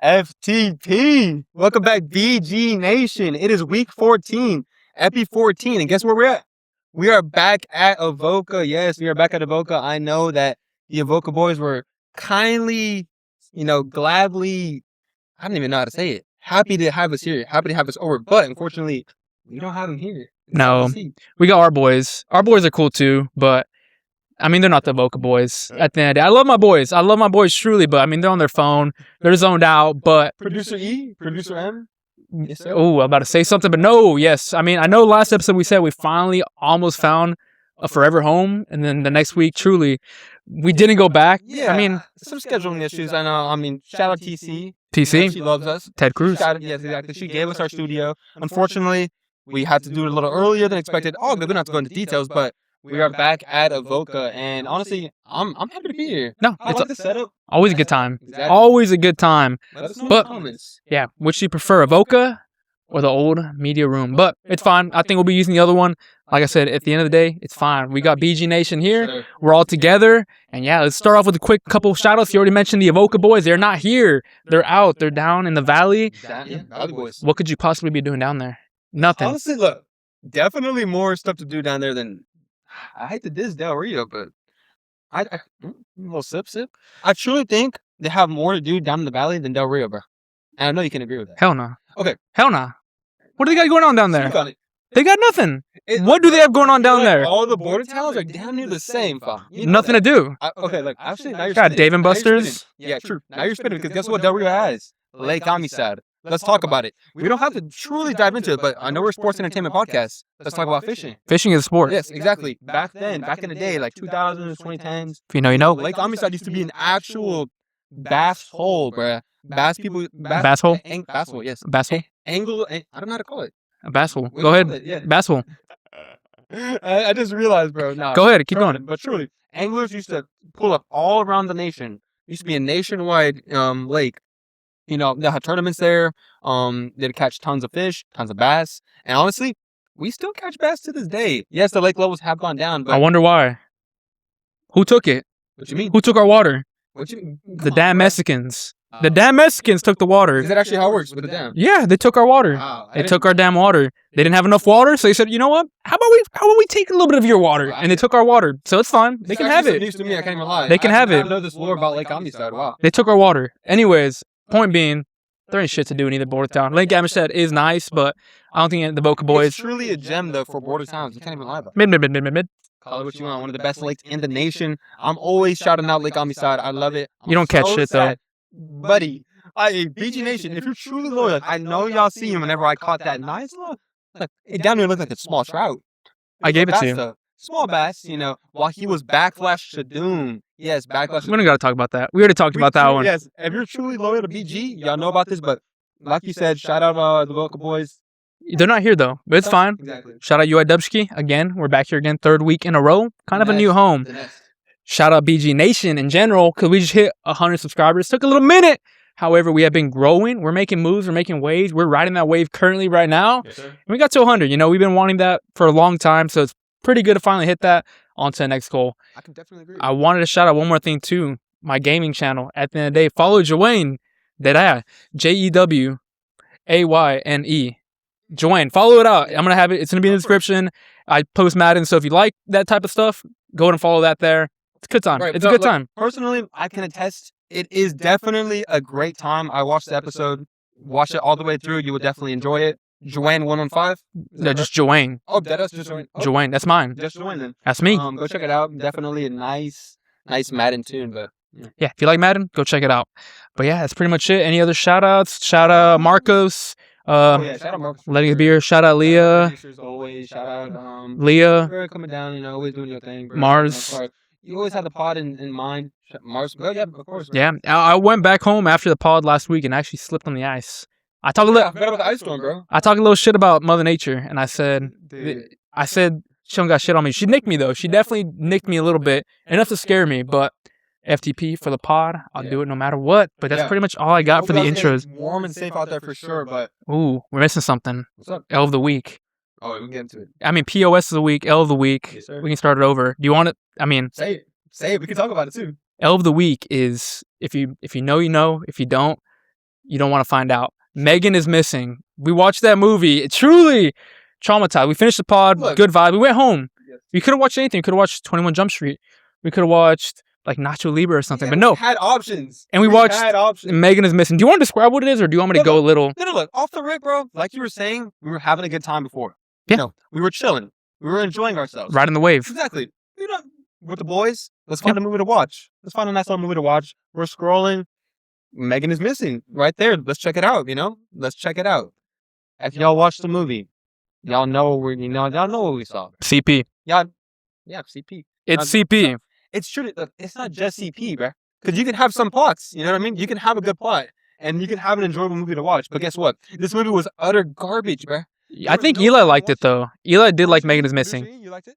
FTP. Welcome back, BG Nation. It is week 14, Epi 14. And guess where we're at? We are back at Avoca. Yes, we are back at Avoca. I know that the Avoca boys were kindly, gladly, I don't even know how to say it, happy to have us here, happy to have us over. But unfortunately, we don't have them here. No, we got our boys. Our boys are cool too, but I mean, they're not the Avoca boys. At the end of the day, I love my boys. I love my boys truly, but I mean, they're on their phone. They're zoned out, but... Producer E? Producer M? Yes, oh, I'm about to say something, but no, yes. I mean, I know last episode we said we finally almost found a forever home, and then the next week, truly, we didn't go back. Yeah, I mean... some scheduling issues, I know. I mean, shout out TC. TC? She loves us. Ted Cruz. Yes, exactly. She gave us our studio. Unfortunately, we had to do it a little earlier than expected. Oh, we don't have to go into details, but... we are back at Avoca, and honestly, I'm happy to be here. No, I like the setup. Always a good time. Exactly. Always a good time. Let us know in But the comments. yeah, which do you prefer, Avoca or the old media room? But it's fine. I think we'll be using the other one. Like I said, at the end of the day, it's fine. We got BG Nation here. Sure. We're all together. And yeah, let's start off with a quick couple shout outs. You already mentioned the Avoca boys. They're not here. They're out. They're down in the valley. Yeah, Valley boys. What could you possibly be doing down there? Nothing. Honestly, look, definitely more stuff to do down there than... I hate to diss Del Rio, but a little sip. I truly think they have more to do down in the valley than Del Rio, bro. And I know you can agree with that. Hell no. Okay. Hell no. What do they got going on down there? Speak on it. They got nothing. What do they have going on down there? All the border towns are damn near the same, fam. Nothing to do. Okay, look, actually, now you're Got spinning. Dave and Now you're spinning. Buster's. Yeah, true. Now you're spinning because guess what Del Rio has? Lake Amistad. Let's talk about it. We don't have to truly dive into it, but I know we're a sports entertainment podcast. Let's talk about fishing. Fishing is a sport. Yes, exactly. Back then, back in the day, like 2000s, 2010s, If you know, you know. Lake Amistad used to be an actual bass hole, bruh. Bass people... Bass hole? Bass hole, yes. Bass hole? Angle... I don't know how to call it. A bass hole. What do Go you ahead. call it? Yeah. Bass hole. I just realized, bro. Nah, Go ahead. Keep going. But truly, anglers used to pull up all around the nation. It used to be a nationwide lake. You know, they had tournaments there. They'd catch tons of fish, tons of bass. And honestly, we still catch bass to this day. Yes, the lake levels have gone down, but... I wonder why. Who took it? What you mean? Who took our water? What you mean? The damn Mexicans. The damn Mexicans took the water. Is that actually how it works with the dam? Yeah, they took our water. Wow. They took our damn water. They didn't have enough water, so they said, you know what? How about we take a little bit of your water? And they took our water. So it's fine. They can have it. News to me, I can't even lie. They can have it. I know this lore about Lake Amistad. Wow. They took our water. Anyways, point being, there ain't shit to do in either border town. Lake Amistad is nice, but I don't think the Boca boys... It's truly a gem, though, for border towns. You can't even lie about it. Mid. Call it what you want. One of the best lakes in the nation. I'm always shouting out Lake Amistad. I love it. You don't catch shit, though. Buddy. BG Nation, if you're truly loyal, I know y'all see him whenever I caught that nice little... Look, it down there looked like a small trout. I gave it to you. Small bass, while he was Backlash to Doom. Yes, Backlash to We don't got to talk about that. We already talked about that one. Yes, if you're truly loyal to BG, y'all know about this, but like you said, shout out the local boys. They're not here, though, but it's fine. Exactly. Shout out UI Dubsky. Again, we're back here again, third week in a row. Kind of a new home. The nest. Shout out BG Nation in general, because we just hit 100 subscribers. Took a little minute. However, we have been growing. We're making moves. We're making waves. We're riding that wave currently right now. Yes, sir. And we got to 100. We've been wanting that for a long time, so it's pretty good to finally hit that. On to the next goal. I can definitely agree. I wanted to shout out one more thing, too. My gaming channel. At the end of the day, follow Jewayne. Jewayne. Jewayne. Follow it out. I'm going to have it. It's going to be in the description. I post Madden, so if you like that type of stuff, go ahead and follow that there. It's a good time. Right, it's a good time. Personally, I can attest. It is definitely a great time. I watched the episode. Watch it all the way through. You will definitely enjoy it. Jewayne 115. No, just Jewayne. Oh, that's just Jewayne. Oh, Jewayne. That's mine. just Jewayne then. That's me. Go check it out. Definitely a nice Madden tune, but Yeah, if you like Madden, go check it out. But yeah, that's pretty much it. Any other shout outs? Shout out Marcos. shout out Marcos. Letting It Beer. Shout out Leah. Always shout out Leah. You're coming down, always doing your thing, bro. Mars. You always have the pod in mind. Mars. Oh yeah, of course. Yeah, I went back home after the pod last week and actually slipped on the ice. I talked a I little. forgot about the ice storm, bro. I talked a little shit about Mother Nature, and I said she don't got shit on me. She nicked me though. She definitely nicked me a little bit, enough to scare me. But FTP for the pod, I'll do it no matter what. But that's pretty much all I got for the intros. It's warm and safe out there for sure, but Ooh, we're missing something. what's up? L of the week. Oh, we can get into it. I mean, POS of the week, L of the week. Yes, sir. We can start it over. Do you want it? I mean, Say it. Say it. We can talk about it too. L of the week is if you know, you know. If you don't, you don't want to find out. Megan is missing. We watched that movie. It truly traumatized. We finished the pod. Look. Good vibe. We went home. Yes. We could have watched anything. We could have watched 21 Jump Street. We could have watched like Nacho Libre or something. But no. We had options. And we watched had options. Megan is missing. Do you want to describe what it is, or do you want me to go a little? No, look. Off the rip, bro. Like you were saying, we were having a good time before. Yeah. No, we were chilling. We were enjoying ourselves. Riding the wave. Exactly. You know, with the boys, let's find a movie to watch. Let's find a nice little movie to watch. We're scrolling. Megan is missing right there. Let's check it out. Let's check it out. If y'all watched the movie, y'all know y'all know what we saw. CP. Yeah, CP. It's CP. It's true. It's not just CP, bro. Because you can have some plots. You know what I mean? You can have a good plot, and you can have an enjoyable movie to watch. But guess what? This movie was utter garbage, bro. I think Eli liked it though. Eli did like Megan is missing. You liked it?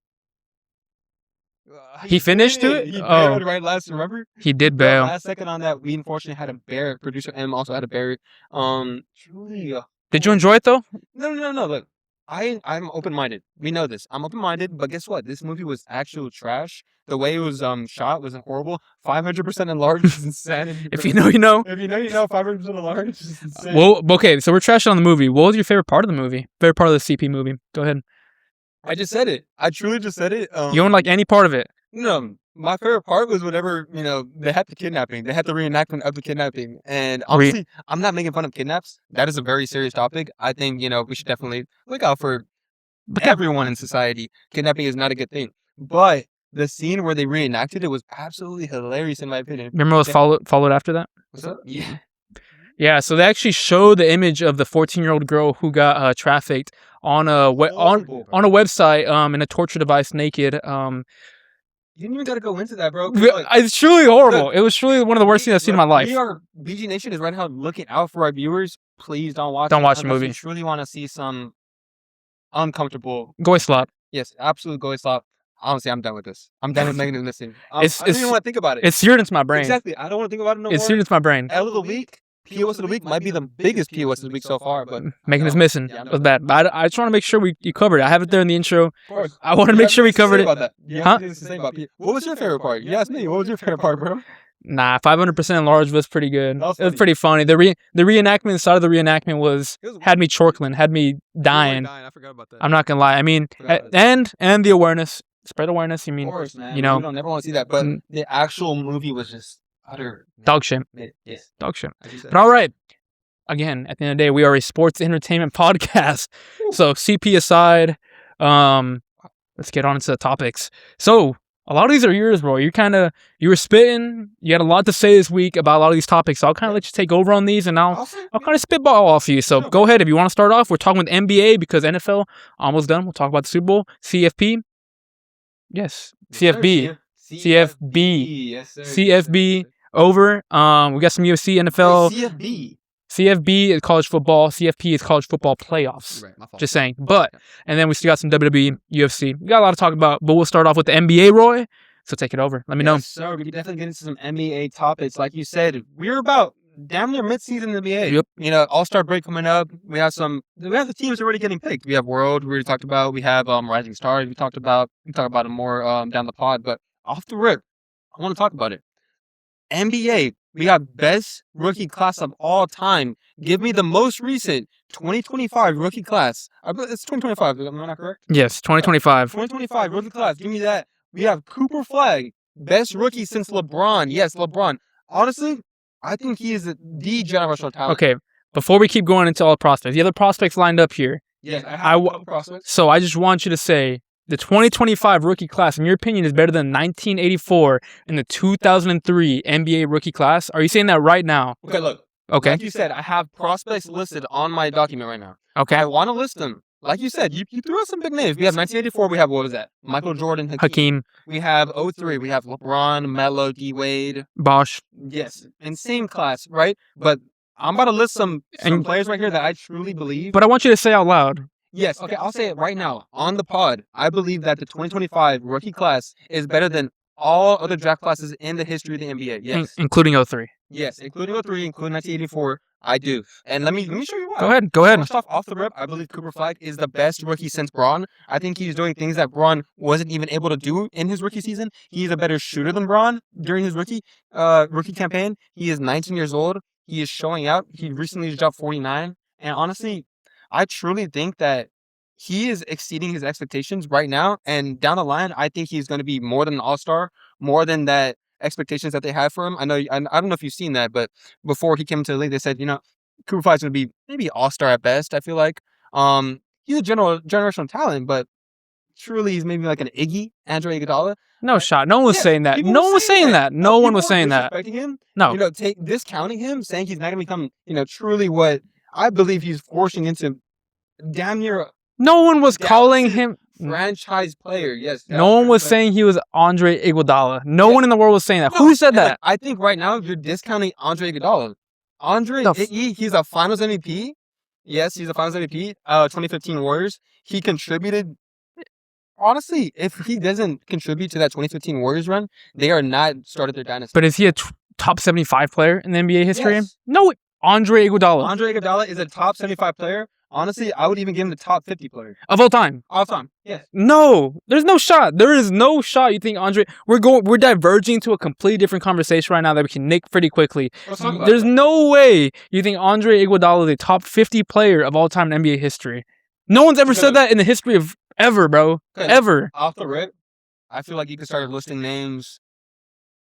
He finished to it? He Oh. bailed right last. Remember? He did The bail. last second on that, we unfortunately had a bear. Producer M also had a bear. Truly. Did you enjoy it though? No. Look, I'm open-minded. We know this. I'm open-minded, but guess what? This movie was actual trash. The way it was shot was horrible. 500% enlarged is insanity. If you know, you know. If you know, you know. 500% enlarged is insane. Well, okay, so we're trashing on the movie. What was your favorite part of the movie? Favorite part of the CP movie? Go ahead. I just said it. I truly just said it. You don't like any part of it? No, my favorite part was whenever, they had the kidnapping. They had the reenactment of the kidnapping. And honestly, I'm not making fun of kidnaps. That is a very serious topic. I think, we should definitely look out for everyone in society. Kidnapping is not a good thing. But the scene where they reenacted it was absolutely hilarious, in my opinion. Remember what was followed after that? What's up? Yeah. Yeah, so they actually show the image of the 14-year-old girl who got trafficked on a on a website in a torture device naked. You didn't even gotta go into that, bro. It's truly horrible. It was truly one of the worst things I've seen in my life. BG Nation is right now looking out for our viewers. Please don't watch the movie. You truly want to see some uncomfortable Goy slap. Yes, absolute goy slap. Honestly, I'm done with this. I'm done with Megan is missing. I don't even want to think about it. It's seared into my brain. Exactly. I don't want to think about it no more. It's seared into my brain. L of the week, POS of the week might be the biggest POS of the week so far, but Megan is missing. Yeah, It was bad. But I just want to make sure you covered it. I have it there in the intro. Of course. I want to make sure we covered it. About that. What was your favorite part? You asked me. What was your favorite part, bro? Nah, 500% enlarged was pretty good. That was It was pretty funny. The reenactment, the side of the reenactment had me chortling, had me dying. I forgot about that. I'm not gonna lie. I mean, and the awareness, spread awareness. You mean, of course, man. you know, we don't never want to see that, but the actual movie was just utter dog shit. Yes, Dog shit. But all right. Again, at the end of the day, we are a sports entertainment podcast. So CP aside, let's get on into the topics. So a lot of these are yours, bro. You were spitting. You had a lot to say this week about a lot of these topics. So I'll kind of let you take over on these, and I'll kind of spitball off you. So go ahead if you want to start off. We're talking with NBA because NFL almost done. We'll talk about the Super Bowl. CFP. Yes, CFB. CFB. Yes, sir. CFB over. We got some UFC, NFL. CFB. CFB is college football. CFP is college football playoffs. Right, my fault. Just saying. But, and then we still got some WWE, UFC. We got a lot to talk about, but we'll start off with the NBA, Roy. So take it over. Let me know. Yes, sir. We can definitely get into some NBA topics. Like you said, we're about damn near mid-season NBA. Yep. All-Star break coming up. We have the teams already getting picked. We have World, we already talked about. We have Rising Stars, we talk about it more down the pod. But off the rip, I want to talk about it. NBA, we got best rookie class of all time. Give me the most recent 2025 rookie class. It's 2025, am I not correct? Yes, 2025. 2025 rookie class. Give me that. We have Cooper Flag, best rookie since LeBron. Yes, LeBron. Honestly, I think he is the generational talent. Okay, before we keep going into all the prospects, the other prospects lined up here. Yes, I have a couple prospects. So I just want you to say the 2025 rookie class, in your opinion, is better than 1984 and the 2003 NBA rookie class. Are you saying that right now? Okay, look. Okay. Like you said, I have prospects listed on my document right now. Okay. I want to list them. Like you said, you threw out some big names. We have 1984. We have, what was that? Michael Jordan, Hakeem. We have 03. We have LeBron, Melo, D. Wade. Bosh. Yes. Insane class, right? But I'm about to list some players right here that I truly believe. But I want you to say out loud. Yes. Okay, I'll say it right now on the pod. I believe that the 2025 rookie class is better than all other draft classes in the history of the NBA. Yes. Including 03. Yes, including 03, including 1984. I do. And let me show you why. Go ahead. First off the rip, I believe Cooper Flag is the best rookie since Braun. I think he's doing things that Braun wasn't even able to do in his rookie season. He's a better shooter than Braun during his rookie campaign. He is 19 years old. He is showing out. He recently just dropped 49. And honestly, I truly think that he is exceeding his expectations right now. And down the line, I think he's going to be more than an all-star, more than that expectations that they have for him. I know, I don't know if you've seen that, but before he came into the league, they said, Cooper Fly's going to be maybe all-star at best, I feel like. He's a generational talent, but truly he's maybe like an Andre Iguodala. No shot. No one was saying that. People No were one was saying that. No one was saying that. disrespecting him. No. Discounting him, saying he's not gonna become, truly what I believe he's forcing into damn near No one was calling him franchise player. Yes. No one was saying he was Andre Iguodala. No one in the world was saying that. Who said that? I think right now you're discounting Andre Iguodala. He's a Finals MVP. Yes, he's a Finals MVP. 2015 Warriors. He contributed. Honestly, if he doesn't contribute to that 2015 Warriors run, they are not started their dynasty. But is he a top 75 player in the NBA history? Yes. No, Andre Iguodala. Andre Iguodala is a top 75 player. Honestly, I would even give him the top 50 player. Of all time? All time, yes. No, there's no shot. There is no shot you think Andre... We're diverging to a completely different conversation right now that we can nick pretty quickly. There's no way you think Andre Iguodala is a top 50 player of all time in NBA history. No one's ever said that in the history of ever, bro. Ever. Off the rip, I feel like you could start listing names.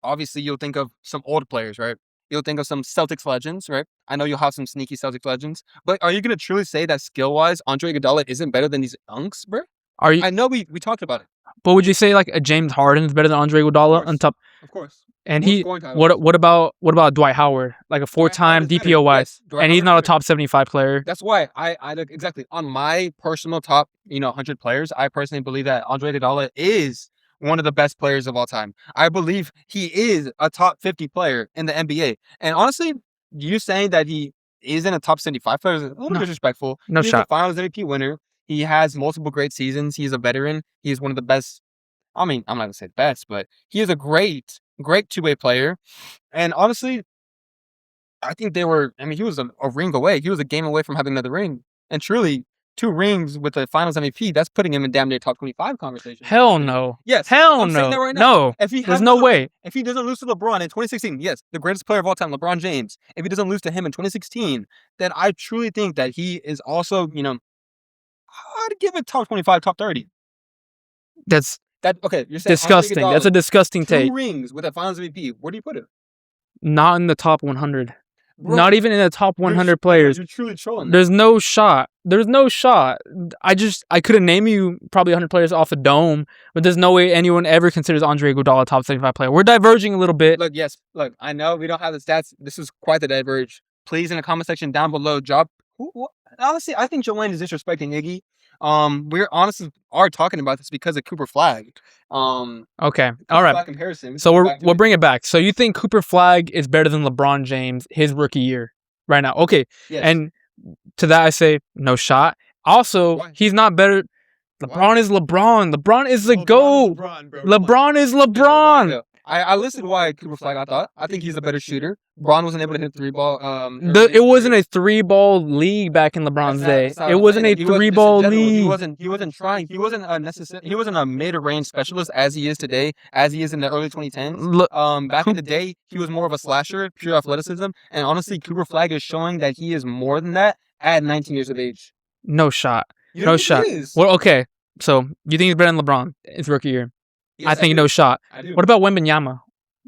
Obviously, you'll think of some old players, right? You'll think of some Celtics legends, right? I know you'll have some sneaky Celtics legends. But are you going to truly say that skill-wise, Andre Iguodala isn't better than these unks, bro? I know we talked about it. But would you say like a James Harden is better than Andre Iguodala on top? Of course. And what about Dwight Howard, like a 4-time DPOY, yes, and he's not a top 75 player. That's why I exactly on my personal top 100 players. I personally believe that Andre Iguodala is one of the best players of all time. I believe he is a top 50 player in the NBA. And honestly, you saying that he isn't a top 75 player is a little disrespectful. No shot. He's a Finals MVP winner. He has multiple great seasons. He's a veteran. He's one of the best. I mean, I'm not gonna say best, but he is a great two-way player. And honestly, I think he was a ring away. He was a game away from having another ring. And truly, 2 rings with the Finals MVP, that's putting him in damn near top 25 conversation. Hell no. Yes. Hell I'm no. saying that right now. No. There's no way. If he doesn't lose to LeBron in 2016, yes, the greatest player of all time, LeBron James. If he doesn't lose to him in 2016, then I truly think that he is also, I'd give it top 25, top 30. Okay, you're saying disgusting. That's a disgusting take. 2 rings with a Finals MVP. Where do you put it? Not in the top 100. Bro, not even in the top 100 players. You're truly trolling. There's no shot. There's no shot. I couldn't name you probably 100 players off the dome, but there's no way anyone ever considers Andre Iguodala a top 75 player. We're diverging a little bit. Look, I know we don't have the stats. This is quite the diverge. Please, in the comment section down below, drop. Honestly, I think Joanne is disrespecting Iggy. We're honestly are talking about this because of Cooper Flag. Okay. All right. Comparison. So we'll bring it back. So you think Cooper Flag is better than LeBron James his rookie year right now? Okay. Yes. And to that I say no shot. Also, he's not better. LeBron is LeBron. LeBron is the GOAT. LeBron is LeBron. I listed why Cooper Flag. I think he's a better shooter. Bron wasn't able to hit 3-ball. It wasn't a 3-ball league back in LeBron's day. It wasn't a 3-ball league. He wasn't trying. He wasn't He wasn't a mid-range specialist as he is today, as he is in the early 2010s. Back in the day, he was more of a slasher, pure athleticism. And honestly, Cooper Flag is showing that he is more than that at 19 years of age. No shot. No shot. Well, okay. So you think he's better than LeBron his rookie year? Yes, I think no shot. What about Wembanyama?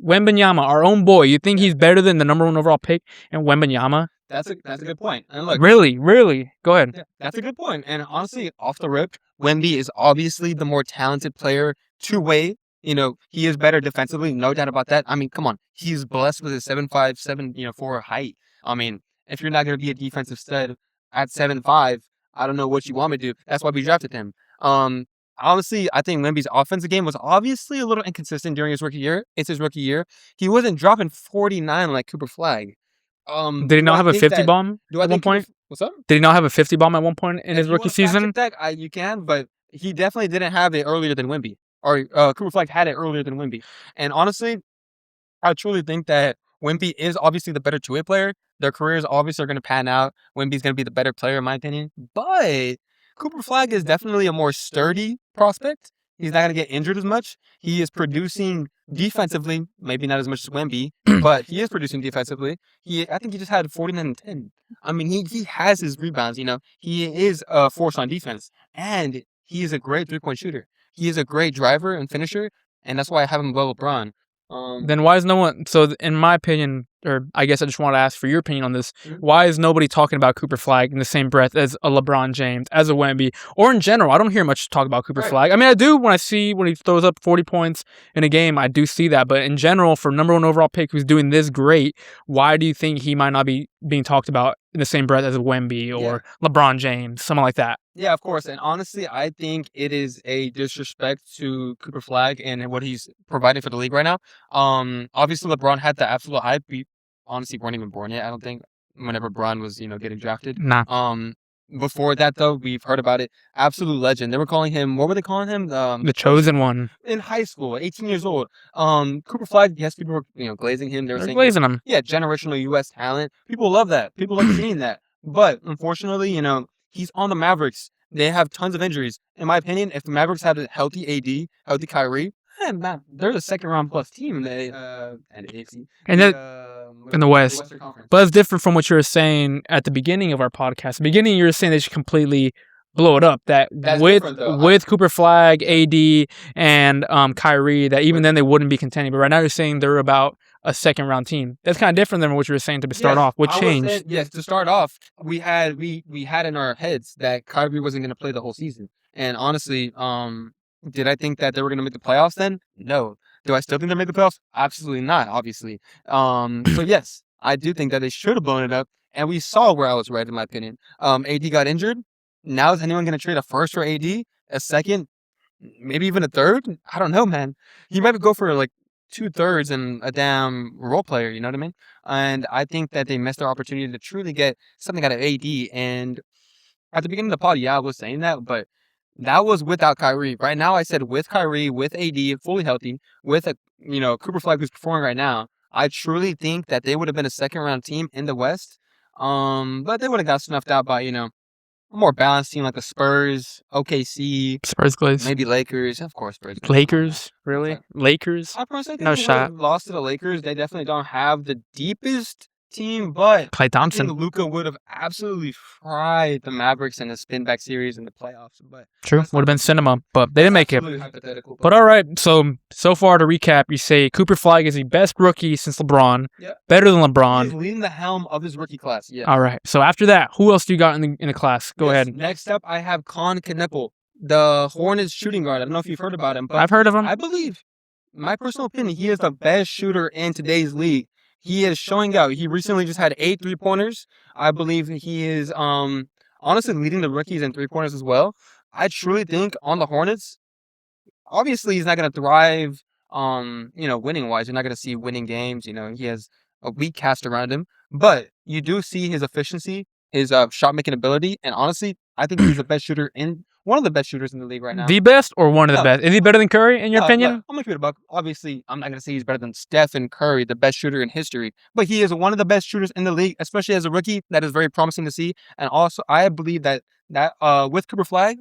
Wembanyama, our own boy. You think he's better than the #1 overall pick and Wembanyama? That's a good point. And look, really? Go ahead. Yeah, that's a good point. And honestly, off the rip, Wemby is obviously the more talented player, two-way. He is better defensively, no doubt about that. I mean, come on. He's blessed with his 7'5", 7'4" height. I mean, if you're not going to be a defensive stud at 7'5", I don't know what you want me to do. That's why we drafted him. Honestly, I think Wemby's offensive game was obviously a little inconsistent during his rookie year. It's his rookie year. He wasn't dropping 49 like Cooper Flag. Did he not have a 50 bomb at one point? What's up? Did he not have a 50 bomb at one point in his rookie season? You can, but he definitely didn't have it earlier than Wemby. Or Cooper Flag had it earlier than Wemby. And honestly, I truly think that Wemby is obviously the better two-way player. Their careers obviously are going to pan out. Wemby's going to be the better player in my opinion. But Cooper Flag is definitely a more sturdy prospect. He's not gonna get injured as much. He is producing defensively, maybe not as much as Wemby, but he is producing defensively. I think he just had 49 and 10. I mean, he has his rebounds. He is a force on defense, and he is a great 3-point shooter. He is a great driver and finisher, and that's why I have him above LeBron. Then why is no one? So, in my opinion, or I guess I just want to ask for your opinion on this. Mhm. Why is nobody talking about Cooper Flag in the same breath as a LeBron James, as a Wemby, or in general? I don't hear much talk about Cooper Right. Flag. I mean, I do when he throws up 40 points in a game. I do see that, but in general, for number 1 overall pick who's doing this great, why do you think he might not be being talked about in the same breath as a Wemby or LeBron James, someone like that? Yeah, of course. And honestly, I think it is a disrespect to Cooper Flag and what he's providing for the league right now. Obviously, LeBron had the absolute hype. We honestly weren't even born yet, I don't think, whenever LeBron was, getting drafted. Nah. Before that, though, we've heard about it. Absolute legend. They were calling him, what were they calling him? The chosen one. In high school, 18 years old. Cooper Flag, yes, people were, glazing him. They were They're saying, glazing him. yeah, generational U.S. talent. People love that. People love seeing that. But unfortunately, he's on the Mavericks. They have tons of injuries. In my opinion, if the Mavericks had a healthy AD, healthy Kyrie, man, they're the second round plus team in the AFC. And in the West. Western Conference. But it's different from what you were saying at the beginning of our podcast. At the beginning, you were saying they should completely blow it up. That's different, though. with Cooper Flag, AD, and Kyrie, that even then they wouldn't be contending. But right now you're saying they're about a second round team. That's kind of different than what you were saying to start off. What changed? Yes, to start off, we had in our heads that Kyrie wasn't going to play the whole season. And honestly, did I think that they were going to make the playoffs then? No. Do I still think they made the playoffs? Absolutely not, obviously. So yes, I do think that they should have blown it up. And we saw where I was right, in my opinion. AD got injured. Now is anyone going to trade a first for AD? A second? Maybe even a third? I don't know, man. He might go for like 2/3 and a damn role player, you know what I mean? And I think that they missed their opportunity to truly get something out of AD. And at the beginning of the pod, I was saying that, but that was without Kyrie. Right now, I said with Kyrie, with AD, fully healthy, with Cooper Flag who's performing right now. I truly think that they would have been a second round team in the West. But they would have got snuffed out by a more balanced team like the Spurs, OKC, Spurs glaze. maybe Lakers. Of course, Spurs. Lakers, really? Lakers? I personally think No they shot. would've lost to the Lakers. They definitely don't have the deepest team, but Klay I Thompson. think Luka would have absolutely fried the Mavericks in a spin back series in the playoffs. But True. that's Would have not- been cinema, but they didn't make it. absolutely hypothetical. But all right, so far to recap, you say Cooper Flag is the best rookie since LeBron. Yep. Better than He's LeBron. leading the helm of his rookie class. Yeah. All right. So after that, who else do you got in the class? Go Yes, ahead. Next up, I have Con Kneppel, the Hornets shooting guard. I don't know if you've heard about him, but I've heard of him. I believe, my personal opinion, he is the best shooter in today's league. He is showing out. He recently just had 8 3-pointers. I believe he is honestly leading the rookies in 3-pointers as well. I truly think on the Hornets, obviously he's not going to thrive winning wise. You're not going to see winning games. He has a weak cast around him, but you do see his efficiency, his shot making ability, and honestly, I think he's the best shooter one of the best shooters in the league right now. The best or one of the No. best? Is he better than Curry in your No, opinion? look, I'm gonna keep it a buck. Obviously, I'm not gonna say he's better than Steph and Curry, the best shooter in history, but he is one of the best shooters in the league, especially as a rookie. That is very promising to see. And also, I believe that with Cooper Flag,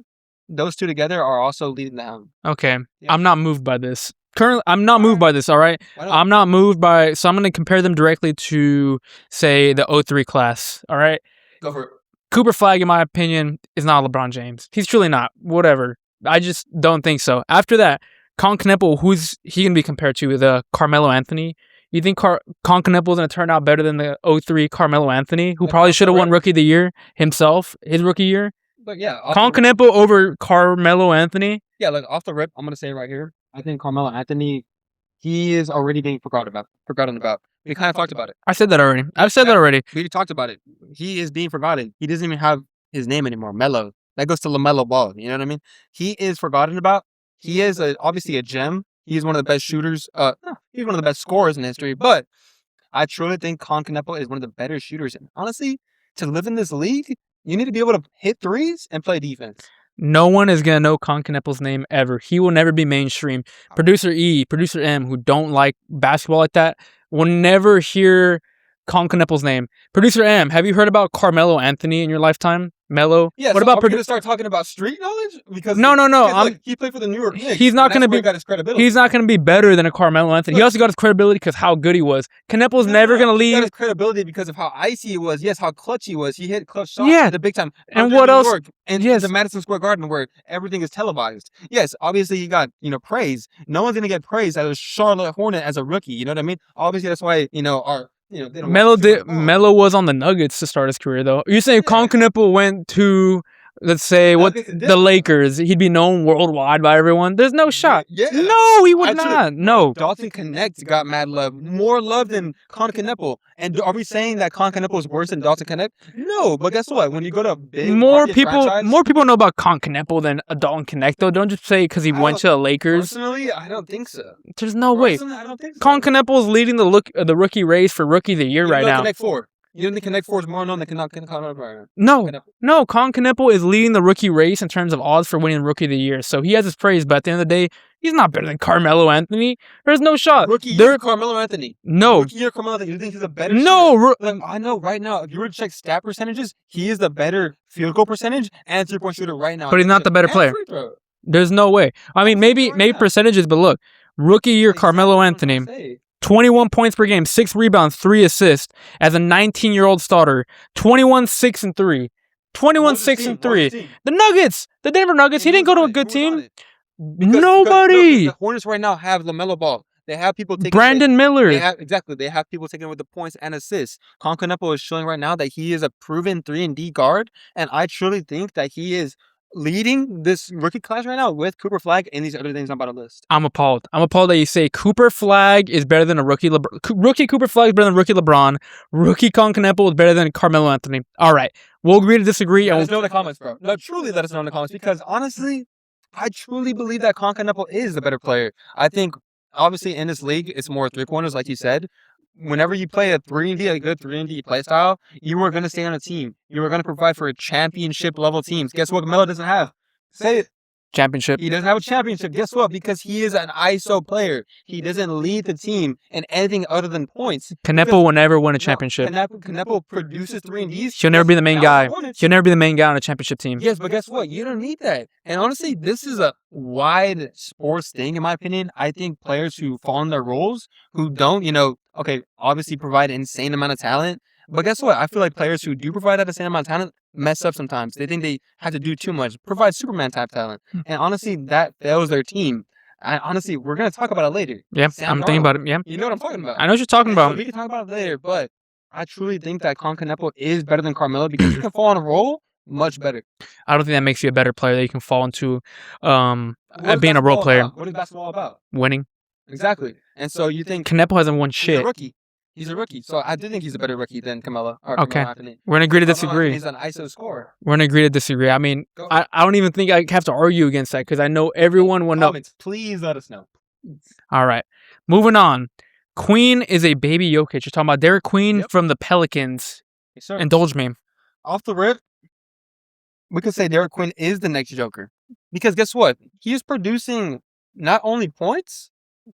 those two together are also leading the helm. Okay. Yeah. I'm not moved by this. Currently, I'm not moved by this, all right? Why not? I'm not moved by, so I'm going to compare them directly to, say, the 03 class, all right? Go for it. Cooper Flag, in my opinion, is not LeBron James. He's truly not. Whatever. I just don't think so. After that, Con Kneppel, who's he going to be compared to? The Carmelo Anthony? You think Con Kneppel is going to turn out better than the 03 Carmelo Anthony, who That's probably also should have won right. Rookie of the Year himself, his rookie year? But yeah, Con Kneppel over Carmelo Anthony? yeah, like off the rip, I'm gonna say right here. I think Carmelo Anthony, he is already being forgotten about. We kind of talked about it. I said that already. I've said that already. We talked about it. He is being forgotten. He doesn't even have his name anymore. Melo. That goes to LaMelo Ball. You know what I mean? He is forgotten about. He is obviously a gem. He's one of the best shooters. He's one of the best scorers in history. But I truly think Con Kneppel is one of the better shooters. And honestly, to live in this league, you need to be able to hit threes and play defense. No one is going to know Con Kneppel's name ever. He will never be mainstream. Producer E, Producer M, who don't like basketball like that, will never hear Concanepal's name. Producer M, have you heard about Carmelo Anthony in your lifetime? Melo. Yeah. What So about are we gonna start talking about street knowledge? Because No. look, he played for the New York Knicks. He's not and that's gonna where be. he got his credibility. He's not going to be better than a Carmelo Anthony. He Look. also got his credibility because how good he was. Canepal's never going to He got leave. his credibility because of how icy he was. Yes, how clutch he was. He hit clutch shots Yeah. at the big time. And under what New else? York, and Yes. the Madison Square Garden where everything is televised. Yes, obviously he got praise. No one's gonna get praise as a Charlotte Hornet as a rookie. You know what I mean? Obviously that's why they don't. Melo was on the Nuggets to start his career though. You're saying Yeah. Concanepal went to, let's say, the Lakers? He'd be known worldwide by everyone. There's no shot. Yeah. No, he would not. No. Dalton Connect got mad love, more love than Concanepal. And are we saying that Concanepal is worse than Dalton Connect? No, but guess what? When you go to a big More market people franchise, know about Concanepal than a Dalton Connect though. Don't just say because he went to the Lakers. Personally, I don't think so. There's no way. Personally, I don't think so. Concanepal's leading the rookie race for rookie of the year right now. Connect 4. You don't think Connect 4 is more known than Concanepal? No, Concanepal is leading the rookie race in terms of odds for winning Rookie of the Year. So he has his praise, but at the end of the day, he's not better than Carmelo Anthony. There's no shot. Rookie year Carmelo Anthony. No. Rookie year Carmelo Anthony. You think he's a better No. I know right now, if you were to check stat percentages, he is the better field goal percentage and three-point shooter right now. But he's not the better player. There's no way. I mean, maybe percentages, but look. Rookie year Carmelo Anthony. 21 points per game, 6 rebounds, 3 assists as a 19-year-old starter. 21-6-3. 21-6-3. The Nuggets, the Denver Nuggets. He didn't go to a good team. Nobody. The Hornets right now have LaMelo Ball. They have people taking Brandon Miller. They have people taking with the points and assists. Concanepal is showing right now that he is a proven 3-and-D guard, and I truly think that he is leading this rookie class right now with Cooper Flag and these other things I'm about to list. I'm appalled. I'm appalled that you say Cooper Flag is better than a rookie. Rookie Cooper Flag is better than rookie LeBron. Rookie Concanepal is better than Carmelo Anthony. All right, we'll agree to disagree. Let us know in the comments, bro. No, truly let us know in the comments because honestly, I truly believe that Concanepal is the better player. I think obviously in this league, it's more 3-pointers, like you said. Whenever you play a good 3-and-D play style, you are going to stay on a team. You are going to provide for a championship level teams. Guess what Melo doesn't have? Say it. Championship. He doesn't have a championship. Guess what? Because he is an ISO player. He doesn't lead the team in anything other than points. Canepal will never win a championship. Canepal produces 3-and-Ds. He'll never be the main guy. He'll never be the main guy on a championship team. Yes, but guess what? You don't need that. And honestly, this is a wide sports thing, in my opinion. I think players who fall in their roles, who don't, obviously provide an insane amount of talent. But guess what? I feel like players who do provide that insane amount of talent mess up sometimes. They think they have to do too much, provide Superman type talent. And honestly, that fails their team. Honestly, we're going to talk about it later. Yeah, I'm thinking about it. Yeah. You know what I'm talking about. I know what you're talking about. So we can talk about it later, but I truly think that Concanepal is better than Carmelo because he can fall on a roll much better. I don't think that makes you a better player that you can fall into being a role player. What is basketball about? Winning. Exactly. And so you think Canepal hasn't won shit. He's a rookie. So I do think he's a better rookie than Carmelo. Okay. We're going to agree to disagree. He's an ISO scorer. We're going to agree to disagree. I mean, I don't even think I have to argue against that because I know everyone will know. Please let us know. All right. Moving on. Queen is a baby Jokic. You're talking about Derek Queen from the Pelicans. Yes, sir. Indulge me. Off the rip, we could say Derek Queen is the next Joker. Because guess what? He is producing not only points,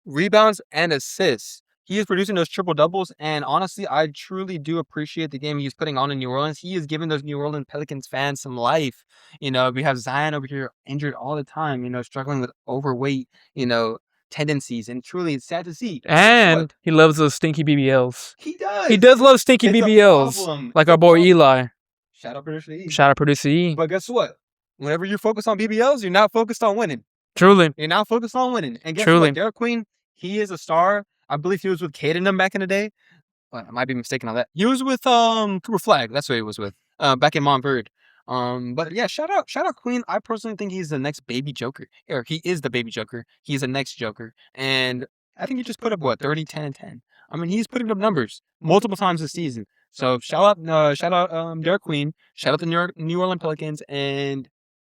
rebounds, and assists. He is producing those triple doubles, and honestly, I truly do appreciate the game he's putting on in New Orleans. He is giving those New Orleans Pelicans fans some life. We have Zion over here injured all the time, struggling with overweight, tendencies, and truly it's sad to see. And he loves those stinky BBLs. He does. He does love stinky BBLs, like our boy Eli. Shout out Producer E. Shout out Producer E. But guess what? Whenever you focus on BBLs, you're not focused on winning. Truly. You're not focused on winning. And guess what? Derek Queen, he is a star. I believe he was with Cade and them back in the day. But I might be mistaken on that. He was with Cooper Flag. That's who he was with. Back in Montverde. But yeah, shout out Queen. I personally think he's the next baby Joker. Or he is the baby Joker. He's the next Joker. And I think he just put up 30, 10, and 10. I mean, he's putting up numbers multiple times this season. So shout out Derek Queen. Shout out the New Orleans Pelicans. And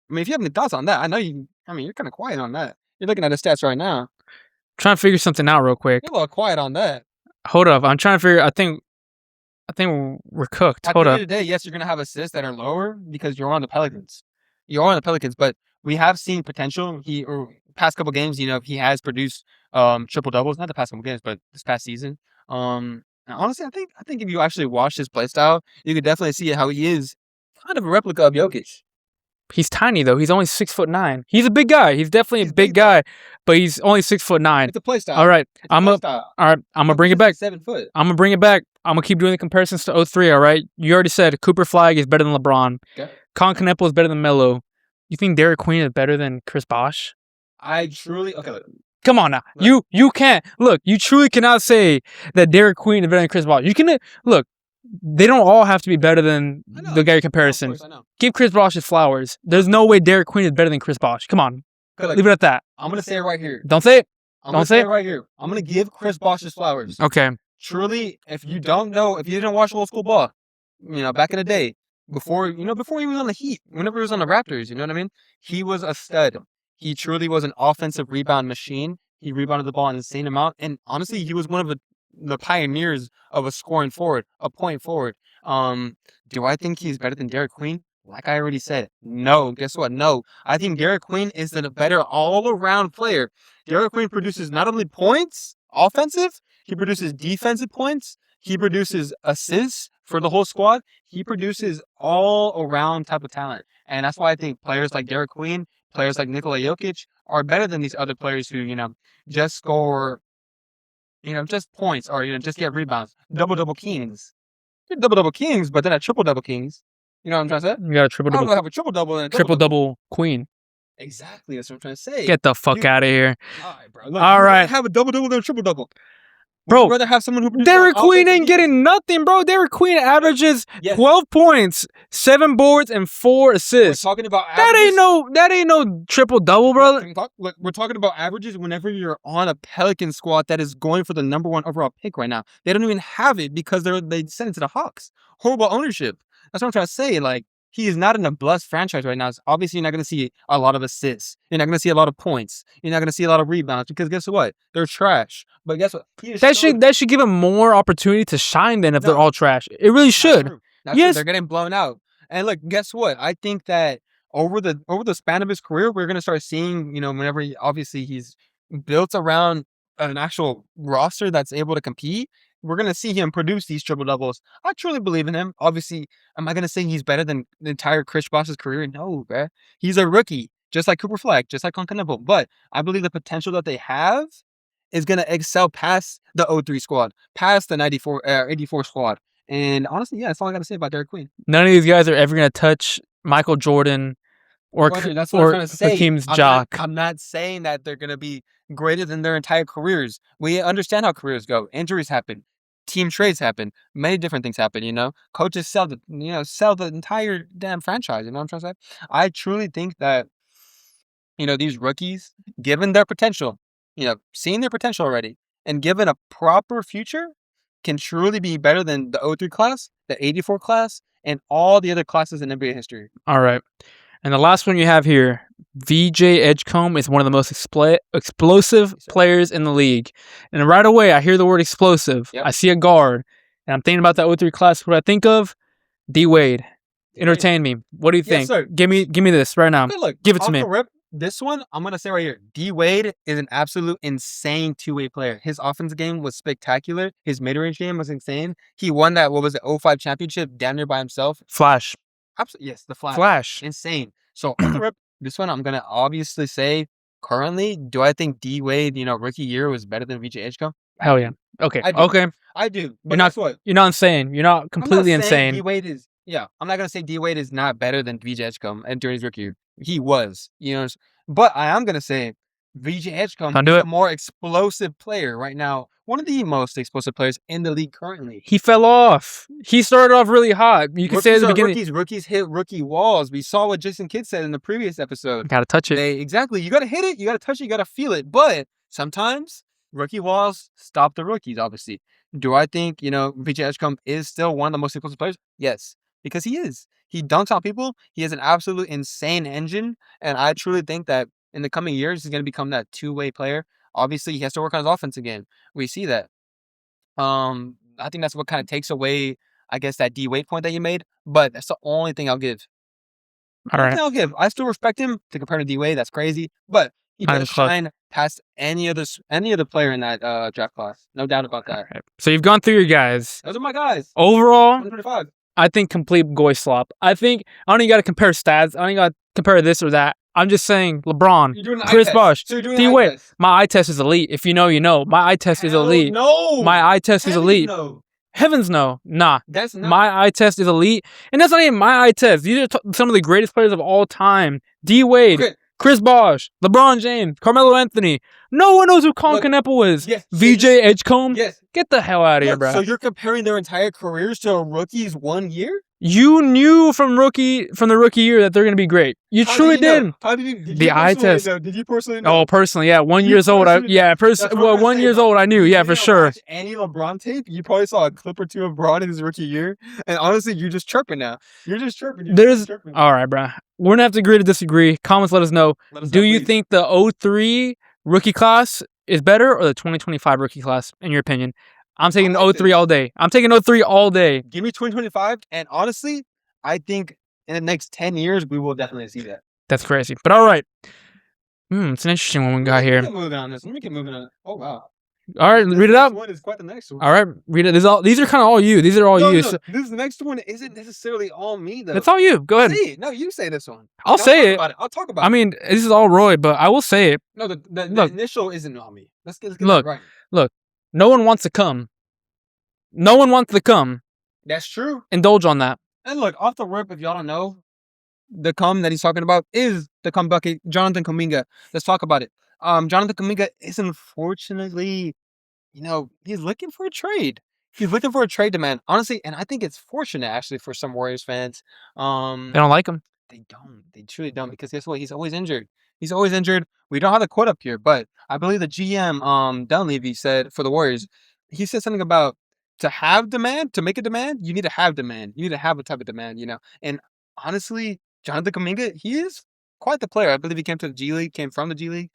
I mean, if you have any thoughts on that, you're kind of quiet on that. You're looking at the stats right now. Trying to figure something out real quick. You're a little quiet on that. Hold up. I'm trying to figure. I think we're cooked. Hold up. At the end of the day, yes, you're going to have assists that are lower because you're on the Pelicans. You're on the Pelicans, but we have seen potential. Past couple games, he has produced triple doubles. Not the past couple games, but this past season. And honestly, I think if you actually watch his play style, you could definitely see how he is kind of a replica of Jokic. He's tiny though. He's only 6'9". He's a big guy. He's definitely He's a big big, though. guy, but he's only 6'9". It's a play style. All right, It's a play style. all right. I'm gonna bring it Jokic back. is 7 foot. I'm gonna bring it back. I'm gonna keep doing the comparisons to 03. All right, you already said Cooper Flag is better than LeBron. Okay. Colin Kneppel is better than Melo. You think Derek Queen is better than Chris Bosh? I truly okay. Look, Come on now. Look. You can't look. You truly cannot say that Derek Queen is better than Chris Bosh. You can look. They don't all have to be better than I know. the guy Of comparison. course, I know. Give Chris Bosh his flowers. There's no way Derek Queen is better than Chris Bosh. Come on, Okay, look, leave it at that. I'm gonna say it right here. Don't say it. I'm Don't gonna say say it. it right here. I'm gonna give Chris Bosh his flowers. Okay. Truly, if you don't know, if you didn't watch old school ball, back in the day, before he was on the Heat, whenever he was on the Raptors, you know what I mean? He was a stud. He truly was an offensive rebound machine. He rebounded the ball an insane amount, and honestly, he was one of the pioneers of a scoring forward, a point forward. Do I think he's better than Derek Queen? Like I already said, no. Guess what? No. I think Derek Queen is the better all-around player. Derek Queen produces not only points, offensive, he produces defensive points. He produces assists for the whole squad. He produces all-around type of talent. And that's why I think players like Derek Queen, players like Nikola Jokic are better than these other players who, just score, just points or, just get rebounds. Double-double kings. They're double-double kings, but then a triple-double kings. You know what I'm trying to say? You got a triple I don't double. have a triple-double and a Triple double-double. double Queen. Exactly. That's what I'm trying to say. Get the fuck out of here. All right, bro. Look, All you'd rather right. have a double-double than a triple-double. Bro, Would you rather have someone who produces Derek on Queen offense and ain't defense? getting nothing, bro. Derek Queen averages Yes. 12 points, 7 boards, and 4 We're assists. talking about That ain't no triple double, bro. Look, we're talking about averages whenever you're on a Pelican squad that is going for the number 1 overall pick right now. They don't even have it because they sent it to the Hawks. Horrible ownership. That's what I'm trying to say. Like, he is not in a blessed franchise right now. So obviously, you're not going to see a lot of assists. You're not going to see a lot of points. You're not going to see a lot of rebounds because guess what? They're trash. But guess what? That should give him more opportunity to shine than if they're all trash. It really should. That's Yes. They're getting blown out. And look, guess what? I think that over the span of his career, we're gonna start seeing, whenever obviously he's built around an actual roster that's able to compete, we're gonna see him produce these triple doubles. I truly believe in him. Obviously, am I gonna say he's better than the entire Chris Bosh's career? No, bruh. He's a rookie, just like Cooper Flag, just like Colin Kneppel. But I believe the potential that they have is gonna excel past the 03 squad, past the 84 squad. And honestly, yeah, that's all I got to say about Derek Queen. None of these guys are ever going to touch Michael Jordan or That's what I'm trying to say. Hakeem's jock. I'm not saying that they're going to be greater than their entire careers. We understand how careers go. Injuries happen. Team trades happen. Many different things happen, Coaches sell the entire damn franchise. You know what I'm trying to say? I truly think that, these rookies, given their potential, seeing their potential already, and given a proper future, can truly be better than the 03 class, the 84 class, and all the other classes in NBA history. All right. And the last one you have here, VJ Edgecombe is one of the most explosive players in the league. And right away, I hear the word explosive. Yep. I see a guard, and I'm thinking about that 03 class. What I think of, D Wade. Entertain me. What do you think? Sir. Give me this right now. Okay, look, give it to me. This one, I'm going to say right here, D Wade is an absolute insane two-way player. His offensive game was spectacular. His mid-range game was insane. He won that, 05 championship damn near by himself. Flash. Absolutely, yes, the Flash. Insane. So, this one, I'm going to obviously say, currently, do I think D Wade, rookie year was better than VJ Edgecombe? Hell yeah. Okay. I do. But you're not insane. You're not completely insane. D Wade is, I'm not going to say D Wade is not better than VJ Edgecombe during his rookie year. He was, but I am going to say VJ Edgecombe is a more explosive player right now. One of the most explosive players in the league currently. He fell off. He started off really hot. You could say at the beginning. Rookies hit rookie walls. We saw what Jason Kidd said in the previous episode. Gotta touch it. Exactly. You gotta hit it. You gotta touch it. You gotta feel it. But sometimes rookie walls stop the rookies, obviously. Do I think, VJ Edgecombe is still one of the most explosive players? Yes, because he is. He dunks on people. He has an absolute insane engine. And I truly think that in the coming years, he's going to become that two-way player. Obviously, he has to work on his offense again. We see that. I think that's what kind of takes away, I guess, that D Wade point that you made. But that's the only thing I'll give. All right. I still respect him to compare to D Wade. That's crazy. But he does shine past any other player in that draft class. No doubt about that. Right. So you've gone through your guys. Those are my guys. Overall, 125. I think complete goy slop. I think I don't even got to compare stats. I don't even got to compare this or that. I'm just saying LeBron, You're doing an eye Chris test. Bosh, So you're doing D an eye Wade. test. My eye test is elite. If you know, you know. My eye test is Hell elite. no. My eye test is Heavens elite. no. Heavens no. Nah. That's not. My eye test is elite. And that's not even my eye test. These are some of the greatest players of all time. D Wade, Okay. Chris Bosh, LeBron James, Carmelo Anthony. No one knows who Colin Kneppel is. Yes. VJ Edgecombe. Yes. Get the hell out of here, Look, bro. so you're comparing their entire careers to a rookie's 1 year? You knew from the rookie year that they're gonna be great. You How truly did you know? did. How did you? Did The you eye personally test. know? Did you personally know? Oh, personally, yeah. 1 You years old. personally- That's what Well, I'm 1 saying, years bro. old. I knew. You Yeah, for didn't sure. watch any LeBron tape? You probably saw a clip or two of LeBron in his rookie year, and honestly, you're just chirping now. You're just chirping. All right, bro. We're gonna have to agree to disagree. Comments, let us know. Let us Do know, you please. think the 03 rookie class is better or the 2025 rookie class? In your opinion, I'm taking like 03 this. all day. I'm taking 03 all day. Give me 2025, and honestly, I think in the next 10 years we will definitely see that. That's crazy. But all right. It's an interesting one we got here. Let me get moving on this. Let me get moving on. Oh wow. All right, read it This out. one is quite the next one. All right, read it. These are kind of all you. These are all No, you. no, So this next one isn't necessarily all me though. it's all you. Go ahead. Say it. No, you say this one. I'll talk say it. about I'll talk about I mean, this is all Roy, but I will say it. No, the Look. initial isn't on me. Let's get Look. that right. Look, no one wants to come. No one wants to come. That's true. Indulge on that. And look, off the rip, if y'all don't know, the cum that he's talking about is the cum bucket, Jonathan Kuminga. Let's talk about it. Jonathan Kuminga is unfortunately, he's looking for a trade. He's looking for a trade demand, honestly, and I think it's fortunate actually for some Warriors fans. They don't like him. They don't. They truly don't, because guess what? He's always injured. He's always injured. We don't have the quote up here, but I believe the GM, Dunleavy, said for the Warriors, he said something about to have demand, to make a demand, you need to have demand. You need to have a type of demand, And honestly, Jonathan Kuminga, he is quite the player. I believe he came from the G League.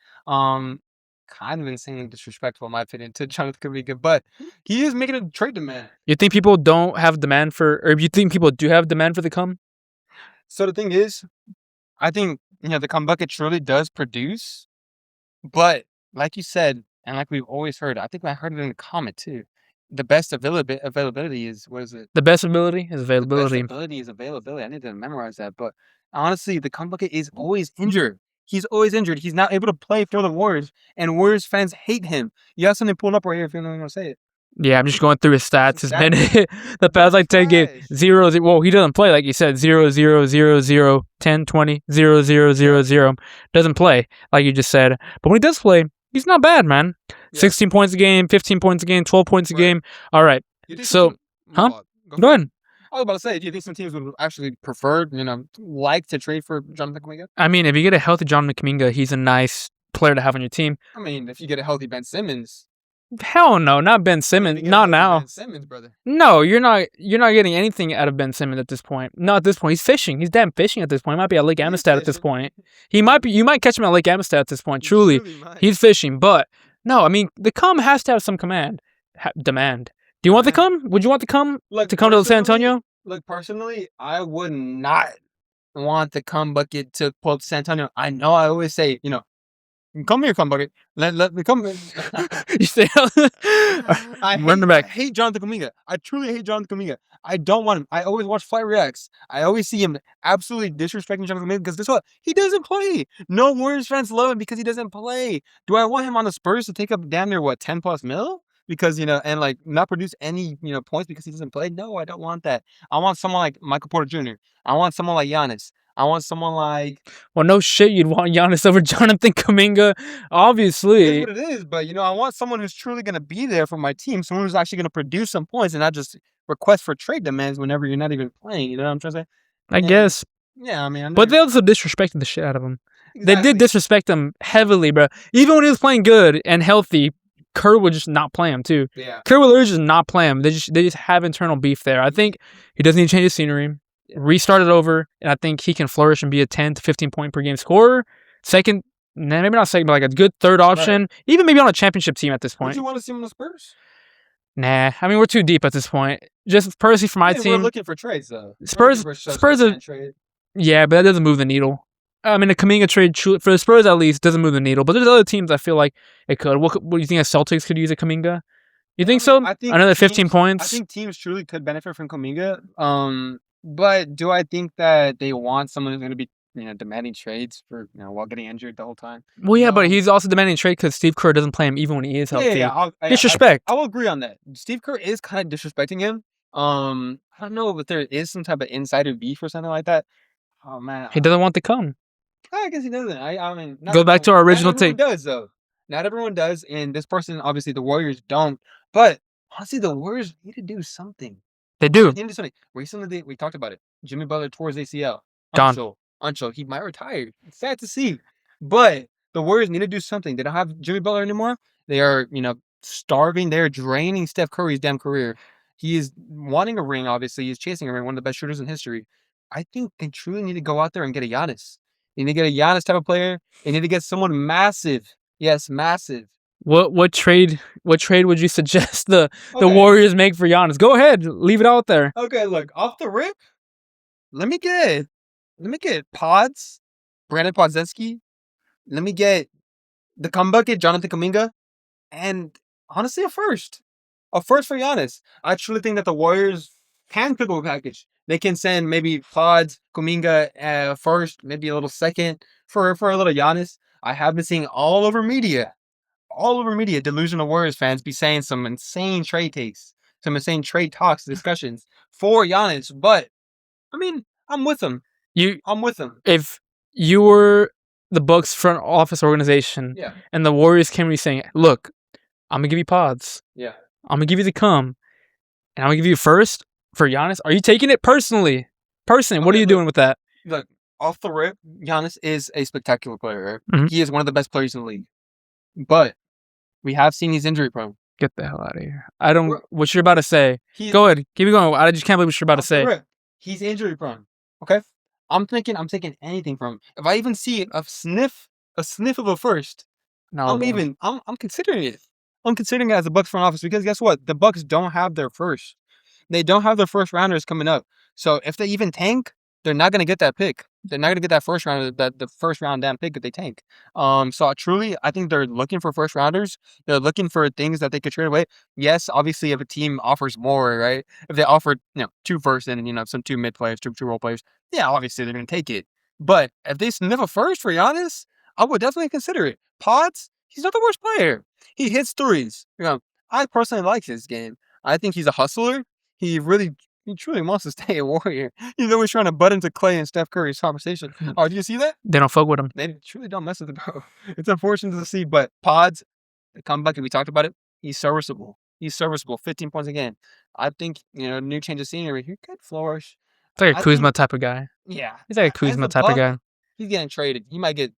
Kind of insanely disrespectful, in my opinion, to Jonathan Kuminga, but he is making a trade demand. You think people don't have demand for, or you think people do have demand for the cum? So the thing is, I think, the cum bucket truly does produce, but like you said, and like we've always heard, I think I heard it in the comment too. The best availability is, what is it? The best ability is availability. The best ability is availability. I need to memorize that. But honestly, the cum bucket is always injured. He's always injured. He's not able to play for the Warriors, and Warriors fans hate him. You have something pulled up right here if you don't want to say it. Yeah, I'm just going through his stats. His Stats. minute, the past like 10 games, Trash. 0, 0. Well, he doesn't play like you said. 0, 0, 0, 0, 10, 20, 0, 0, 0, 0. Doesn't play like you just said. But when he does play, he's not bad, man. Yeah. 16 points a game, 15 points a game, 12 points a Right. game. All right. You think So, some huh? teams- Go ahead. I was about to say, do you think some teams would actually prefer, like to trade for Jonathan Kuminga? I mean, if you get a healthy Jonathan Kuminga, he's a nice player to have on your team. I mean, if you get a healthy Ben Simmons, Hell no, not Ben Simmons. if you get a Not healthy now. Ben Simmons, brother. No, you're not getting anything out of Ben Simmons at this point. Not at this point. He's fishing. He's damn fishing at this point. He might be at Lake He is Amistad at this fishing. point. You might catch him at Lake Amistad at this point. Truly. might. He's fishing. But no, I mean, the cum has to have some demand. Do you want the cum? Would you want the cum Look, to come to San personally- Antonio? Look, personally, I would not want the cum bucket to pull up to San Antonio. I know I always say, come here, cum bucket. Let me come. You say, run I back. hate Jonathan Kuminga. I truly hate Jonathan Kuminga. I don't want him. I always watch Flight Reacts. I always see him absolutely disrespecting Jonathan Kuminga because guess what? He doesn't play. No Warriors fans love him because he doesn't play. Do I want him on the Spurs to take up damn near 10+ mil? Because, and like not produce any, points because he doesn't play? No, I don't want that. I want someone like Michael Porter Jr. I want someone like Giannis. I want someone like. Well, no shit, you'd want Giannis over Jonathan Kuminga. It Obviously. is what it is, but I want someone who's truly going to be there for my team, someone who's actually going to produce some points and not just request for trade demands whenever you're not even playing. You know what I'm trying to say? I And- guess. Yeah, I mean, But they also disrespected the shit out of him. They Exactly. did disrespect him heavily, bro. Even when he was playing good and healthy, Kerr would just not play him too. Yeah. Kerr would literally just not play him. They just have internal beef there. I think he does need to change his scenery, restart it over, and I think he can flourish and be a 10 to 15 point per game scorer. Second, maybe not second, but like a good third option, even maybe on a championship team at this Would point. you want to see him on the Spurs? Nah, I mean we're too deep at this point. Just personally for my We're team, looking for trades though. We're Spurs- looking for Spurs are- trade. yeah, but that doesn't move the needle. I mean, a Kuminga trade for the Spurs at least doesn't move the needle, but there's other teams I feel like it could. What do you think? The Celtics could use a Kuminga? You think so? I think Another 15 teams, I points. think teams truly could benefit from Kuminga. But do I think that they want someone who's going to be demanding trades for while getting injured the whole time? Well, yeah, but No. he's also demanding trade because Steve Kerr doesn't play him even when he is healthy. Disrespect. I will agree on that. Steve Kerr is kind of disrespecting him. I don't know if there is some type of insider beef or something like that. Oh man, He doesn't want to come. I guess he doesn't. I mean, Go back to our original not everyone take. does though. Not everyone does, and this person obviously the Warriors don't. But honestly, the Warriors need to do something. They do. They need to do something. Recently, we talked about it. Jimmy Butler tore his ACL. Gone. Until he might retire. It's sad to see, but the Warriors need to do something. They don't have Jimmy Butler anymore. They are, starving. They're draining Steph Curry's damn career. He is wanting a ring. Obviously, he's chasing a ring. One of the best shooters in history. I think they truly need to go out there and get a Giannis. They need to get a Giannis type of player. They need to get someone massive. Yes, massive. What trade would you suggest the Warriors make for Giannis? Go ahead, leave it out there. Okay, look, off the rip, let me get Pods, Brandon Podzinski. Let me get the comebucket, Jonathan Kuminga, and honestly, a first for Giannis. I truly think that the Warriors can pick up a package. They can send maybe Pods, Kuminga, first, maybe a little second for a little Giannis. I have been seeing all over media, delusional Warriors fans be saying some insane trade takes, some insane trade talks, discussions for Giannis. But I mean, I'm with them. I'm with them. If you were the Bucks front office organization, and the Warriors came to you saying, "Look, I'm gonna give you Pods. Yeah, I'm gonna give you the and I'm gonna give you first for Giannis." Are you taking it personally? What are you doing with that? Look, off the rip, Giannis is a spectacular player. Right? Mm-hmm. He is one of the best players in the league. But we have seen he's injury prone. Get the hell out of here. I don't. What you're about to say? Go ahead. Keep going. I just can't believe what you're about to say. Rip, he's injury prone. Okay. I'm taking anything from him. If I even see a sniff of a first, I'm considering it. I'm considering it as a Bucks front office because guess what? The Bucks don't have their first. They don't have their first rounders coming up. So if they even tank, they're not gonna get that pick. They're not gonna get that first round, the first round damn pick if they tank. So I think they're looking for first rounders. They're looking for things that they could trade away. Yes, obviously, if a team offers more, right? If they offered, 2 first and some 2 mid players, 2 role players, yeah, obviously they're gonna take it. But if they sniff a first for Giannis, I would definitely consider it. Pods, he's not the worst player. He hits threes. I personally like his game. I think he's a hustler. He truly wants to stay a Warrior. He's always trying to butt into Clay and Steph Curry's conversation. Oh, do you see that? They don't fuck with him. They truly don't mess with him, bro. It's unfortunate to see, but Pods, the comeback, and we talked about it, he's serviceable. 15 points a game. I think, new change of scenery, he could flourish. It's like a Kuzma type of guy. Yeah. He's like a Kuzma type of guy. He's getting traded. He might get,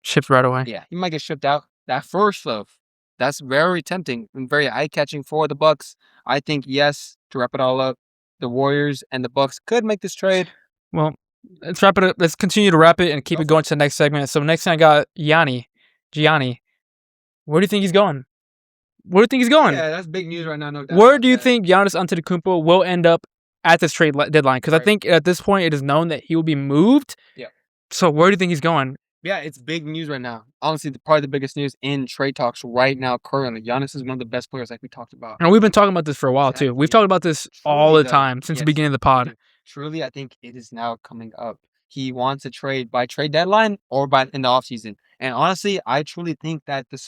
shipped right away. Yeah, he might get shipped out. That first, though, that's very tempting and very eye-catching for the Bucks. I think, yes, to wrap it all up, the Warriors and the Bucks could make this trade. Well, let's wrap it up. Let's continue to wrap it and keep it going to the next segment. So next thing I got Gianni. Where do you think he's going? Yeah, that's big news right now. No doubt. Where do you think Giannis Antetokounmpo will end up at this trade deadline? Because I think at this point it is known that he will be moved. Yeah. So where do you think he's going? Yeah, it's big news right now. Honestly, probably the biggest news in trade talks right now currently. Giannis is one of the best players like we talked about. And we've been talking about this for a while too. We've talked about this all the time since the beginning of the pod. Truly, I think it is now coming up. He wants a trade by trade deadline or in the offseason. And honestly, I truly think that the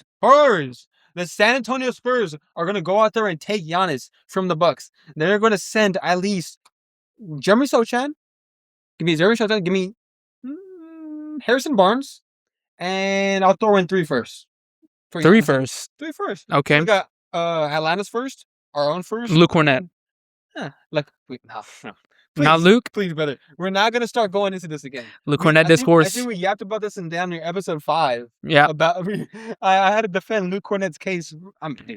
San Antonio Spurs are going to go out there and take Giannis from the Bucks. They're going to send at least Jeremy Sochan. Give me Harrison Barnes, and I'll throw in 3 first. 3 first. 3 first. Okay. We got Atlanta's first, our own first. Luke Cornett. No. Please, not Luke? Please, brother. We're not going to start going into this again. Luke Cornett discourse. I think we yapped about this in damn near episode 5. Yeah. I had to defend Luke Cornett's case.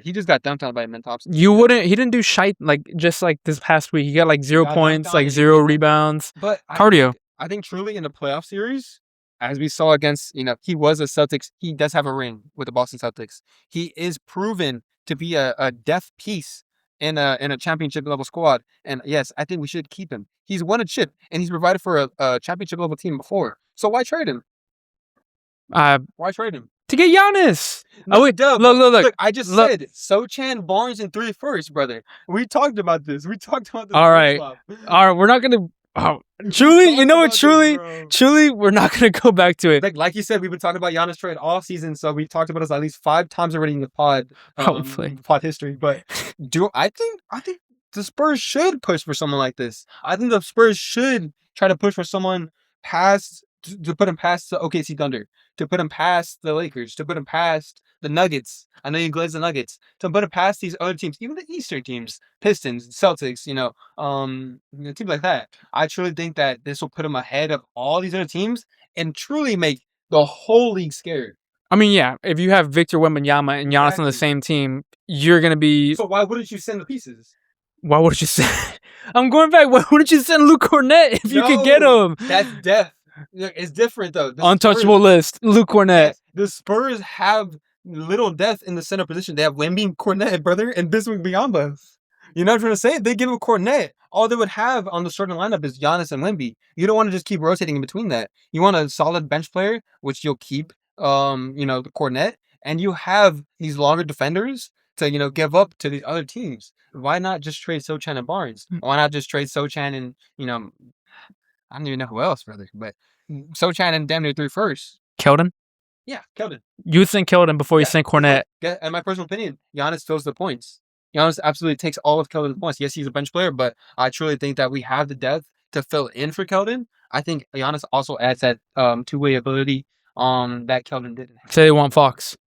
He just got dumped on by Amen Thompson. He didn't do shite just like this past week. He got 0 points, 0 rebounds. But cardio. I think truly in the playoff series, as we saw against, he was a Celtics. He does have a ring with the Boston Celtics. He is proven to be a death piece in a championship level squad. And yes, I think we should keep him. He's won a chip and he's provided for a championship level team before. So why trade him? Why trade him? To get Giannis. No, wait, Dub, look. I just said Sochan, Barnes, and 3 first, brother. We talked about this. All right. We're not gonna. Truly, you know what? Truly, we're not gonna go back to it. Like you said, we've been talking about Giannis trade all season, so we talked about this at least 5 times already in the pod. Pod history. But I think the Spurs should push for someone like this. I think the Spurs should try to push for someone to put him past the OKC Thunder, to put him past the Lakers, to put him past the Nuggets. I know you glaze the Nuggets. To put him past these other teams, even the Eastern teams, Pistons, Celtics, teams like that. I truly think that this will put him ahead of all these other teams and truly make the whole league scared. I mean, yeah, if you have Victor Wembanyama and Giannis on the same team, you're gonna be. So why wouldn't you send the pieces? Why wouldn't you send? I'm going back. Why wouldn't you send Luke Cornett if you could get him? That's death. It's different though. Untouchable list. Luke Cornett. Yes, the Spurs have little depth in the center position. They have Wemby, Cornett, brother, and Bismack Biyombo. You know what I'm trying to say? They give him Cornett. All they would have on the starting lineup is Giannis and Wemby. You don't want to just keep rotating in between that. You want a solid bench player, which you'll keep, the Cornett, and you have these longer defenders to, give up to these other teams. Why not just trade Sochan and Barnes? Why not just trade Sochan and, I don't even know who else, brother, but Sochan and damn near 3 first. Keldon? Yeah, Keldon. You would think Keldon before you think Cornett. In my personal opinion, Giannis fills the points. Giannis absolutely takes all of Keldon's points. Yes, he's a bench player, but I truly think that we have the depth to fill in for Keldon. I think Giannis also adds that two-way ability that Keldon didn't have. Say they want Fox.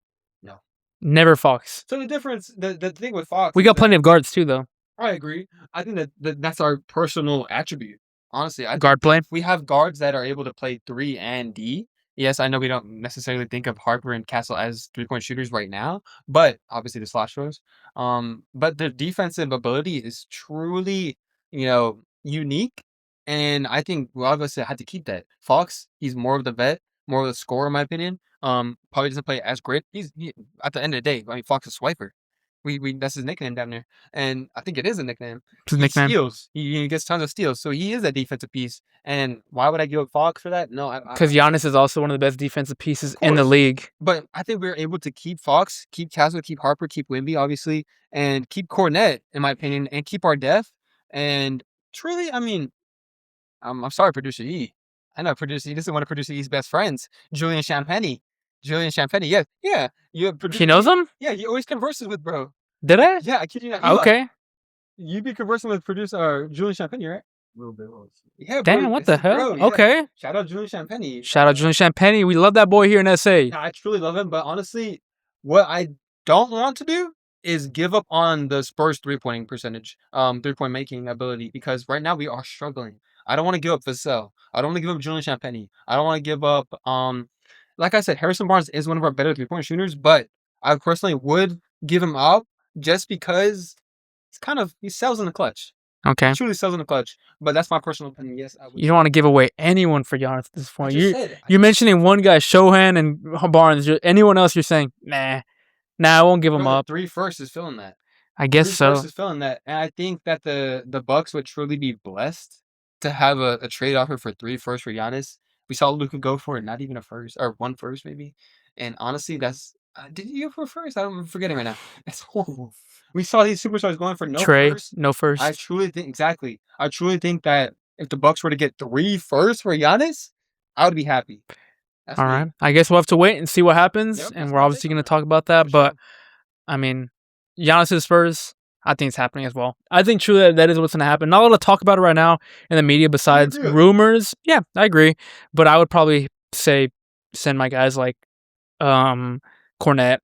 No. Never Fox. So the difference, the thing with Fox... We got plenty of guards too, though. I agree. I think that's our personal attribute. Honestly, guard play. We have guards that are able to play 3 and D. Yes, I know we don't necessarily think of Harper and Castle as 3-point shooters right now, but obviously the slash throws. But their defensive ability is truly, unique, and I think a lot of us had to keep that. Fox, he's more of the vet, more of the scorer, in my opinion. Probably doesn't play as great. He at the end of the day, I mean, Fox is swiper. We that's his nickname down there, and I think it is a nickname. His nickname. Steals. He gets tons of steals, so he is a defensive piece. And why would I give up Fox for that? No, because Giannis is also one of the best defensive pieces in the league. But I think we're able to keep Fox, keep Castle, keep Harper, keep Wemby, obviously, and keep Cornett, in my opinion, and keep our depth. And truly, I mean, I'm sorry, Producer E. I know Producer E doesn't want to Producer E's best friends, Julian Champagny. Yeah. He knows him? Yeah, he always converses with bro. Did I? Yeah, I kid you not. Okay. You be conversing with producer Julian Champagny, right? A little bit. Yeah, damn, bro, what the hell? Bro, yeah. Okay. Shout out Julian Champagny. Shout out Julian Champagny. We love that boy here in SA. Yeah, I truly love him, but honestly, what I don't want to do is give up on the Spurs 3-point percentage, 3-point making ability, because right now we are struggling. I don't want to give up Vassell. I don't want to give up Julian Champagny. I don't want to give up like I said, Harrison Barnes is one of our better 3-point shooters, but I personally would give him up just because he sells in the clutch. Okay. He truly sells in the clutch. But that's my personal opinion. Yes, I would. You don't want to give away anyone for Giannis at this point. You're mentioning one guy, Shohan and Barnes. Anyone else, you're saying, nah, I won't give him up. 3 first is filling that. I guess 3 so. First is filling that. And I think that the Bucks would truly be blessed to have a trade offer for 3 first for Giannis. We saw Luka go for it, not even a first, or 1 first maybe. And honestly, that's... did you go for a first? I'm forgetting right now. That's horrible. We saw these superstars going for no first. No first. I truly think that if the Bucks were to get 3 firsts for Giannis, I would be happy. All right. I guess we'll have to wait and see what happens, and we're obviously going to talk about that. But I mean, Giannis to the Spurs, I think it's happening as well. I think truly that is what's going to happen. Not a lot to talk about it right now in the media besides rumors. Yeah, I agree. But I would probably say send my guys like Cornett,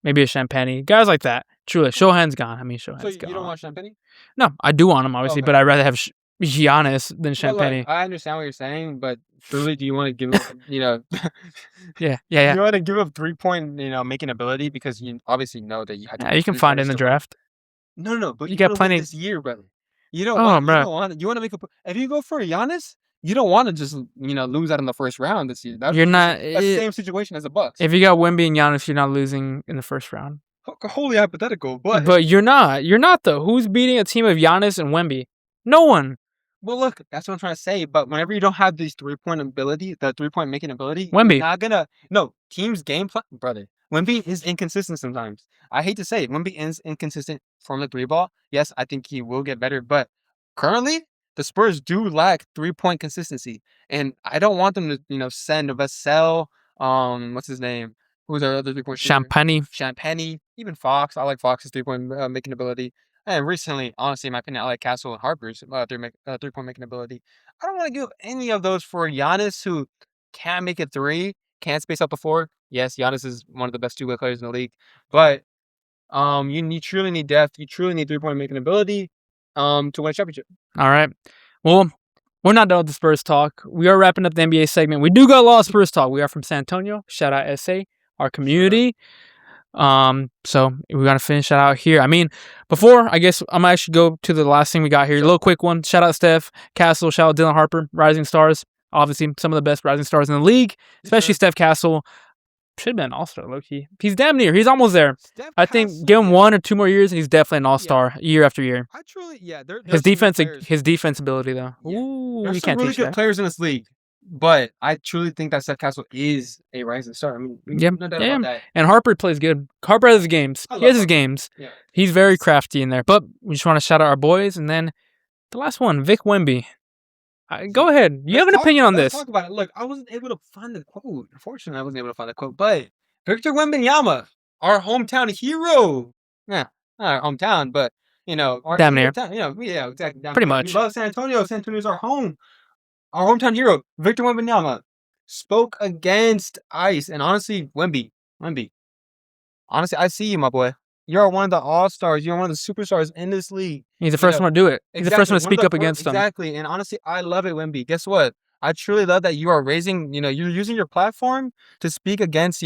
maybe a Champagny, guys like that. Truly, Shohan's gone. I mean, Shohan's gone. So you don't want Champagny? No, I do want him, obviously, but I'd rather have Giannis than Champagny. Look, I understand what you're saying, but truly, do you want to give up, Yeah. You want to give up 3-point, making ability because you obviously know that you had to. Yeah, you can find it in the draft. No, but you got plenty this year, brother. You don't want to make if you go for Giannis, you don't want to just lose out in the first round this year. That's the same situation as the Bucks. If you got Wemby and Giannis, you're not losing in the first round. Wholly hypothetical, but you're not though. Who's beating a team of Giannis and Wemby? No one. Well, look, that's what I'm trying to say. But whenever you don't have these 3-point ability, the 3-point making ability, Wemby. you're not gonna. No, team's game plan, brother. Wemby is inconsistent sometimes. I hate to say it, Wemby is inconsistent from the 3 ball. Yes, I think he will get better, but currently the Spurs do lack 3-point consistency, and I don't want them to, send Vassell. What's his name? Who's our other 3-point shooter? Champagne, even Fox. I like Fox's 3-point making ability. And recently, honestly, in my opinion, I like Castle and Harper's 3-point making ability. I don't want to give any of those for Giannis, who can make a three, can't space out the floor. Yes, Giannis is one of the best two-way players in the league, but you truly need depth. You truly need 3-point making ability, to win a championship. All right. Well, we're not done with the Spurs talk. We are wrapping up the NBA segment. We do got a lot of Spurs talk. We are from San Antonio. Shout out SA, our community. So we gotta finish it out here. I mean, before I guess I'm gonna actually go to the last thing we got here. A little quick one. Shout out Steph Castle. Shout out Dylan Harper. Rising stars. Obviously, some of the best rising stars in the league, especially Steph Castle. Should have been an all-star, low-key. He's damn near. He's almost there. I think give him 1 or 2 more years, and he's definitely an all-star year after year. I truly, His defense ability though. Yeah. Ooh, There's you some can't really teach good that. players in this league, but I truly think that Steph Castle is a rising star. I mean, Yeah, no doubt about that. And Harper plays good. Harper has his games. I He has love his Harper. games. Yeah. He's very crafty in there. But we just want to shout out our boys, and then the last one, Vic Wemby. Go ahead. You have an opinion on this? Let's talk about it. Look, I wasn't able to find the quote. Unfortunately, I wasn't able to find the quote. But Victor Wembanyama, our hometown hero. Yeah, not our hometown, but our Damn near. town. Yeah, exactly. Pretty much. We love San Antonio. San Antonio's our home. Our hometown hero, Victor Wembanyama, spoke against ICE. And honestly, Wemby, honestly, I see you, my boy. You're one of the all-stars. You're one of the superstars in this league. He's the first one to do it. He's the first one to speak up against them. Exactly. And honestly, I love it, Wemby. Guess what? I truly love that you are raising, you're using your platform to speak against,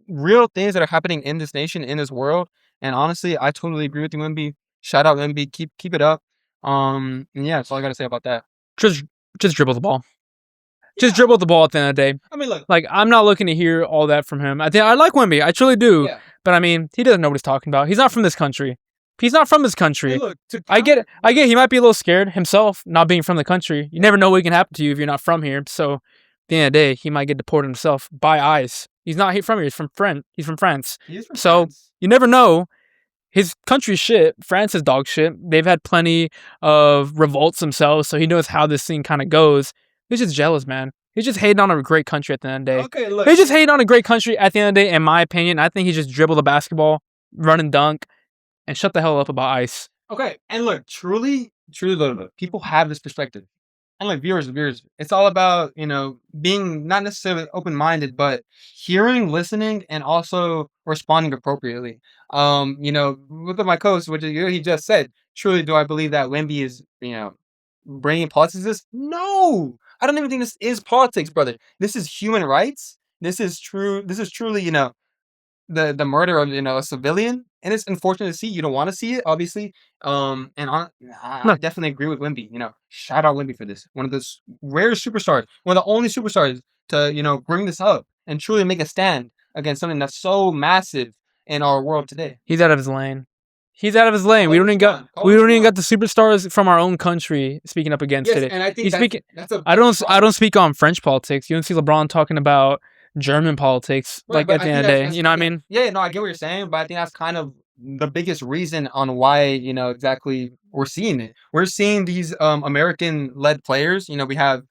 real things that are happening in this nation, in this world. And honestly, I totally agree with you, Wemby. Shout out, Wemby. Keep it up. And yeah, that's all I got to say about that. Just dribble the ball. Just dribble the ball at the end of the day. I mean, look. Like, I'm not looking to hear all that from him. I like Wemby. I truly do. Yeah. But I mean, he doesn't know what he's talking about. He's not from this country. He's not from this country. Hey, look, I get it. He might be a little scared himself, not being from the country. You never know what can happen to you if you're not from here. So, at the end of the day, he might get deported himself by ICE. He's not from here. He's from France. He is from France. You never know. His country's shit. France is dog shit. They've had plenty of revolts themselves, so he knows how this thing kind of goes. He's just jealous, man. He's just hating on a great country at the end of the day. Okay, look. He's just hating on a great country at the end of the day, in my opinion. I think he just dribbled the basketball, run and dunk, and shut the hell up about ICE. Okay, and look, truly, look, people have this perspective. And like viewers, it's all about, being not necessarily open-minded, but hearing, listening, and also responding appropriately. Look at my coach, which he just said. Truly, do I believe that Wemby is, bringing politics to this? No! I don't even think this is politics, brother. This is human rights. This is truly, the murder of a civilian, and it's unfortunate to see. You don't want to see it, obviously. I definitely agree with Wemby. Shout out Wemby for this. One of those rare superstars, one of the only superstars to bring this up and truly make a stand against something that's so massive in our world today. He's out of his lane. We don't even got the superstars from our own country speaking up against it. And I think I don't speak on French politics. You don't see LeBron talking about German politics, Right, at the end of the day. You know what I mean? Yeah, no, I get what you're saying, but I think that's kind of the biggest reason on why, exactly we're seeing it. We're seeing these American-led players. We have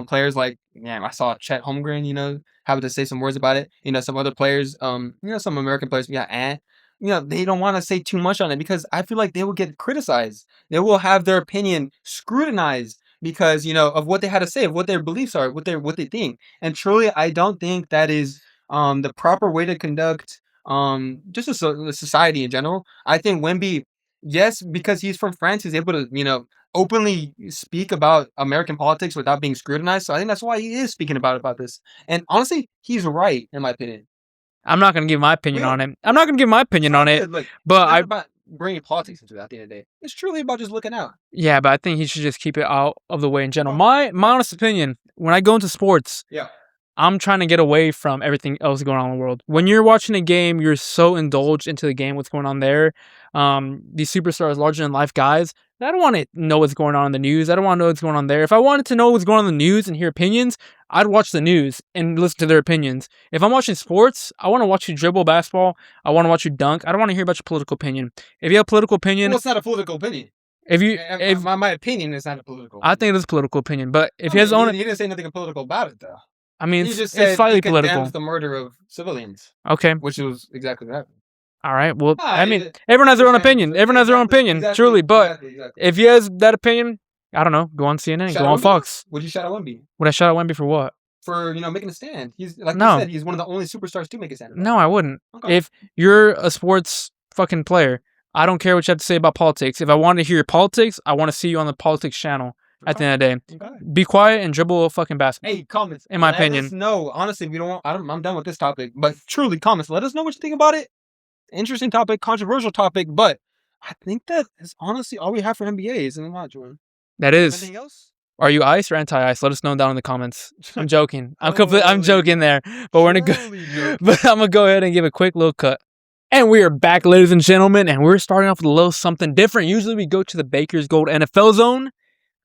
players like, I saw Chet Holmgren, having to say some words about it. Some other players, some American players, they don't want to say too much on it because I feel like they will get criticized. They will have their opinion scrutinized because of what they had to say, of what their beliefs are, what they think. And truly, I don't think that is the proper way to conduct just a society in general. I think Wemby, yes, because he's from France, he's able to openly speak about American politics without being scrutinized. So I think that's why he is speaking about this. And honestly, he's right in my opinion. I'm not gonna give my opinion on it. I'm not gonna give my opinion on it. Look, but it's not about bringing politics into it at the end of the day. It's truly about just looking out. Yeah, but I think he should just keep it out of the way in general. My honest opinion, when I go into sports, I'm trying to get away from everything else going on in the world. When you're watching a game, you're so indulged into the game, what's going on there. These superstars, larger than life guys, I don't want to know what's going on in the news. I don't want to know what's going on there. If I wanted to know what's going on in the news and hear opinions, I'd watch the news and listen to their opinions. If I'm watching sports, I want to watch you dribble basketball. I want to watch you dunk. I don't want to hear about your political opinion. If you have a political opinion, Well, it's not a political opinion. if my opinion is not a political. I think it is a political opinion, but if he has he didn't say nothing political about it though. I mean, He it's, just said it's slightly he condemns political. the murder of civilians, Okay. which was exactly what happened. All right. Well, Ah, I mean, it- everyone has their own understand. opinion. Everyone has their own Exactly, opinion, exactly, truly. But exactly. if he has that opinion, I don't know. Go on CNN. Shout Go out on Wemby? Fox. Would you shout out Wemby Would I shout out Wemby for what? for making a stand? He's like No. you said, he's one of the only superstars to make a stand. No, I wouldn't. Okay. If you're a sports fucking player, I don't care what you have to say about politics. If I want to hear your politics, I want to see you on the politics channel. At the end of the day, Okay. be quiet and dribble a fucking basketball. Hey, comments. In my let opinion. us know. Honestly, we don't. Want, I'm done with this topic. But truly, comments. Let us know what you think about it. Interesting topic, controversial topic. But I think that is honestly all we have for NBAs in the watch one. That is. Anything else? Are you ice or anti-ice? Let us know down in the comments. I'm joking. I'm Holy- joking there. But we're gonna go. Holy joke. But I'm gonna go ahead and give a quick little cut. And we are back, ladies and gentlemen, and we're starting off with a little something different. Usually we go to the Baker's Gold NFL Zone.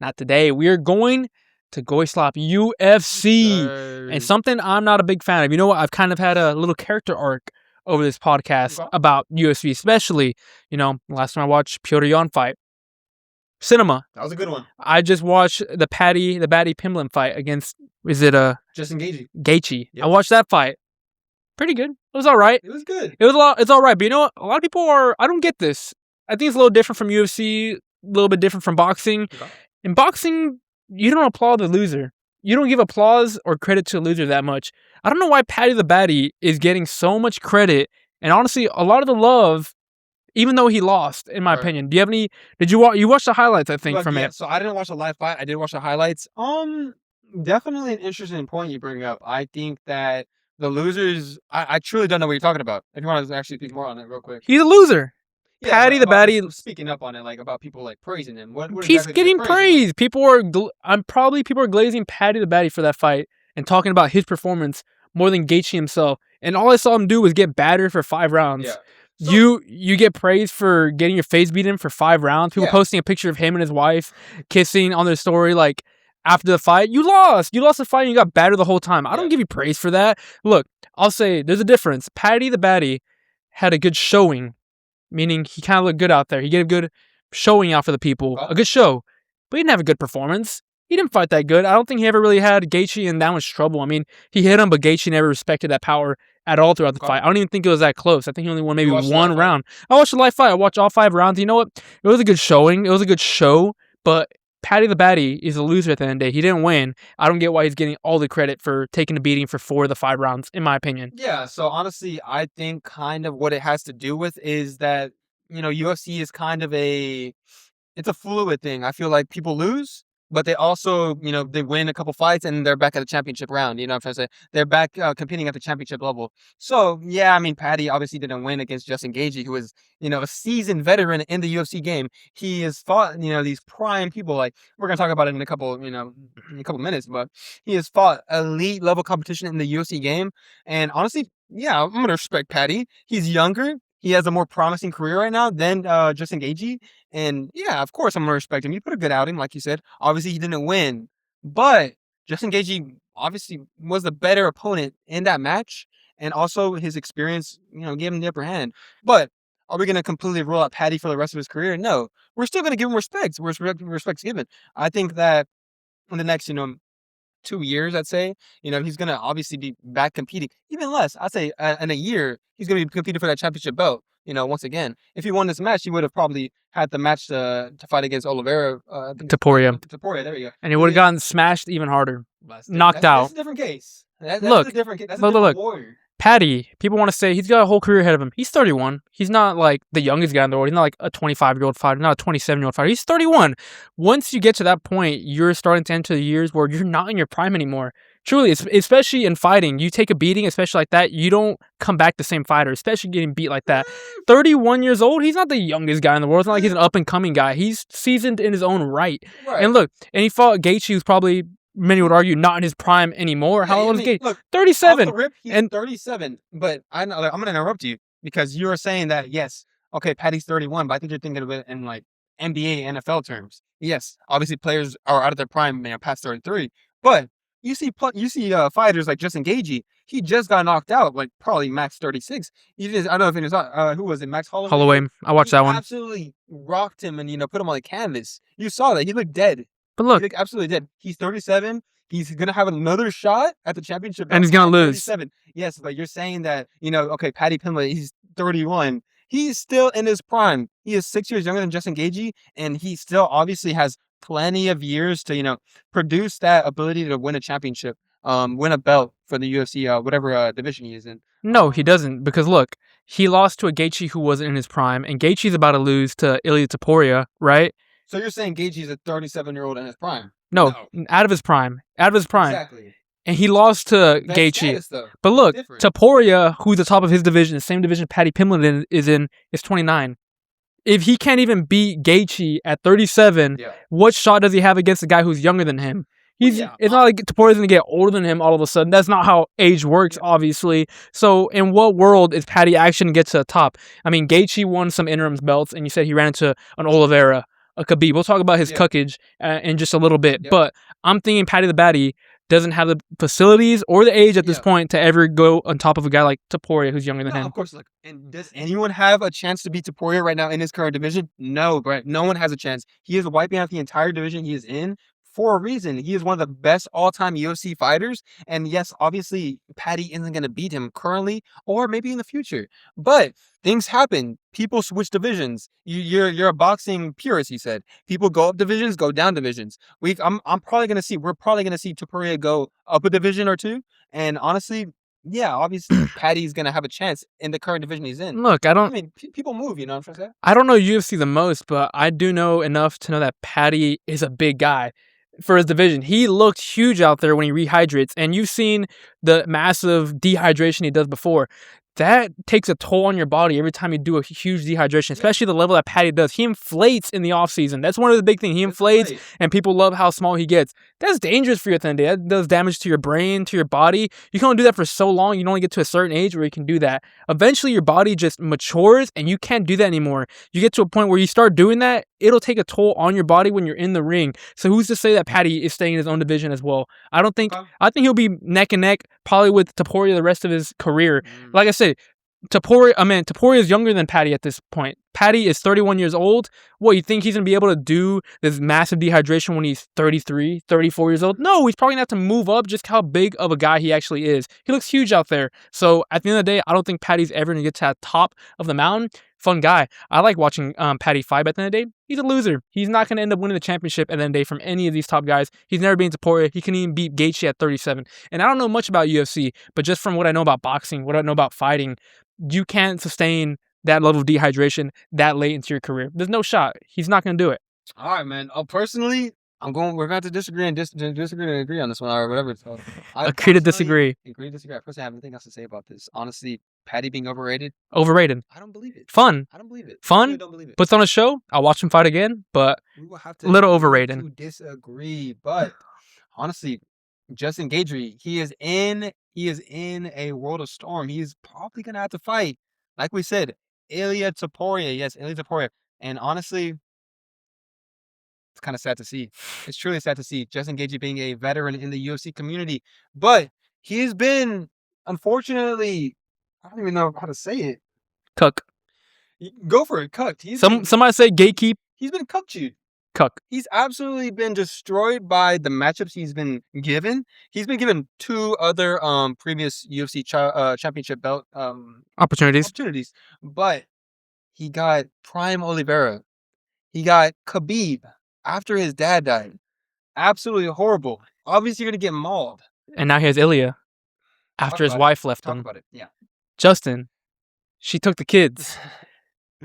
Not today. We are going to Goy Slop UFC. And something I'm not a big fan of. You know what? I've kind of had a little character arc over this podcast Okay. about UFC, especially, last time I watched Piotr Jan fight. Cinema. That was a good one. I just watched the Batty Pimblin fight against, Just engaging. Gaethje. Yep. I watched that fight. Pretty good. It was all right. It was good. It's all right. But you know what? A lot of people I don't get this. I think it's a little different from UFC, a little bit different from boxing. Okay. In boxing, you don't applaud the loser. You don't give applause or credit to the loser that much. I don't know why Paddy the Batty is getting so much credit. And honestly, a lot of the love, even though he lost, in my Right. opinion. Do you have any, you watched the highlights, I think, Look, from yeah, it. So I didn't watch the live fight. I did watch the highlights. Definitely an interesting point you bring up. I think that the losers, I truly don't know what you're talking about. If you want to actually speak more on it real quick. He's a loser. Paddy the about Batty- speaking up on it, like about people like praising him. What He's exactly did they getting praise him? praise. People are glazing Paddy the Batty for that fight and talking about his performance more than Gaethje himself. And all I saw him do was get battered for 5 rounds. Yeah. So- You get praised for getting your face beaten for 5 rounds. People Yeah. posting a picture of him and his wife kissing on their story, like after the fight. You lost the fight and you got battered the whole time. I don't Yeah. give you praise for that. Look, I'll say there's a difference. Paddy the Batty had a good showing, meaning he kind of looked good out there. He gave a good showing out for the people, Okay. a good show, but he didn't have a good performance. He didn't fight that good. I don't think he ever really had Gaethje in that much trouble. I mean, he hit him, but Gaethje never respected that power at all throughout the Okay. fight. I don't even think it was that close. I think he only won maybe You watched the one live fight? round. I watched the live fight. I watched all 5 rounds. You know what? It was a good showing. It was a good show, but Paddy the Batty is a loser at the end of the day. He didn't win. I don't get why he's getting all the credit for taking a beating for 4 of the 5 rounds, in my opinion. Yeah, so honestly, I think kind of what it has to do with is that, UFC is kind of it's a fluid thing. I feel like people lose, but they also, they win a couple fights and they're back at the championship round. You know what I'm trying to say? They're back competing at the championship level. So, yeah, I mean, Paddy obviously didn't win against Justin Gaethje, who is, a seasoned veteran in the UFC game. He has fought, these prime people. Like, we're going to talk about it in a couple minutes, but he has fought elite level competition in the UFC game. And honestly, yeah, I'm going to respect Paddy. He's younger. He has a more promising career right now than Justin Gaethje. And yeah, of course, I'm going to respect him. He put a good outing, like you said. Obviously, he didn't win. But Justin Gaethje obviously was the better opponent in that match. And also his experience, gave him the upper hand. But are we going to completely rule out Paddy for the rest of his career? No. We're still going to give him respect. Respect's given. I think that in the next, 2 years, I'd say, he's going to obviously be back competing. Even less, I'd say in a year, he's going to be competing for that championship belt. Once again, if he won this match, he would have probably had the match to fight against Oliveira. Topuria. Topuria, there you go. And he would have gotten smashed even harder. Knocked That's out. a different case. That's Look, a different case. That's a look, different look. warrior. Paddy, people want to say he's got a whole career ahead of him. He's 31. He's not like the youngest guy in the world. He's not like a 25-year-old fighter, not a 27-year-old fighter. He's 31. Once you get to that point, you're starting to enter the years where you're not in your prime anymore. Truly, especially in fighting, you take a beating, especially like that, you don't come back the same fighter, especially getting beat like that. 31 years old, he's not the youngest guy in the world. It's not like he's an up-and-coming guy. He's seasoned in his own right. Right. And look, and he fought Gaethje, who's probably, many would argue, not in his prime anymore. How old is Gaethje? Look, 37. off the rip, he's 37. But I'm going to interrupt you because you're saying that, yes, okay, Paddy's 31, but I think you're thinking of it in like NBA, NFL terms. Yes, obviously players are out of their prime, past 33. But you see, fighters like Justin Gaethje. He just got knocked out, like probably max 36. I don't know if it was who was it, Max Holloway? Holloway. I watched He that one. absolutely rocked him and put him on the canvas. You saw that he looked dead. But look, he looked absolutely dead. He's 37. He's gonna have another shot at the championship, and he's gonna lose. 37. Yes, but you're saying that okay, Paddy Pimblett, he's 31. He's still in his prime. He is 6 years younger than Justin Gaethje, and he still obviously has plenty of years to produce that ability to win a championship, win a belt for the UFC, whatever division he is in. No, he doesn't, because look, he lost to a Gaethje who wasn't in his prime, and Gaethje's about to lose to Ilia Topuria, right? So you're saying Gaethje's a 37-year-old in his prime? No, out of his prime. Exactly. And he lost to That's Gaethje. status, though. But look, It's different. Topuria, who's the top of his division, the same division Paddy Pimblett is in, is 29. If he can't even beat Gaethje at 37, what shot does he have against a guy who's younger than him? It's not like Topuria's going to get older than him all of a sudden. That's not how age works, obviously. So in what world is Paddy actually going to get to the top? I mean, Gaethje won some interim belts, and you said he ran into an Oliveira, a Khabib. We'll talk about his cuckage in just a little bit. But I'm thinking Paddy the Baddy doesn't have the facilities or the age at this point to ever go on top of a guy like Topuria, who's younger than him. Of course. And does anyone have a chance to beat Topuria right now in his current division? No, Brett. No one has a chance. He is wiping out the entire division he is in for a reason. He is one of the best all-time UFC fighters. And yes, obviously, Paddy isn't going to beat him currently or maybe in the future. But things happen. People switch divisions. You're a boxing purist, he said. People go up divisions, go down divisions. We're probably gonna see Topuria go up a division or two. And honestly, obviously Paddy's gonna have a chance in the current division he's in. Look, people move, you know what I'm trying to say? I don't know UFC the most, but I do know enough to know that Paddy is a big guy for his division. He looked huge out there when he rehydrates, and you've seen the massive dehydration he does before. That takes a toll on your body every time you do a huge dehydration, especially the level that Paddy does. He inflates in the offseason. That's one of the big things. He inflates, and people love how small he gets. That's dangerous for you at the end of the day. That does damage to your brain, to your body. You can only do that for so long. You can only get to a certain age where you can do that. Eventually, your body just matures, and you can't do that anymore. You get to a point where you start doing that, it'll take a toll on your body when you're in the ring. So who's to say that Paddy is staying in his own division as well? I think he'll be neck and neck, probably with Topuria the rest of his career. Like I said, Topuria is younger than Paddy at this point. Paddy is 31 years old. What, you think he's going to be able to do this massive dehydration when he's 33, 34 years old? No, he's probably going to have to move up just how big of a guy he actually is. He looks huge out there. So at the end of the day, I don't think Paddy's ever going to get to the top of the mountain. Fun guy. I like watching Paddy fight, but at the end of the day, he's a loser. He's not going to end up winning the championship at the end of the day from any of these top guys. He's never been Topuria. He can even beat Gaethje at 37. And I don't know much about UFC, but just from what I know about boxing, what I know about fighting, you can't sustain that level of dehydration that late into your career. There's no shot. He's not going to do it. All right, man. Personally, we're going to disagree and disagree and agree on this one, or whatever it's called. Agree to disagree. Agree to disagree. I personally have nothing else to say about this. Honestly, Paddy being overrated. Overrated. I don't believe it. Fun. I don't believe it. Fun. I really don't believe it. Puts on a show. I'll watch him fight again, but we will have a little overrated. To disagree, but honestly, Justin Gaethje, he is in a world of storm. He's probably gonna have to fight, like we said, Ilia Topuria. Yes, Ilia Topuria. And honestly, it's kind of sad to see. It's truly sad to see Justin Gaethje being a veteran in the UFC community, but he's been, unfortunately, I don't even know how to say it. Cuck. Go for it, cucked. Somebody say gatekeep. He's been cucked, dude. Cuck. He's absolutely been destroyed by the matchups he's been given. He's been given 2 other previous UFC championship belt Opportunities, but he got prime Oliveira. He got Khabib after his dad died. Absolutely horrible. Obviously, you're gonna get mauled. And now he has Ilia after his wife left him. Talk about it. Yeah. Justin, she took the kids.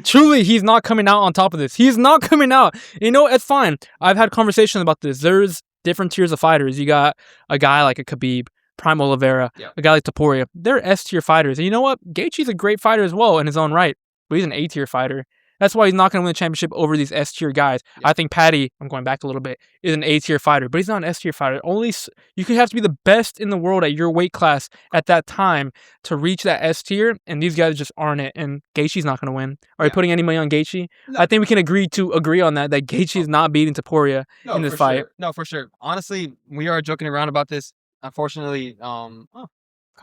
Truly, he's not coming out on top of this. He's not coming out. You know, it's fine. I've had conversations about this. There's different tiers of fighters. You got a guy like a Khabib, Prime Oliveira, a guy like Topuria. They're S-tier fighters. And you know what? Gaethje's a great fighter as well in his own right. But he's an A-tier fighter. That's why he's not going to win the championship over these S tier guys. Yeah. I think Patty, I'm going back a little bit, is an A tier fighter, but he's not an S tier fighter. You could have to be the best in the world at your weight class at that time to reach that S tier, and these guys just aren't it. And Gaethje's not going to win. Are you putting any money on Gaethje? No. I think we can agree on that Gaethje is not beating Topuria in this fight. Sure. No, for sure. Honestly, we are joking around about this. Unfortunately, kind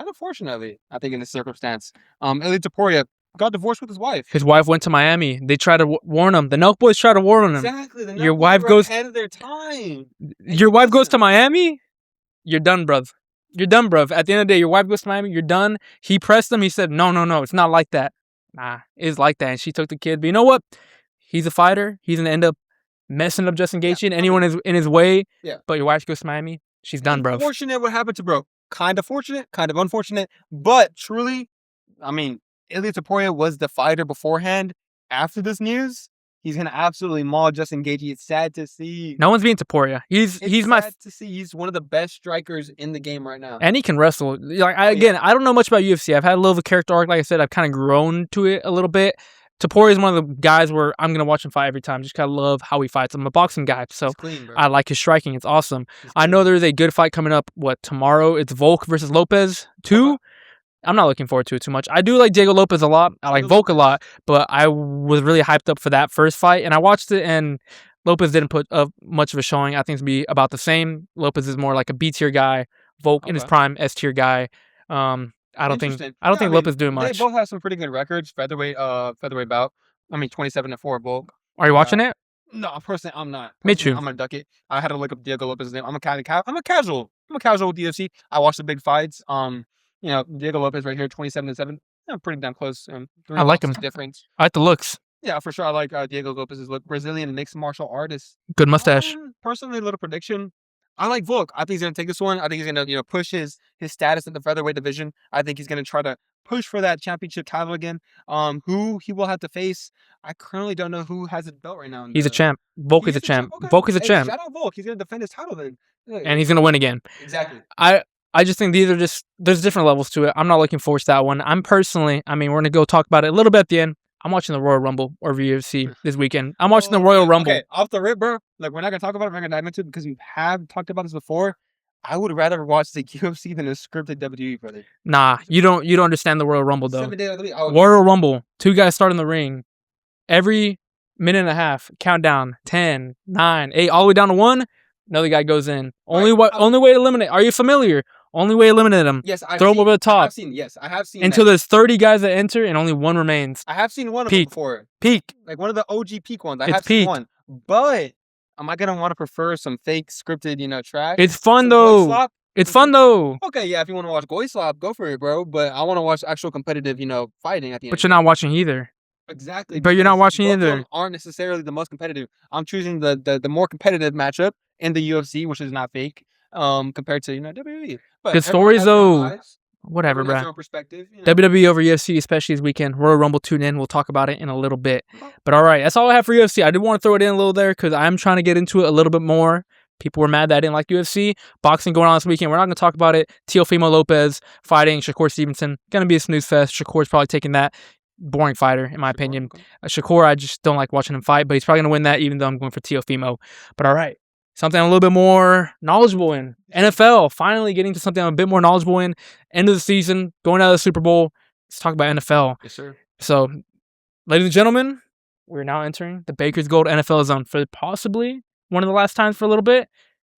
of fortunately, I think in this circumstance, Elite Topuria got divorced with his wife. His wife went to Miami. They tried to warn him. The Nelk boys tried to warn him. Exactly. The Your wife goes ahead of their time. Your wife goes to Miami. You're done, bruv. You're done, bruv. At the end of the day, your wife goes to Miami. You're done. He pressed him. He said, "No, it's not like that." Nah, it's like that. And she took the kid. But you know what? He's a fighter. He's gonna end up messing up Justin Gaethje and anyone is in his way. Yeah. But your wife goes to Miami. She's done, bruv. Unfortunate what happened to bro. Kind of fortunate, kind of unfortunate. But truly, I mean, Ilia Topuria was the fighter beforehand. After this news, he's gonna absolutely maul Justin Gaethje. It's sad to see. No one's beating Topuria. He's sad to see. He's one of the best strikers in the game right now. And he can wrestle. Like I don't know much about UFC. I've had a little of a character arc. Like I said, I've kind of grown to it a little bit. Topuria is one of the guys where I'm gonna watch him fight every time. Just kind of love how he fights. I'm a boxing guy, so clean, I like his striking. It's awesome. I know there's a good fight coming up. Tomorrow? It's Volk versus Lopez 2. I'm not looking forward to it too much. I do like Diego Lopez a lot. I like Volk a lot, but I was really hyped up for that first fight, and I watched it, and Lopez didn't put up much of a showing. I think it's gonna be about the same. Lopez is more like a B tier guy. Volk in his prime S tier guy. I don't think Lopez doing much. They both have some pretty good records. Featherweight bout. 27-4 Volk. Are you watching it? No, personally, I'm not. Me too. I'm gonna duck it. I had to look up Diego Lopez's name. I'm a casual with UFC. I watch the big fights. Diego Lopez right here, 27-7. Yeah, pretty damn close. I like him. Difference. I like the looks. Yeah, for sure. I like Diego Lopez's look. Brazilian mixed martial artist. Good mustache. Personally, a little prediction. I like Volk. I think he's gonna take this one. I think he's gonna, push his status in the featherweight division. I think he's gonna try to push for that championship title again. Who he will have to face, I currently don't know who has his belt right now. He's a champ. Volk is a champ. Okay. Volk is a champ. Shout out Volk. He's gonna defend his title then. And he's gonna win again. Exactly. I just think there's different levels to it. I'm not looking forward to that one. We're gonna go talk about it a little bit at the end. I'm watching the Royal Rumble or UFC this weekend. I'm watching the Royal Rumble. Okay, off the rip, bro. Like, we're not gonna talk about it. We're not gonna dive into it because we have talked about this before. I would rather watch the UFC than a scripted WWE, brother. Nah, you don't understand the Royal Rumble though. 7 days of the week. Oh, Royal Rumble, 2 guys start in the ring. Every minute and a half, countdown, 10, 9, 8, all the way down to 1. Another guy goes in. Only way to eliminate. Are you familiar? Only way to eliminate him. Yes, throw him over the top. I have seen. Until there's 30 guys that enter and only 1 remains. I have seen one of them before. Peak. Like one of the OG peak ones. I have seen one. But am I gonna want to prefer some fake scripted, trash? It's fun though. It's fun though. Okay, yeah. If you want to watch Goy Slop, go for it, bro. But I want to watch actual competitive, fighting at the end. But you're not watching either. Exactly. But you're not watching either. Aren't necessarily the most competitive. I'm choosing the more competitive matchup in the UFC, which is not fake. Compared to WWE. But good stories though. Whatever, bro. WWE over UFC, especially this weekend. Royal Rumble, tune in. We'll talk about it in a little bit. But all right, that's all I have for UFC. I did want to throw it in a little there because I'm trying to get into it a little bit more. People were mad that I didn't like UFC. Boxing going on this weekend. We're not going to talk about it. Teofimo Lopez fighting Shakur Stevenson. Going to be a snooze fest. Shakur's probably taking that. Boring fighter, in my opinion. Shakur, I just don't like watching him fight, but he's probably going to win that even though I'm going for Teofimo. But all right. Something I'm a little bit more knowledgeable in. NFL, finally getting to something I'm a bit more knowledgeable in. End of the season, going out of the Super Bowl. Let's talk about NFL. Yes, sir. So, ladies and gentlemen, we're now entering the Baker's Gold NFL zone for possibly one of the last times for a little bit.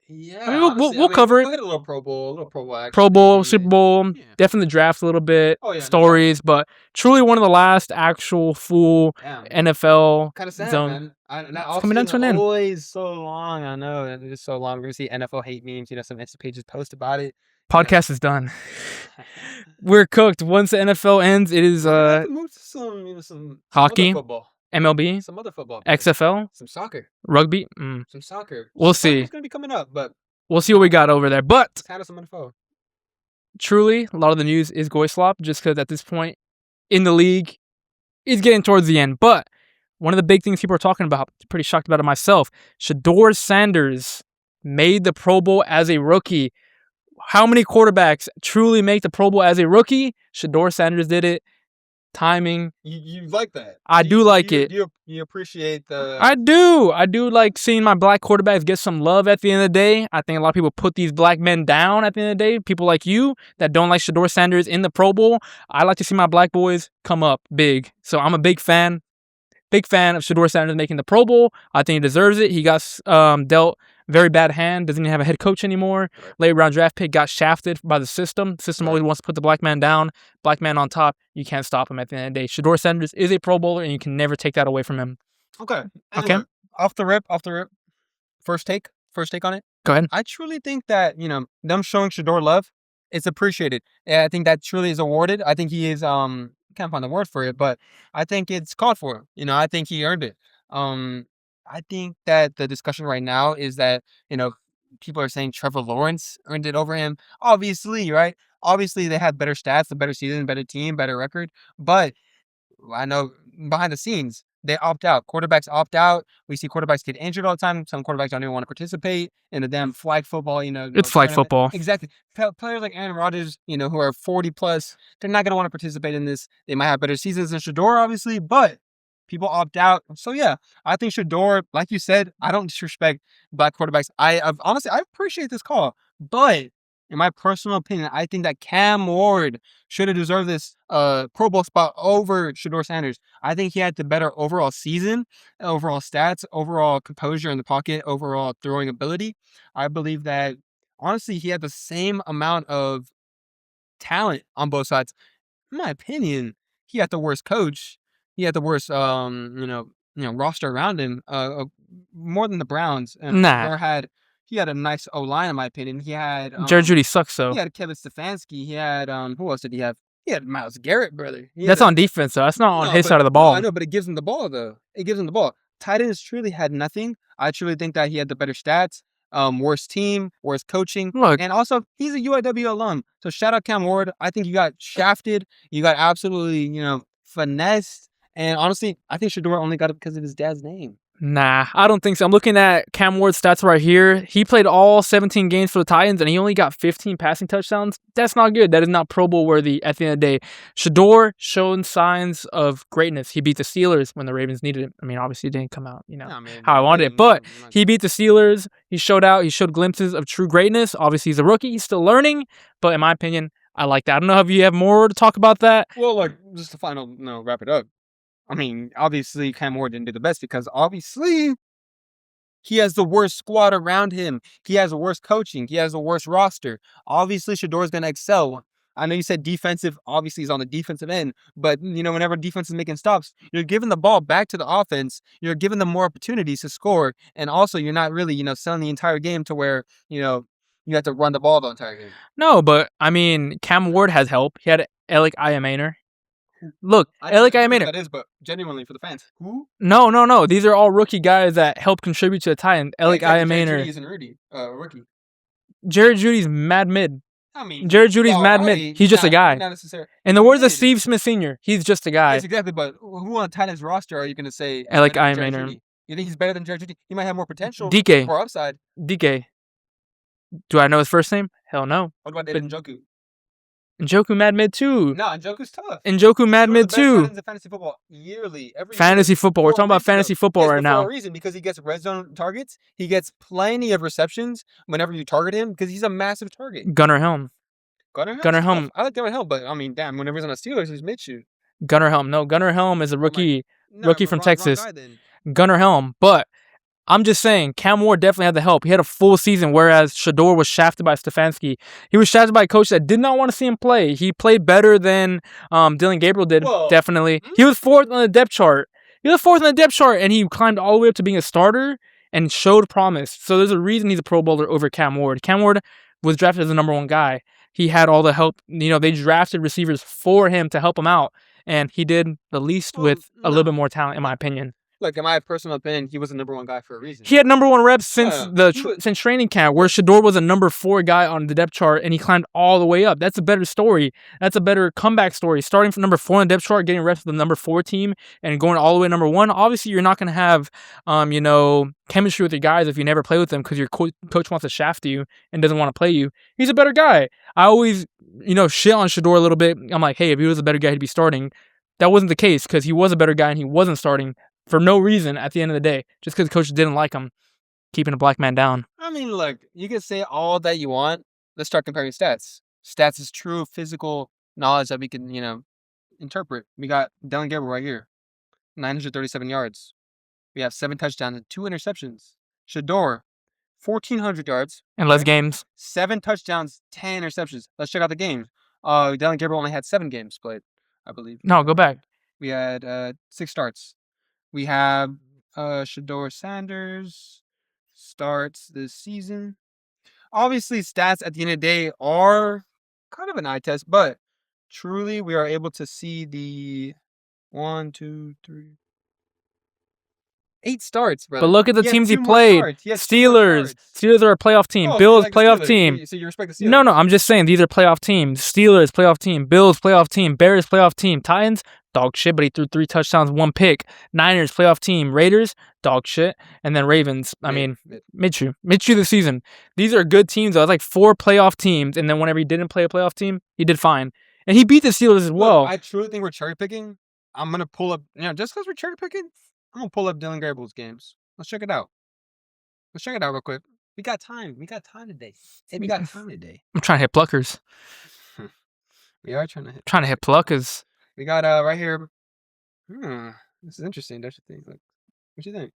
Yeah, we'll cover it. We'll hit a little Pro Bowl action. Pro Bowl, Super Bowl, definitely the draft a little bit, stories, but truly one of the last actual full NFL kind of sad, zone. Man. It's coming down to an end. Always so long, I know. It's so long. We're gonna see NFL hate memes. Some Insta pages post about it. Podcast is done. We're cooked. Once the NFL ends, it is move to some hockey, football. MLB, some other football, XFL, some soccer, rugby, some soccer. We'll see. It's gonna be coming up, but we'll see what we got over there. But let's handle some info. Truly, a lot of the news is Goy Slop, just because at this point in the league, it's getting towards the end. But one of the big things people are talking about, pretty shocked about it myself, Shedeur Sanders made the Pro Bowl as a rookie. How many quarterbacks truly make the Pro Bowl as a rookie? Shedeur Sanders did it. timing. You like that? I do like it. You appreciate the? I do. I do like seeing my black quarterbacks get some love at the end of the day. I think a lot of people put these black men down at the end of the day. People like you that don't like Shedeur Sanders in the Pro Bowl. I like to see my black boys come up big. So I'm a big fan. Big fan of Shedeur Sanders making the Pro Bowl. I think he deserves it. He got dealt very bad hand. Doesn't even have a head coach anymore. Late round draft pick, got shafted by the system. The system always wants to put the black man down. Black man on top. You can't stop him at the end of the day. Shedeur Sanders is a Pro Bowler, and you can never take that away from him. Okay. Okay. Off the rip. First take on it. Go ahead. I truly think that, them showing Shedeur love, it's appreciated. Yeah, I think that truly is awarded. I think he is can't find the word for it, but I think it's called for. I think he earned it. I think that the discussion right now is that, people are saying Trevor Lawrence earned it over him. Obviously, right? Obviously they have better stats, a better season, better team, better record, but I know behind the scenes, they opt out. Quarterbacks opt out. We see quarterbacks get injured all the time. Some quarterbacks don't even want to participate in the damn flag football, It's flag tournament. football. Exactly. Players like Aaron Rodgers, who are 40 plus, they're not going to want to participate in this. They might have better seasons than Shedeur, obviously, but people opt out. So, yeah, I think Shedeur, like you said, I don't disrespect black quarterbacks. Honestly, I appreciate this call, but in my personal opinion, I think that Cam Ward should have deserved this Pro Bowl spot over Shedeur Sanders. I think he had the better overall season, overall stats, overall composure in the pocket, overall throwing ability. I believe that, honestly, he had the same amount of talent on both sides. In my opinion, he had the worst coach. He had the worst, roster around him, more than the Browns. And Nah. he had a nice O-line, in my opinion. He had Jared Judy sucks, though. he had Kevin Stefanski. He had who else did he have? He had Myles Garrett, brother. That's on defense, though. That's not on his side of the ball. I know, but it gives him the ball, though. It gives him the ball. Tight ends truly had nothing. I truly think that he had the better stats, worst team, worst coaching. Look, and also he's a UIW alum. So shout out Cam Ward. I think you got shafted. You got absolutely, finessed. And honestly, I think Shedeur only got it because of his dad's name. Nah, I don't think so. I'm looking at Cam Ward's stats right here. He played all 17 games for the Titans, and he only got 15 passing touchdowns. That's not good. That is not Pro Bowl worthy at the end of the day. Shedeur showed signs of greatness. He beat the Steelers when the Ravens needed it. I mean, obviously it didn't come out, how I wanted it. But he beat the Steelers. He showed out. He showed glimpses of true greatness. Obviously, he's a rookie. He's still learning. But in my opinion, I like that. I don't know if you have more to talk about that. Well, just to wrap it up. I mean, obviously, Cam Ward didn't do the best because obviously he has the worst squad around him. He has the worst coaching. He has the worst roster. Obviously, Shedeur is going to excel. I know you said defensive. Obviously, he's on the defensive end. But, whenever defense is making stops, you're giving the ball back to the offense. You're giving them more opportunities to score. And also, you're not really, selling the entire game to where, you have to run the ball the entire game. No, but, I mean, Cam Ward has help. He had Alec Iamaner. Look, Alec Iamaner. That is, but genuinely for the fans. Who? No. These are all rookie guys that help contribute to the Titans. Alec Iamaner. Jared Judy isn't rookie. Jared Judy's mad mid. I mean, Jared Judy's mad mid. He's just a guy. Not necessarily. In the words of Steve Smith Sr., he's just a guy. Yes, exactly. But who on Titans roster are you going to say? Alec Iamaner. You think he's better than Jared Judy? He might have more potential. DK. Or upside. DK. Do I know his first name? Hell no. What about David Njoku? Njoku mad mid too. No, Njoku's tough. Njoku mad mid too. Fantasy football yearly. Fantasy football. We're talking about fantasy football right now. For a reason, because he gets red zone targets. He gets plenty of receptions whenever you target him because he's a massive target. Gunnar Helm. Gunnar Helm. I like Gunnar Helm, but I mean, damn, whenever he's on the Steelers, he's Minshew. Gunnar Helm. No, Gunnar Helm is a rookie. Rookie from Texas. Wrong guy, Gunnar Helm. But I'm just saying, Cam Ward definitely had the help. He had a full season, whereas Shedeur was shafted by Stefanski. He was shafted by a coach that did not want to see him play. He played better than Dylan Gabriel did, definitely. He was fourth on the depth chart. And he climbed all the way up to being a starter and showed promise. So there's a reason he's a Pro Bowler over Cam Ward. Cam Ward was drafted as the number one guy. He had all the help. They drafted receivers for him to help him out. And he did the least with a little bit more talent, in my opinion. Like, in my personal opinion, he was the number one guy for a reason. He had number one reps since since training camp, where Shedeur was a number 4 guy on the depth chart, and he climbed all the way up. That's a better story. That's a better comeback story. Starting from number 4 on the depth chart, getting reps with the number 4 team, and going all the way to number 1. Obviously, you're not going to have, chemistry with your guys if you never play with them because your coach wants to shaft you and doesn't want to play you. He's a better guy. I always, shit on Shedeur a little bit. I'm like, hey, if he was a better guy, he'd be starting. that wasn't the case because he was a better guy and he wasn't starting for no reason at the end of the day, just because the coach didn't like him keeping a black man down. I mean, look, you can say all that you want. Let's start comparing stats. Stats is true physical knowledge that we can, interpret. We got Dylan Gabriel right here, 937 yards. We have 7 touchdowns and 2 interceptions. Shador, 1,400 yards. And less games. 7 touchdowns, 10 interceptions. Let's check out the games. Dylan Gabriel only had 7 games played, I believe. No, go back. We had 6 starts. We have Shador Sanders starts this season. Obviously, stats at the end of the day are kind of an eye test, but truly we are able to see the 1, 2, 3, 8 starts, brother. But look at the teams he played. Steelers. Steelers are a playoff team. Oh, Bills, so you like the playoff Steelers. team. So you respect the Steelers? No, I'm just saying these are playoff teams. Steelers, playoff team. Bills, playoff team. Bears, playoff team. Titans, dog shit, but he threw 3 touchdowns, 1 pick. Niners, playoff team. Raiders, dog shit. And then Ravens, Minshew this season. These are good teams, though. It's like 4 playoff teams, and then whenever he didn't play a playoff team, he did fine. And he beat the Steelers as well. Look, I truly think we're cherry picking. I'm going to pull up, just because we're cherry picking, I'm going to pull up Dylan Gabriel's games. Let's check it out. Let's check it out real quick. We got time. We got time today. Hey, we got time today. I'm trying to hit pluckers. We are trying to hit pluckers. We got right here. This is interesting. Don't you think? Like, what you think?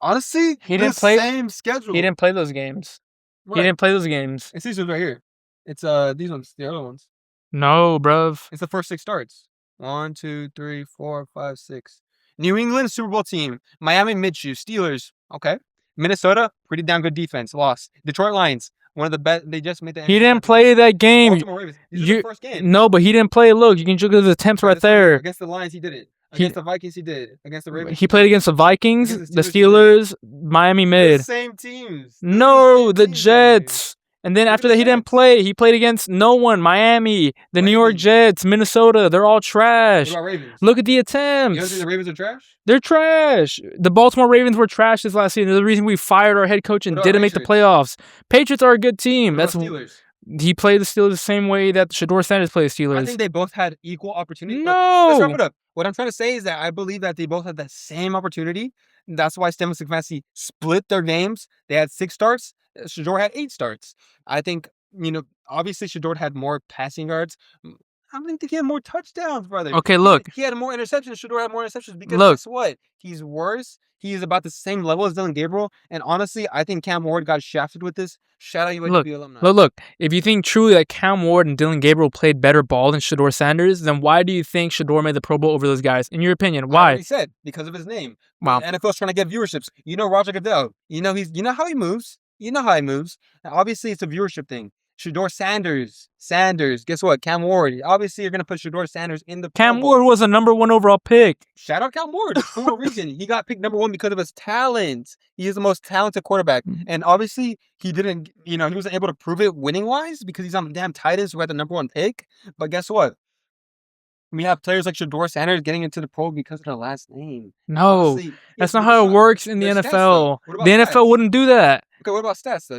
Honestly, he didn't play same schedule. He didn't play those games. Right. He didn't play those games. It's these ones right here. It's these ones, the other ones. No, bruv. It's the first 6 starts. 1, 2, 3, 4, 5, 6. New England Super Bowl team. Miami Minshew. Steelers. Okay. Minnesota, pretty damn good defense. Lost. Detroit Lions. One of the best. They just made the. He didn't play that game. Baltimore Ravens. These are the first game. No, but he didn't play. Look, you can look at the attempts right there. Against the Lions, he did it. Against the Vikings, he did it. Against the Ravens. He played against the Vikings, the Steelers, Miami mid. The same teams. No, the Jets. And then after that, he didn't play. He played against no one. Miami, the New York Jets, Minnesota. They're all trash. What about Ravens? Look at the attempts. You don't think the Ravens are trash? They're trash. The Baltimore Ravens were trash this last season. They're the reason we fired our head coach and didn't make the playoffs. Patriots are a good team. What about Steelers? He played the Steelers the same way that Shador Sanders played the Steelers. I think they both had equal opportunity. No. Let's wrap it up. What I'm trying to say is that I believe that they both had the same opportunity. That's why Stem and Stefanski split their games. They had 6 starts. Shador had 8 starts. I think, obviously Shador had more passing yards. I don't think he had more touchdowns, brother. Okay, look. He had more interceptions. Shador had more interceptions because guess what? He's worse. He is about the same level as Dylan Gabriel. And honestly, I think Cam Ward got shafted with this. Shout out UAB alumni. Look. If you think truly that Cam Ward and Dylan Gabriel played better ball than Shador Sanders, then why do you think Shador made the Pro Bowl over those guys? In your opinion, why? I already said because of his name. Wow. The NFL's trying to get viewerships. Roger Goodell. You know how he moves. Now, obviously, it's a viewership thing. Shador Sanders. Guess what? Cam Ward. Obviously, you're going to put Shador Sanders in the Cam Ward was a number 1 overall pick. Shout out Cam Ward. For what reason? He got picked number 1 because of his talent. He is the most talented quarterback. And obviously, he didn't, he wasn't able to prove it winning-wise because he's on the damn Titans who had the number 1 pick. But guess what? We have players like Shador Sanders getting into the pro because of their last name. No, honestly, that's not how it works in the NFL. The NFL stats? wouldn't do that. Okay, what about stats, though?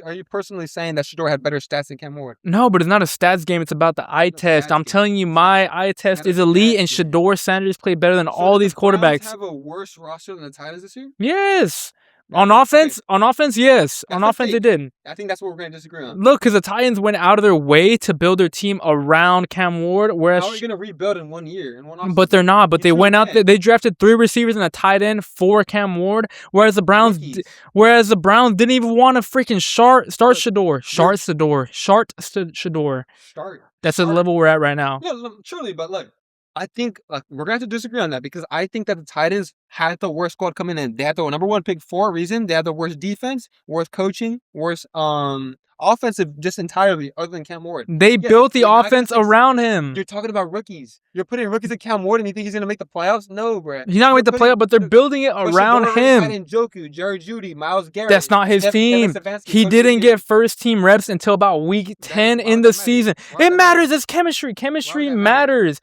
Are you personally saying that Shador had better stats than Cam Ward? No, but it's not a stats game. It's about the eye test. I'm telling you, my eye test is elite, and Shador Sanders played better than all these quarterbacks. Have a worse roster than the Titans this year? Yes. On offense, yes. On offense, they did. I think that's what we're going to disagree on. Look, because the Titans went out of their way to build their team around Cam Ward, whereas how are you going to rebuild in 1 year? But they're not. But they went out there. They drafted 3 receivers and a tight end for Cam Ward, whereas the Browns didn't even want to freaking start Shador. That's the level we're at right now. Yeah, truly, but look. I think we're going to have to disagree on that because I think that the Titans had the worst squad coming in. They had the number 1 pick for a reason. They had the worst defense, worst coaching, worst offensive just entirely other than Cam Ward. They built the offense around him. You're talking about rookies. You're putting rookies in Cam Ward and you think he's going to make the playoffs? No, bro. He's not going to make the playoffs, but they're building it around him. Njoku, Jerry Jeudy, Myles Garrett. That's not his team. He didn't get first team reps until about week 10 in the season. It matters. It's chemistry. Chemistry matters.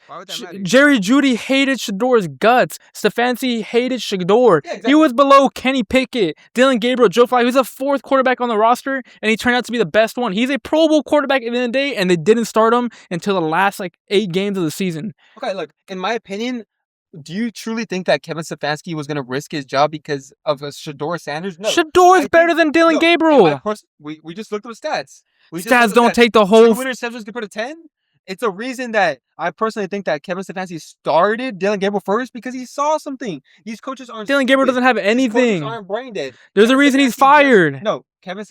Jerry Jeudy hated Shador's guts. Stefanski hated Shador. He was below Kenny Pickett, Dylan Gabriel, Joe Flacco. He was a 4th quarterback on the roster, and he turned out to be the best one. He's a Pro Bowl quarterback at the end of the day, and they didn't start him until the last 8 games of the season. Okay, look, in my opinion, do you truly think that Kevin Stefanski was going to risk his job because of a Shador Sanders? No. Shador is better than Dylan Gabriel. We just looked at the stats. Stats don't take the whole... 2 interceptions compared to 10? It's a reason that I personally think that Kevin Stefanski started Dylan Gabriel first because he saw something. These coaches aren't... Dylan Gabriel doesn't have anything. These coaches aren't brain dead. There's a reason he's fired.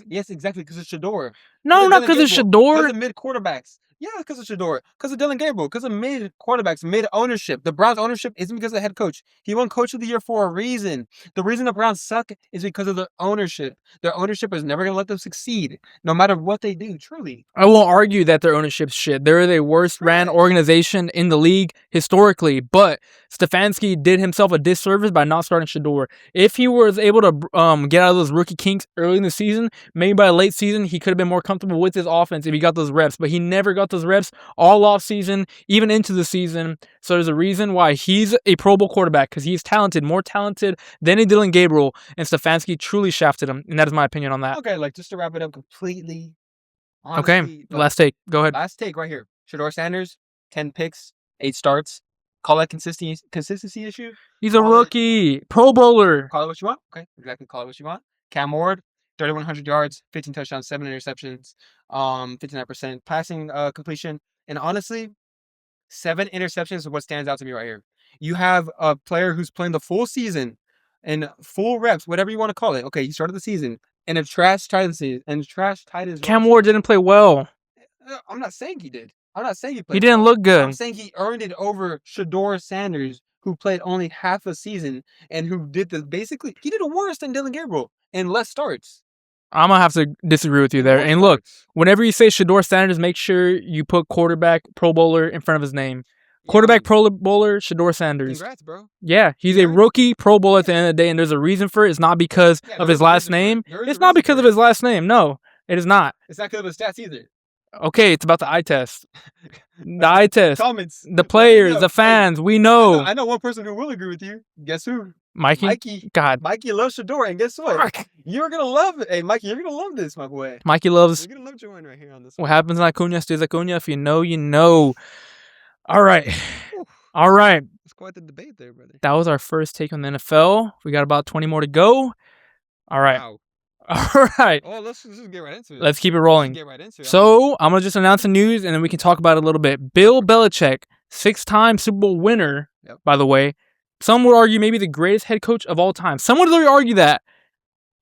Yes, exactly, because of Shador. No, not because of Shador. Because of mid quarterbacks. Yeah, because of Shador. Because of Dylan Gabriel. Because of mid quarterbacks, mid ownership. The Browns' ownership isn't because of the head coach. He won Coach of the Year for a reason. The reason the Browns suck is because of the ownership. Their ownership is never going to let them succeed, no matter what they do, truly. I won't argue that their ownership's shit. They're the worst ran organization in the league historically, but Stefanski did himself a disservice by not starting Shador. If he was able to get out of those rookie kinks early in the season, maybe by late season, he could have been more comfortable with his offense if he got those reps, but he never got those reps all off season, even into the season. So there's a reason why he's a Pro Bowl quarterback, because he's talented, more talented than a Dylan Gabriel, and Stefanski truly shafted him, and that is my opinion on that. Okay, just to wrap it up completely. Honestly, okay, last take. Go ahead. Last take right here. Shador Sanders, 10 picks, 8 starts. Call that consistency issue. He's a rookie, Pro Bowler. Call it what you want. Okay, exactly. Call it what you want. Cam Ward, 3,100 yards, 15 touchdowns, 7 interceptions, 59% passing completion. And honestly, 7 interceptions is what stands out to me right here. You have a player who's playing the full season and full reps, whatever you want to call it. Okay, he started the season in a trash tight season and trash tight as Cam Ward didn't play well. I'm not saying he did. I'm not saying he played. He didn't look good. I'm saying he earned it over Shador Sanders, who played only half a season and who did basically he did it worse than Dylan Gabriel in less starts. I'm going to have to disagree with you there. And look, whenever you say Shador Sanders, make sure you put quarterback Pro Bowler in front of his name. Quarterback Pro Bowler, Shador Sanders. Congrats, bro. Yeah, he's a rookie Pro Bowler at the end of the day, and there's a reason for it. It's not because of his last name. It's not because of his last name. No, it is not. It's not because of his stats either. Okay, it's about the eye test. The eye test. Comments. The players, the fans, we know. I know one person who will agree with you. Guess who? Mikey. God. Mikey loves Shador, and guess what? Fuck. You're going to love it. Hey, Mikey, you're going to love this, my boy. Mikey loves... You're going to love Joanne right here on this one. What happens in Acuna stays Acuna. If you know, you know. All right. All right. It's quite the debate there, brother. That was our first take on the NFL. We got about 20 more to go. All right. Wow. All right. Oh, let's just get right into it. Let's keep it rolling. Get right into it. So, I'm going to just announce the news, and then we can talk about it a little bit. Bill Belichick, 6-time Super Bowl winner, by the way. Some would argue maybe the greatest head coach of all time. Some would literally argue that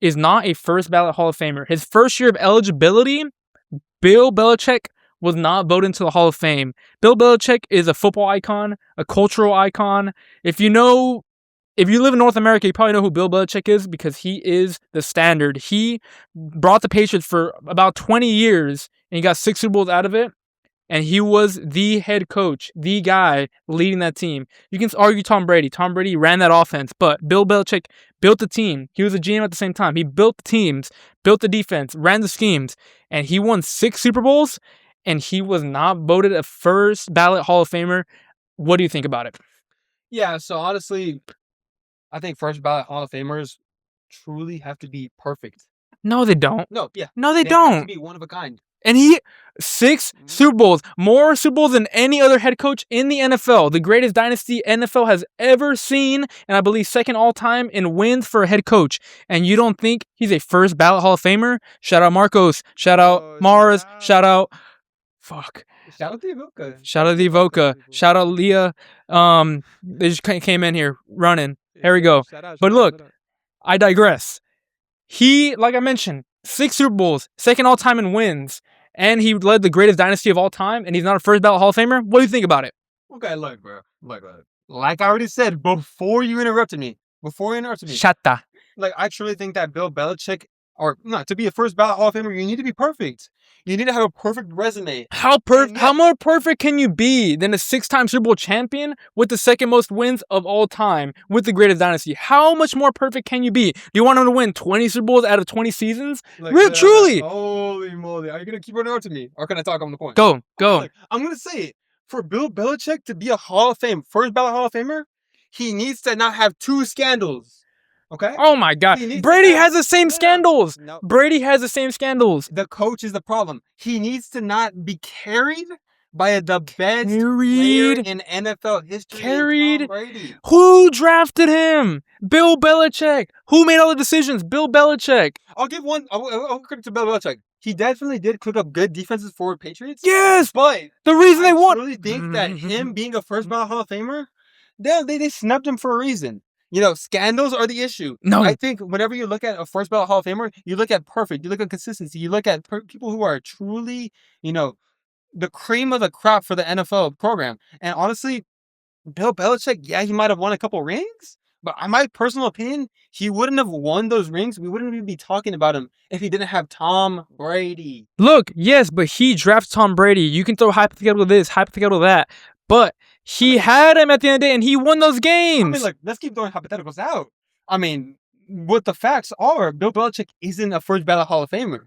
is not a first ballot Hall of Famer. His first year of eligibility, Bill Belichick was not voted into the Hall of Fame. Bill Belichick is a football icon, a cultural icon. If you live in North America, you probably know who Bill Belichick is because he is the standard. He brought the Patriots for about 20 years, and he got 6 Super Bowls out of it. And he was the head coach, the guy leading that team. You can argue Tom Brady. Tom Brady ran that offense, but Bill Belichick built the team. He was a GM at the same time. He built the teams, built the defense, ran the schemes, and he won 6 Super Bowls, and he was not voted a first ballot Hall of Famer. What do you think about it? Yeah, so honestly, I think first ballot Hall of Famers truly have to be perfect. No, they don't. No, yeah. No, they don't. Have to be one of a kind. And he, 6 Super Bowls, more Super Bowls than any other head coach in the NFL. The greatest dynasty NFL has ever seen, and I believe second all time in wins for a head coach. And you don't think he's a first ballot Hall of Famer? Shout out Marcos. Shout out Mars. Shout out. Fuck. Shout out the Evoca. Shout out the Evoca. Shout out Leah. They just came in here running. Here we go. But look, I digress. He, like I mentioned, 6 Super Bowls, second all time in wins, and he led the greatest dynasty of all time, and he's not a first ballot Hall of Famer. What do you think about it? Okay, look, bro. Look. Like I already said before you interrupted me. Shatta. Like, I truly think that Bill Belichick, to be a first ballot Hall of Famer, you need to be perfect. You need to have a perfect resume. How more perfect can you be than a 6-time Super Bowl champion with the second most wins of all time with the greatest dynasty? How much more perfect can you be? Do you want him to win 20 Super Bowls out of 20 seasons? Truly. Holy moly. Are you going to keep interrupting me? Or can I talk on the point? Go. I'm going to say it. For Bill Belichick to be a Hall of Fame, first ballot Hall of Famer, he needs to not have 2 scandals. Okay. Oh my God. He needs to Brady not- has the same No, no, scandals. no. Brady has the same scandals. The coach is the problem. He needs to not be carried by the best player Carried. in NFL history. Carried. Tom Brady. Who drafted him? Bill Belichick. Who made all the decisions? Bill Belichick. I'll give one. I'll credit to Bill Belichick. He definitely did cook up good defenses for Patriots. Yes. But The reason they I won. truly think that him being a first ballot Hall of Famer, they snubbed him for a reason. You know, scandals are the issue. No. I think whenever you look at a first ballot Hall of Famer, you look at perfect, you look at consistency, you look at people who are truly, you know, the cream of the crop for the NFL program. And honestly, Bill Belichick, yeah, he might have won a couple rings, but in my personal opinion, he wouldn't have won those rings. We wouldn't even be talking about him if he didn't have Tom Brady. Look, yes, but he drafted Tom Brady. You can throw hypothetical this, hypothetical that, but he had him at the end of the day, and he won those games. I mean, look, let's keep throwing hypotheticals out. I mean, what the facts are, Bill Belichick isn't a first ballot Hall of Famer.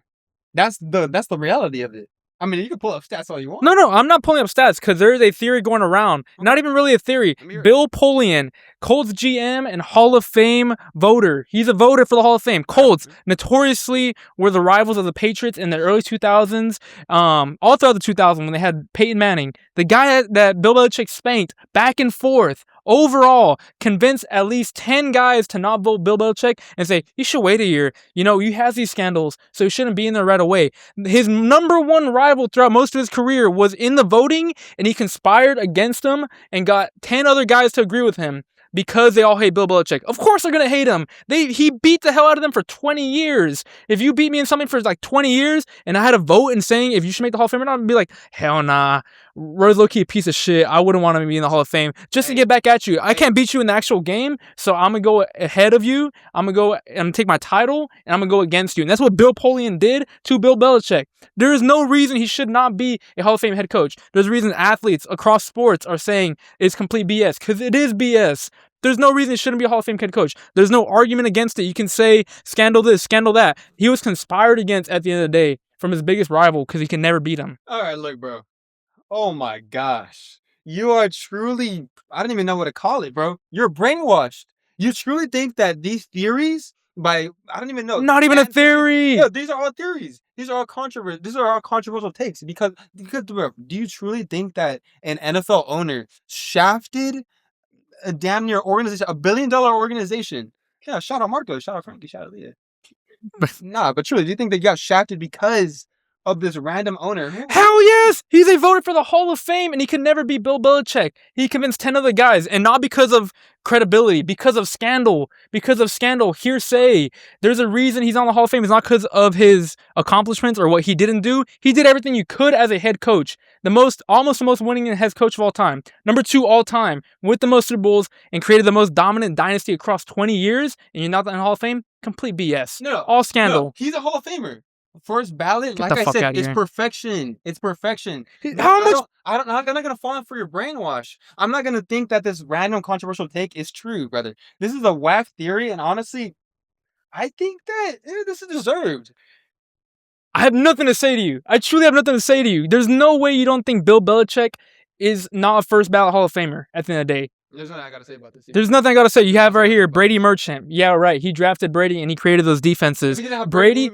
That's the reality of it. I mean, you can pull up stats all you want. No, I'm not pulling up stats because there's a theory going around. Not even really a theory. Bill Polian, Colts GM and Hall of Fame voter. He's a voter for the Hall of Fame. Colts notoriously were the rivals of the Patriots in the early 2000s, all throughout the 2000s when they had Peyton Manning. The guy that Bill Belichick spanked back and forth. Overall, convinced at least 10 guys to not vote Bill Belichick and say, you should wait a year. You know, he has these scandals, so he shouldn't be in there right away. His number one rival throughout most of his career was in the voting, and he conspired against him and got 10 other guys to agree with him because they all hate Bill Belichick. Of course they're going to hate him. He beat the hell out of them for 20 years. If you beat me in something for like 20 years and I had a vote in saying if you should make the Hall of Fame or not, I'd be like, hell nah. Roy's low-key a piece of shit. I wouldn't want to be in the Hall of Fame just to get back at you. I can't beat you in the actual game, so I'm going to go ahead of you. I'm going to take my title, and I'm going to go against you. And that's what Bill Polian did to Bill Belichick. There is no reason he should not be a Hall of Fame head coach. There's a reason athletes across sports are saying it's complete BS, because it is BS. There's no reason he shouldn't be a Hall of Fame head coach. There's no argument against it. You can say scandal this, scandal that. He was conspired against at the end of the day from his biggest rival because he can never beat him. All right, look, bro. Oh my gosh. You are truly, I don't even know what to call it, bro. You're brainwashed. You truly think that these theories I don't even know. Not even a theory. Yeah, these are all theories. These are all controversial takes because bro, do you truly think that an NFL owner shafted a damn near organization, $1 billion organization? Yeah, shout out Marco, shout out Frankie, shout out Leah. Nah, but truly, do you think they got shafted because of this random owner? Hell yes! He's a voter for the Hall of Fame, and he could never be Bill Belichick. He convinced 10 other guys, and not because of credibility, because of scandal, hearsay. There's a reason he's on the Hall of Fame. It's not because of his accomplishments or what he didn't do. He did everything you could as a head coach. Almost the most winning head coach of all time. Number 2 all time with the most Super Bowls and created the most dominant dynasty across 20 years, and you're not in the Hall of Fame? Complete BS. No. All scandal. No, he's a Hall of Famer. First ballot, Get like the I fuck said, outta it's here. perfection. It's perfection. How much? I'm not gonna fall for your brainwash. I'm not gonna think that this random controversial take is true, brother. This is a whack theory, and honestly, I think that this is deserved. I have nothing to say to you. I truly have nothing to say to you. There's no way you don't think Bill Belichick is not a first ballot Hall of Famer at the end of the day. There's nothing I gotta say about this. There's nothing I gotta say. You have right here Brady Merchant. Yeah, right. He drafted Brady and he created those defenses. Brady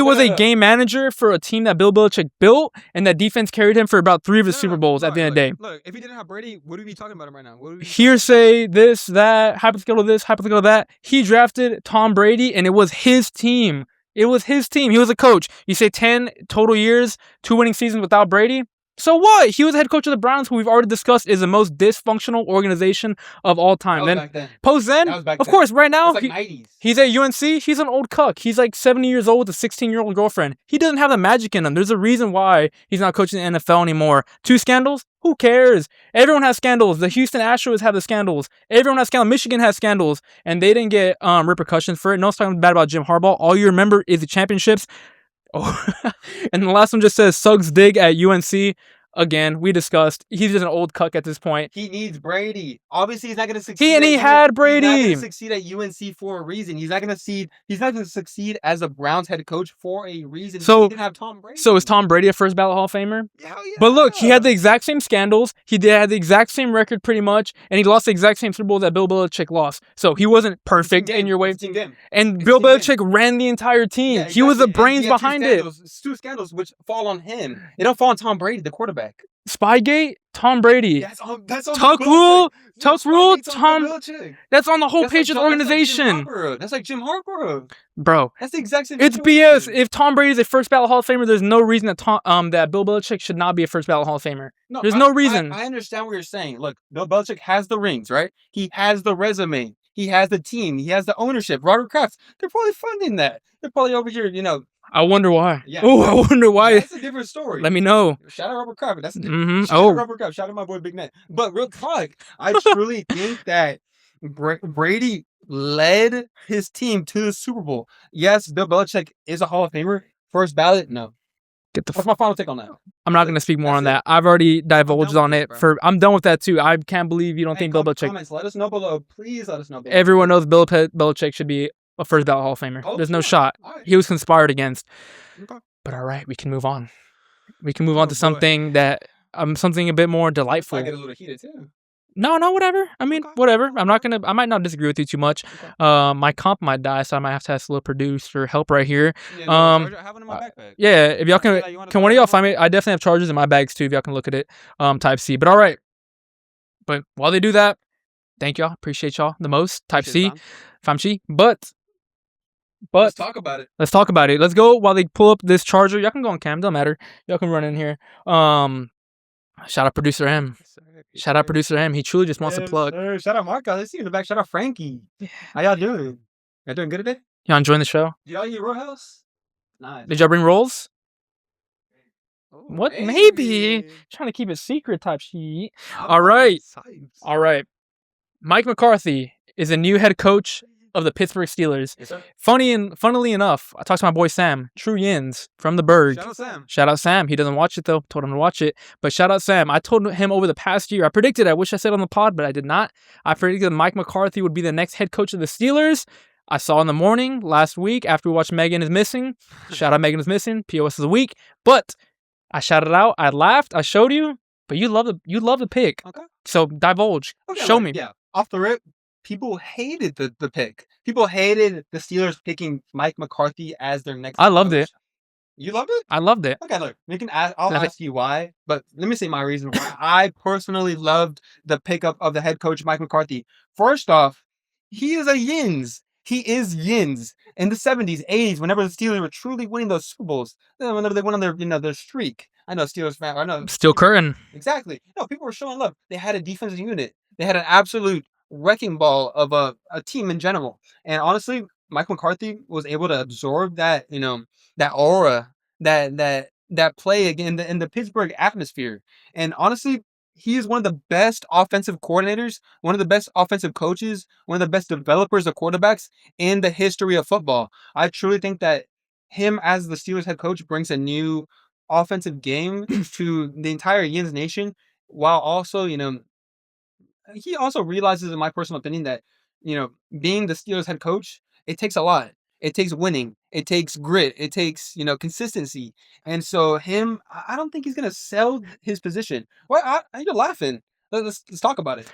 was a game manager for a team that Bill Belichick built, and that defense carried him for about 3 of his Super Bowls at the end of the day. Look, if he didn't have Brady, what would we be talking about him right now? Hearsay, this, that, hypothetical this, hypothetical that. He drafted Tom Brady, and it was his team. It was his team. He was a coach. You say 10 total years, 2 winning seasons without Brady? So what? He was the head coach of the Browns, who we've already discussed is the most dysfunctional organization of all time. Of course, right now, he's at UNC. He's an old cuck. He's like 70 years old with a 16-year-old girlfriend. He doesn't have the magic in him. There's a reason why he's not coaching the NFL anymore. 2 scandals? Who cares? Everyone has scandals. The Houston Astros have the scandals. Everyone has scandals. Michigan has scandals. And they didn't get repercussions for it. No one's talking bad about Jim Harbaugh. All you remember is the championships. Oh, and the last one just says Suggs dig at UNC. Again, we discussed he's just an old cuck at this point. He needs Brady. Obviously, he's not going to succeed. He had Brady. He's not going to succeed at UNC for a reason. He's not going to succeed as a Browns head coach for a reason. So he didn't have Tom Brady. So is Tom Brady a first ballot Hall of Famer? Hell yeah. But look, he had the exact same scandals. He had the exact same record pretty much, and he lost the exact same Super Bowl that Bill Belichick lost. So he wasn't perfect in your way. And Bill Belichick ran the entire team. Yeah, exactly. He was the brains behind it. Two scandals which fall on him. They don't fall on Tom Brady, the quarterback. Spygate, Tom Brady. That's on Tuck rule, Tom. That's on the whole Patriots organization. That's like Jim Harbaugh. Bro, that's the exact same. It's BS. If Tom Brady is a first ballot Hall of Famer, there's no reason that that Bill Belichick should not be a first ballot Hall of Famer. There's no reason. I understand what you're saying. Look, Bill Belichick has the rings, right? He has the resume. He has the team. He has the ownership. Robert Kraft. They're probably funding that. They're probably over here, I wonder why. Yeah. Oh, I wonder why. That's a different story. Let me know. Shout out Robert Kraft. That's shout out Robert Kraft. Shout out my boy Big Net. But real talk, I truly think that Brady led his team to the Super Bowl. Yes, Bill Belichick is a Hall of Famer. First ballot, no. That's my final take on that. I'm not going to speak more on that. I've already divulged on it. I'm done with that too. I can't believe you don't think Bill Belichick. Comments. Let us know below. Please let us know below. Everyone knows Bill Belichick should be a first ballot Hall of Famer. There's no shot. Right. He was conspired against. Okay. But all right, we can move on. We can move on to something that something a bit more delightful. I get a little heated too. No, whatever. I mean, whatever. I might not disagree with you too much. Okay. My comp might die, so I might have to ask a little producer help right here. Yeah, I have one in my backpack. Yeah, if y'all can one of y'all find me? I definitely have chargers in my bags too. If y'all can look at it, Type C. But all right. But while they do that, thank y'all. Appreciate y'all the most. Type C, Famchi. But let's talk about it. Let's talk about it. Let's go while they pull up this charger. Y'all can go on cam. Don't matter. Y'all can run in here. Shout out producer M. Shout out producer M. He truly just wants to plug. Sir. Shout out Marco. Let's see in the back. Shout out Frankie. How y'all doing? Y'all doing good today? Y'all enjoying the show? Did y'all eat Roadhouse? Nice. Did y'all bring rolls? Oh, what? Maybe. Trying to keep it secret type sheet. All right. Mike McCarthy is a new head coach of the Pittsburgh Steelers. Yes, sir. Funnily enough, I talked to my boy Sam, True Yins from the Berg. Shout out Sam. He doesn't watch it though. Told him to watch it. But shout out Sam. I told him over the past year. I wish I said on the pod, but I did not. I predicted that Mike McCarthy would be the next head coach of the Steelers. I saw in the morning last week after we watched Megan is Missing. Shout out Megan is Missing. POS of the week. But I shouted out. I laughed. I showed you. But you love the pick. Okay. So divulge. Okay, show me. Yeah. Off the rip. People hated the pick. People hated the Steelers picking Mike McCarthy as their next. I loved it. You loved it? I loved it. Okay, look, I'll ask you why, but let me say my reason why I personally loved the pickup of the head coach Mike McCarthy. First off, he is a Yins. He is Yins. In the 70s, 80s, whenever the Steelers were truly winning those Super Bowls, whenever they went on their streak. I know Steelers fan. I know. Still current. Exactly. No, people were showing love. They had a defensive unit. They had an absolute wrecking ball of a team in general. And honestly, Mike McCarthy was able to absorb that, that aura, that play again in the Pittsburgh atmosphere. And honestly, he is one of the best offensive coordinators, one of the best offensive coaches, one of the best developers of quarterbacks in the history of football. I truly think that him as the Steelers head coach brings a new offensive game to the entire Yins Nation, while also, he also realizes, in my personal opinion, that, being the Steelers head coach, it takes a lot. It takes winning. It takes grit. It takes, consistency. And so I don't think he's going to sell his position. Why? You're laughing. Let's talk about it.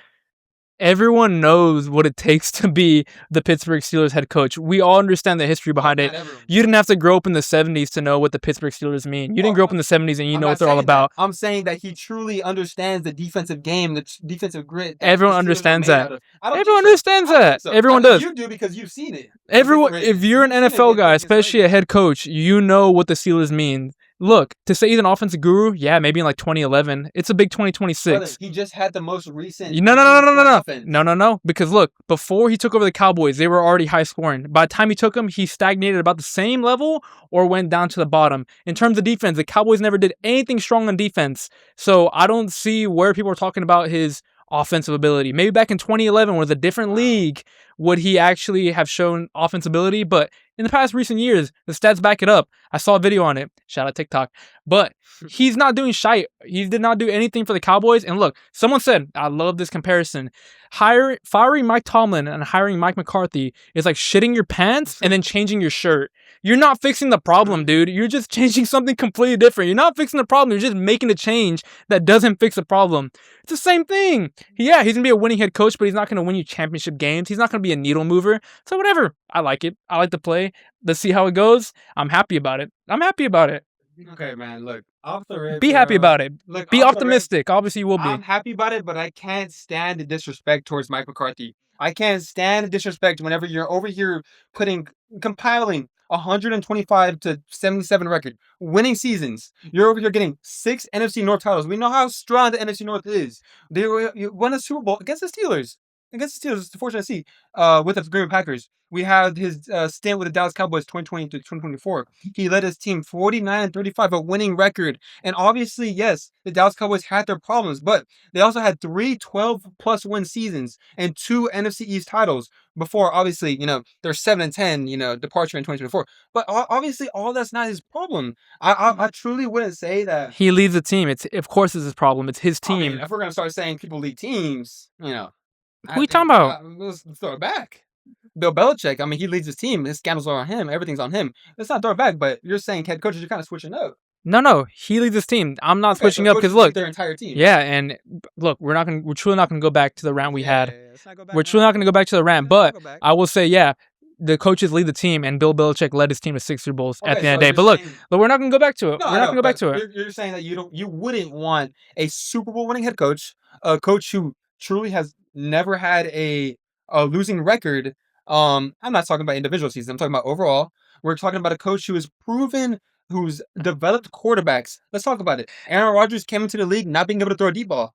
Everyone knows what it takes to be the Pittsburgh Steelers head coach. We all understand the history behind it. You didn't have to grow up in the 70s to know what the Pittsburgh Steelers mean. You didn't grow up in the 70s and you know what they're all about. I'm saying that he truly understands the defensive game, the defensive grit. Everyone understands that. Everyone understands that. Everyone does. You do because you've seen it. Everyone, if you're an NFL guy, especially a head coach, you know what the Steelers mean. Look, to say he's an offensive guru, yeah, maybe in like 2011. It's a big 2026. Brother, he just had the most recent. No. Because look, before he took over the Cowboys, they were already high scoring. By the time he took them, he stagnated about the same level or went down to the bottom. In terms of defense, the Cowboys never did anything strong on defense. So I don't see where people are talking about his offensive ability. Maybe back in 2011 with a different league would he actually have shown offensive ability, but in the past recent years, the stats back it up. I saw a video on it. Shout out TikTok. But he's not doing shite. He did not do anything for the Cowboys. And look, someone said, I love this comparison. Firing Mike Tomlin and hiring Mike McCarthy is like shitting your pants and then changing your shirt. You're not fixing the problem, dude. You're just changing something completely different. You're not fixing the problem. You're just making a change that doesn't fix the problem. It's the same thing. Yeah, he's going to be a winning head coach, but he's not going to win you championship games. He's not going to be a needle mover. So whatever. I like it. I like to play. Let's see how it goes. I'm happy about it. Okay, man. Look, off the rip. Be happy about it. Look, be off the optimistic. Obviously, you will be. I'm happy about it, but I can't stand the disrespect towards Mike McCarthy. I can't stand the disrespect whenever you're over here compiling 125 to 77 record, winning seasons. You're over here getting 6 NFC North titles. We know how strong the NFC North is. You won a Super Bowl against the Steelers. It's fortunate to see with the Green Bay Packers. We had his stint with the Dallas Cowboys 2020 to 2024. He led his team 49-35, a winning record. And obviously, yes, the Dallas Cowboys had their problems, but they also had 3 12-plus win seasons and 2 NFC East titles before, obviously, their 7-10, departure in 2024. But obviously, all that's not his problem. I truly wouldn't say that. He leads the team. Of course, it's his problem. It's his team. I mean, if we're going to start saying people lead teams, Who are you talking about? Let's throw it back. Bill Belichick, I mean, he leads his team. His scandals are on him. Everything's on him. Let's not throw it back, but you're saying head coaches, you're kind of switching up. No, he leads his team. I'm not switching up because look, their entire team. Yeah, and look, we're truly not gonna go back to the rant we had. We're truly not gonna go back to the rant, but I will say, yeah, the coaches lead the team, and Bill Belichick led his team to 6 Super Bowls at the end of the day. But look, we're not gonna go back to it. No, we're not gonna go back to it. You're saying that you wouldn't want a Super Bowl winning head coach, a coach who truly has never had a losing record. I'm not talking about individual seasons. I'm talking about overall. We're talking about a coach who is proven, who's developed quarterbacks. Let's talk about it. Aaron Rodgers came into the league not being able to throw a deep ball.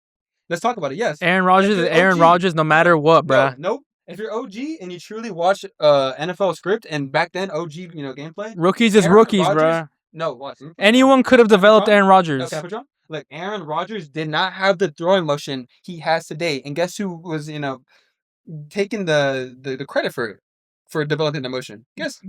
Let's talk about it. Yes. Aaron Rodgers is Aaron Rodgers no matter what, bruh. Nope. If you're OG and you truly watch NFL script and back then OG, gameplay. Rookies is rookies, bruh. No, what? Anyone could have developed Aaron Rodgers. Okay, look, Aaron Rodgers did not have the throwing motion he has today. And guess who was, taking the credit for developing the motion? Guess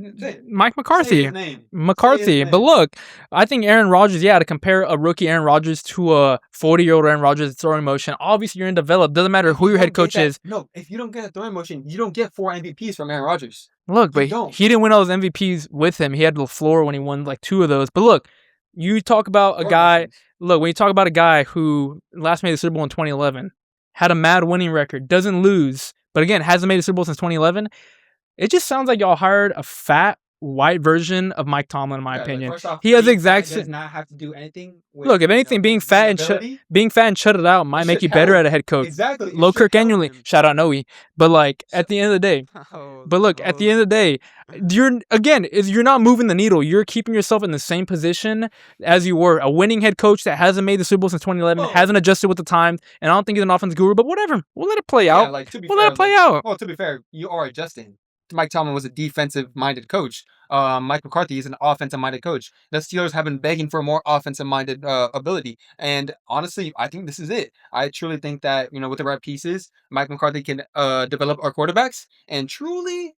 Mike McCarthy. Say his name. McCarthy. But look, I think Aaron Rodgers, to compare a rookie Aaron Rodgers to a 40-year-old Aaron Rodgers throwing motion, obviously you're in develop. Doesn't matter who your head coach is. No, if you don't get a throwing motion, you don't get 4 MVPs from Aaron Rodgers. Look, but he didn't win all those MVPs with him. He had LaFleur when he won like 2 of those. But look, you talk about a guy. Look, when you talk about a guy who last made the Super Bowl in 2011, had a mad winning record, doesn't lose, but again, hasn't made a Super Bowl since 2011. It just sounds like y'all hired a fat white version of Mike Tomlin, in my opinion. He has does not have to do anything. Look, if anything, being fat and shut it out might make you better at a head coach. Exactly. Low Kirk annually. Shout out Noe. But like at the end of the day, at the end of the day, you're not moving the needle. You're keeping yourself in the same position as you were. A winning head coach that hasn't made the Super Bowl since 2011, hasn't adjusted with the time, and I don't think he's an offense guru. But whatever, we'll let it play out. Let it play out. Well, to be fair, you are adjusting. Mike Tomlin was a defensive-minded coach. Mike McCarthy is an offensive-minded coach. The Steelers have been begging for more offensive-minded ability. And honestly, I think this is it. I truly think that, with the right pieces, Mike McCarthy can develop our quarterbacks and truly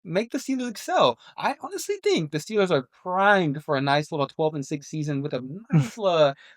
make the Steelers excel. I honestly think the Steelers are primed for a nice little 12-6 season with a nice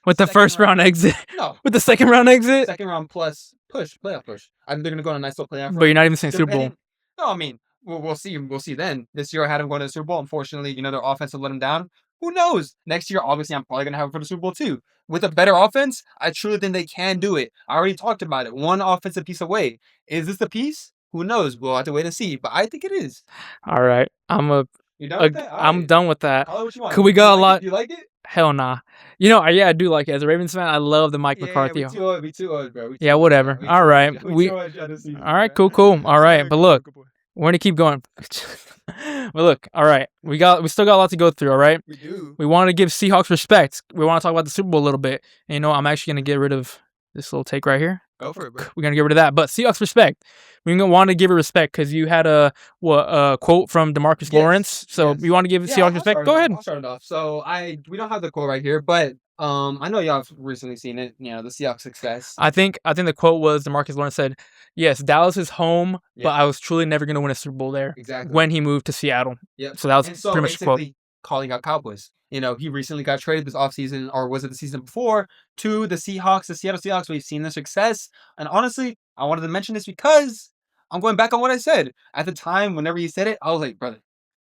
with the first round exit. No. With the second round exit? Second round plus playoff push. I think they're going to go on a nice little playoff run. But you're not even saying Super Bowl. No, I mean, we'll see. We'll see then. This year I had him going to the Super Bowl. Unfortunately, their offense let him down. Who knows? Next year, obviously, I'm probably going to have him for the Super Bowl too. With a better offense, I truly think they can do it. I already talked about it. One offensive piece away. Is this the piece? Who knows? We'll have to wait and see. But I think it is. All right. You done with that? I'm done with that. Call it what you want. Could we go a lot? You like it? Hell nah. I do like it. As a Ravens fan, I love the Mike McCarthy. We too old, bro. Yeah, whatever. All right. All right, cool. All right. But look, we're going to keep going. Well, look, all right. We still got a lot to go through, all right? We do. We want to give Seahawks respect. We want to talk about the Super Bowl a little bit. And I'm actually going to get rid of this little take right here. Go for it, bro. We're going to get rid of that. But Seahawks respect. We're going to want to give it respect because you had a quote from DeMarcus Lawrence. So you want to give Seahawks respect? Go ahead. I'll start it off. So we don't have the quote right here, but I know y'all have recently seen it, the Seahawks success. I think the quote was DeMarcus Lawrence said, "Yes, Dallas is home, but I was truly never going to win a Super Bowl there." Exactly. When he moved to Seattle. Yep. So that was pretty much the quote. calling out Cowboys. You know, he recently got traded this offseason, or was it the season before, to the Seahawks, the Seattle Seahawks. We've seen the success. And honestly, I wanted to mention this because I'm going back on what I said. At the time, whenever you said it, I was like, brother,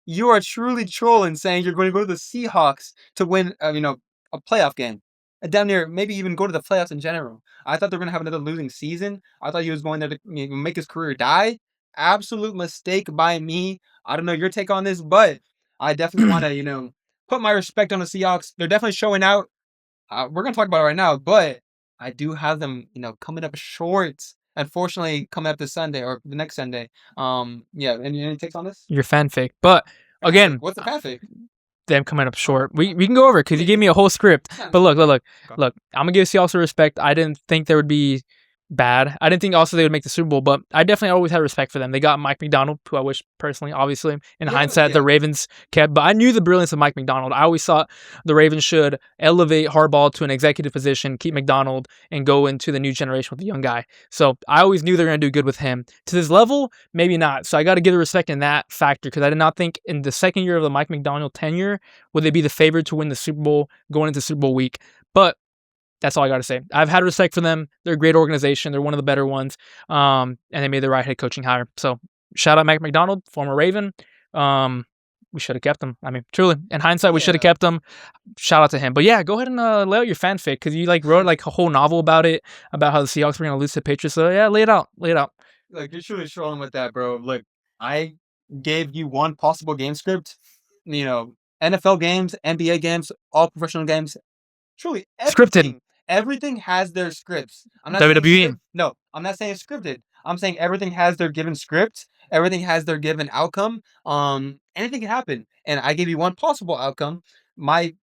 you are truly trolling saying you're going to go to the Seahawks to win, a playoff game. Down near, maybe even go to the playoffs in general. I thought they were going to have another losing season. I thought he was going there to make his career die. Absolute mistake by me. I don't know your take on this, but I definitely want to, put my respect on the Seahawks. They're definitely showing out. We're going to talk about it right now, but I do have them, coming up short. Unfortunately, coming up this Sunday or the next Sunday. Yeah. Any takes on this? Your fanfic. But again, What's the fanfic? them coming up short. We can go over it because you gave me a whole script. But look. I'm gonna give Seahawks respect. I didn't think there would be bad. I didn't think also they would make the Super Bowl, but I definitely always had respect for them. They got Mike McDonald, who I wish personally, obviously, in hindsight, the Ravens kept. But I knew the brilliance of Mike McDonald. I always thought the Ravens should elevate Harbaugh to an executive position, keep McDonald, and go into the new generation with the young guy. So I always knew they were going to do good with him. To this level, maybe not. So I got to give the respect in that factor because I did not think in the second year of the Mike McDonald tenure would they be the favorite to win the Super Bowl going into Super Bowl week. But that's all I got to say. I've had respect for them. They're a great organization. They're one of the better ones. And they made the right head coaching hire. So shout out Mike McDonald, former Raven. We should have kept him. I mean, truly, in hindsight, we should have kept him. Shout out to him. But yeah, go ahead and lay out your fanfic because you wrote a whole novel about it, about how the Seahawks were going to lose to the Patriots. So yeah, lay it out. Look, you're truly trolling with that, bro. Look, I gave you one possible game script. NFL games, NBA games, all professional games. Truly, Scripted. Everything has their scripts. I'm not WWE. No, I'm not saying scripted. I'm saying everything has their given script. Everything has their given outcome. Anything can happen. And I gave you one possible outcome. My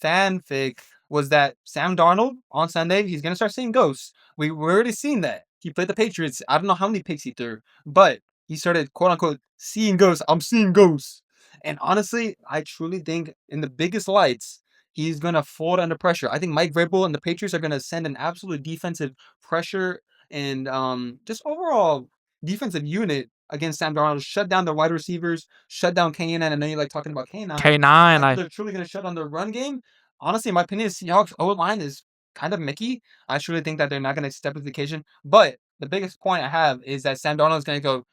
fanfic was that Sam Darnold on Sunday, he's gonna start seeing ghosts. We've already seen that. He played the Patriots. I don't know how many picks he threw, but he started quote unquote seeing ghosts. I'm seeing ghosts. And honestly, I truly think in the biggest lights, he's going to fold under pressure. I think Mike Vrabel and the Patriots are going to send an absolute defensive pressure and just overall defensive unit against Sam Darnold. Shut down the wide receivers, shut down K9. I know you like talking about K9. They're truly going to shut down the run game. Honestly, in my opinion, Seahawks O-line is kind of Mickey. I truly think that they're not going to step to the occasion. But the biggest point I have is that Sam Darnold is going to go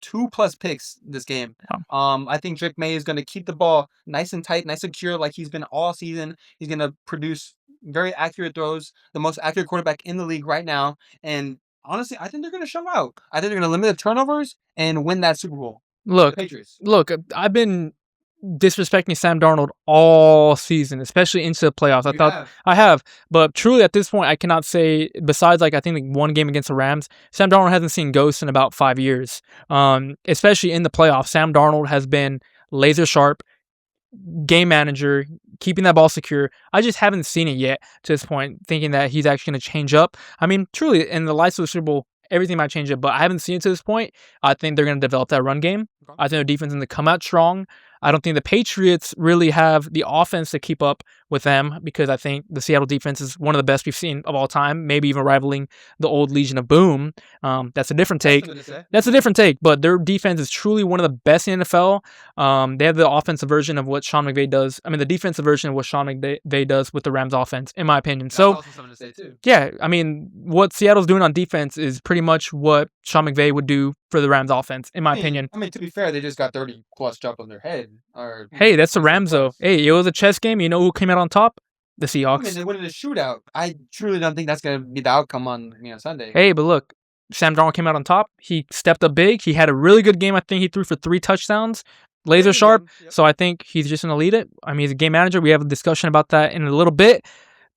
2+ picks this game. I think Drake May is going to keep the ball nice and tight, nice and secure like he's been all season. He's going to produce very accurate throws, the most accurate quarterback in the league right now. And honestly, I think they're going to show out. I think they're going to limit the turnovers and win that Super Bowl. Look, I've been disrespecting Sam Darnold all season, especially into the playoffs. I have, but truly at this point, I cannot say. Besides, I think one game against the Rams, Sam Darnold hasn't seen ghosts in about 5 years. Especially in the playoffs, Sam Darnold has been laser sharp, game manager, keeping that ball secure. I just haven't seen it yet to this point, thinking that he's actually going to change up. I mean, truly, in the lights of the Super Bowl, everything might change up, but I haven't seen it to this point. I think they're going to develop that run game. I think their defense is going to come out strong. I don't think the Patriots really have the offense to keep up with them because I think the Seattle defense is one of the best we've seen of all time, maybe even rivaling the old Legion of Boom. That's a different take. But their defense is truly one of the best in the NFL. They have the offensive version of what Sean McVay does. I mean, the defensive version of what Sean McVay does with the Rams offense, in my opinion. That's also something to say too. Yeah, I mean, what Seattle's doing on defense is pretty much what Sean McVay would do for the Rams offense, in my opinion. I mean, to be fair, they just got 30+ jump on their head. Hey, that's the Rams, though. Hey, it was a chess game. You know who came out on top? The Seahawks. I mean, they won in a shootout. I truly don't think that's going to be the outcome on Sunday. Hey, but look, Sam Darnold came out on top. He stepped up big. He had a really good game. I think he threw for 3 touchdowns. Laser sharp. Yep. So I think he's just going to lead it. I mean, he's a game manager. We have a discussion about that in a little bit.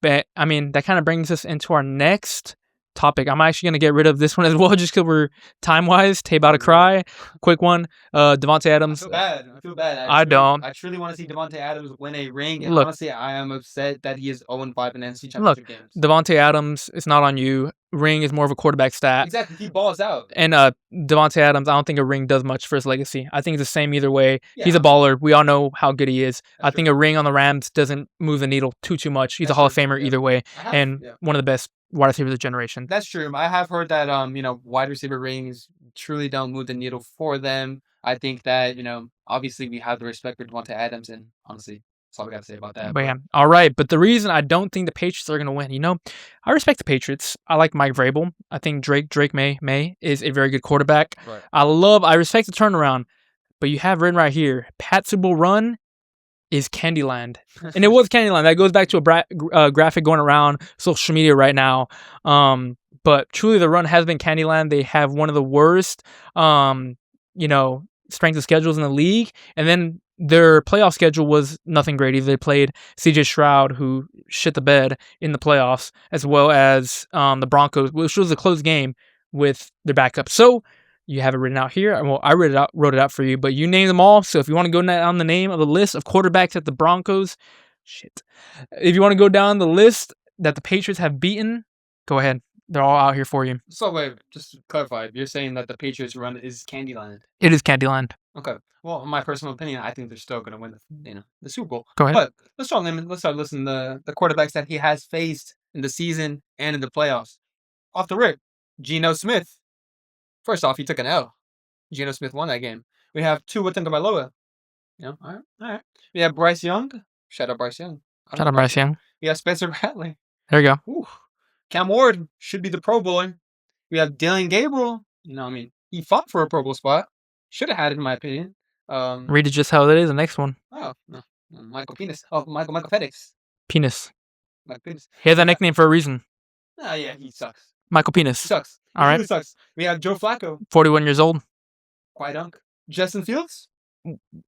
But, I mean, that kind of brings us into our next topic. I'm actually going to get rid of this one as well just because we're time-wise. Tay about to cry. Quick one. Davante Adams. I feel bad. I don't. I truly want to see Davante Adams win a ring. And honestly, I am upset that he is 0-5 in NFC Championship games. Davante Adams, it's not on you. Ring is more of a quarterback stat. Exactly. He balls out. And Davante Adams, I don't think a ring does much for his legacy. I think it's the same either way. Yeah. He's a baller. We all know how good he is. I think a ring on the Rams doesn't move the needle too much. He's a Hall of Famer either way. And one of the best wide receivers of the generation. That's true. I have heard that wide receiver rings truly don't move the needle for them. I think that, obviously we have the respect for Devontae Adams, and honestly, that's all we got to say about that. But yeah, all right. But the reason I don't think the Patriots are going to win, I respect the Patriots. I like Mike Vrabel. I think Drake May is a very good quarterback. Right. I respect the turnaround. But you have written right here, Pat Super Bowl run is Candyland. And it was Candyland. That goes back to a graphic going around social media right now. But truly, the run has been Candyland. They have one of the worst, strength of schedules in the league. And then their playoff schedule was nothing great either. They played CJ Stroud, who shit the bed in the playoffs, as well as the Broncos, which was a close game with their backup. So you have it written out here. Well, I wrote it out for you, but you name them all. So if you want to go down the name of the list of quarterbacks at the Broncos, if you want to go down the list that the Patriots have beaten, go ahead. They're all out here for you. So wait, just to clarify, you're saying that the Patriots run is Candyland? It is Candyland. Okay. Well, in my personal opinion, I think they're still going to win the Super Bowl. Go ahead. But let's start listening to the quarterbacks that he has faced in the season and in the playoffs. Off the rip, Geno Smith. First off, he took an L. Geno Smith won that game. We have Tua Tagovailoa. All right. We have Bryce Young. Shout out Bryce Young. Shout out Bryce Young. We have Spencer Rattler. There you go. Ooh. Cam Ward should be the Pro Bowler. We have Dylan Gabriel. He fought for a Pro Bowl spot. Should have had it, in my opinion. Read it just how it is. The next one. Oh, no. Michael Penis. Oh, Michael Penix. Penis. Michael Penis. He has that nickname for a reason. Oh, yeah, he sucks. Michael Penis. He sucks. All right. He sucks. We have Joe Flacco. 41 years old. Quiet dunk. Justin Fields.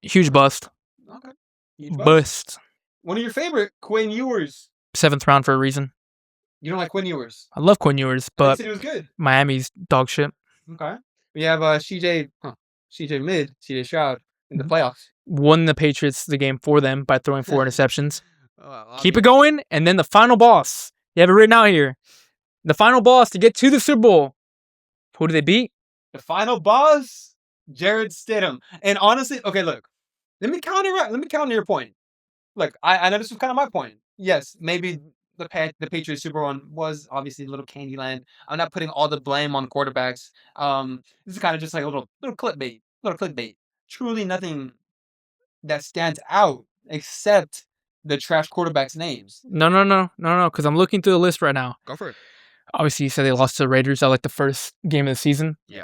Huge bust. Okay. Bust. One of your favorite, Quinn Ewers. 7th round for a reason. You don't like Quinn Ewers? I love Quinn Ewers, but he was good. Miami's dog shit. Okay. We have CJ Stroud in the playoffs. Won the Patriots the game for them by throwing 4 interceptions. Keep it going, and then the final boss. You have it written out here. The final boss to get to the Super Bowl. Who do they beat? The final boss, Jared Stidham. And honestly, okay, look. Let me counter your point. Look, I know this was kind of my point. Yes, maybe the Patriots Super Bowl was obviously a little Candyland. I'm not putting all the blame on quarterbacks. This is kind of just like a little clickbait. Truly nothing that stands out except the trash quarterbacks' names. No, because I'm looking through the list right now. Go for it. Obviously, you said they lost to the Raiders at like the first game of the season. Yeah.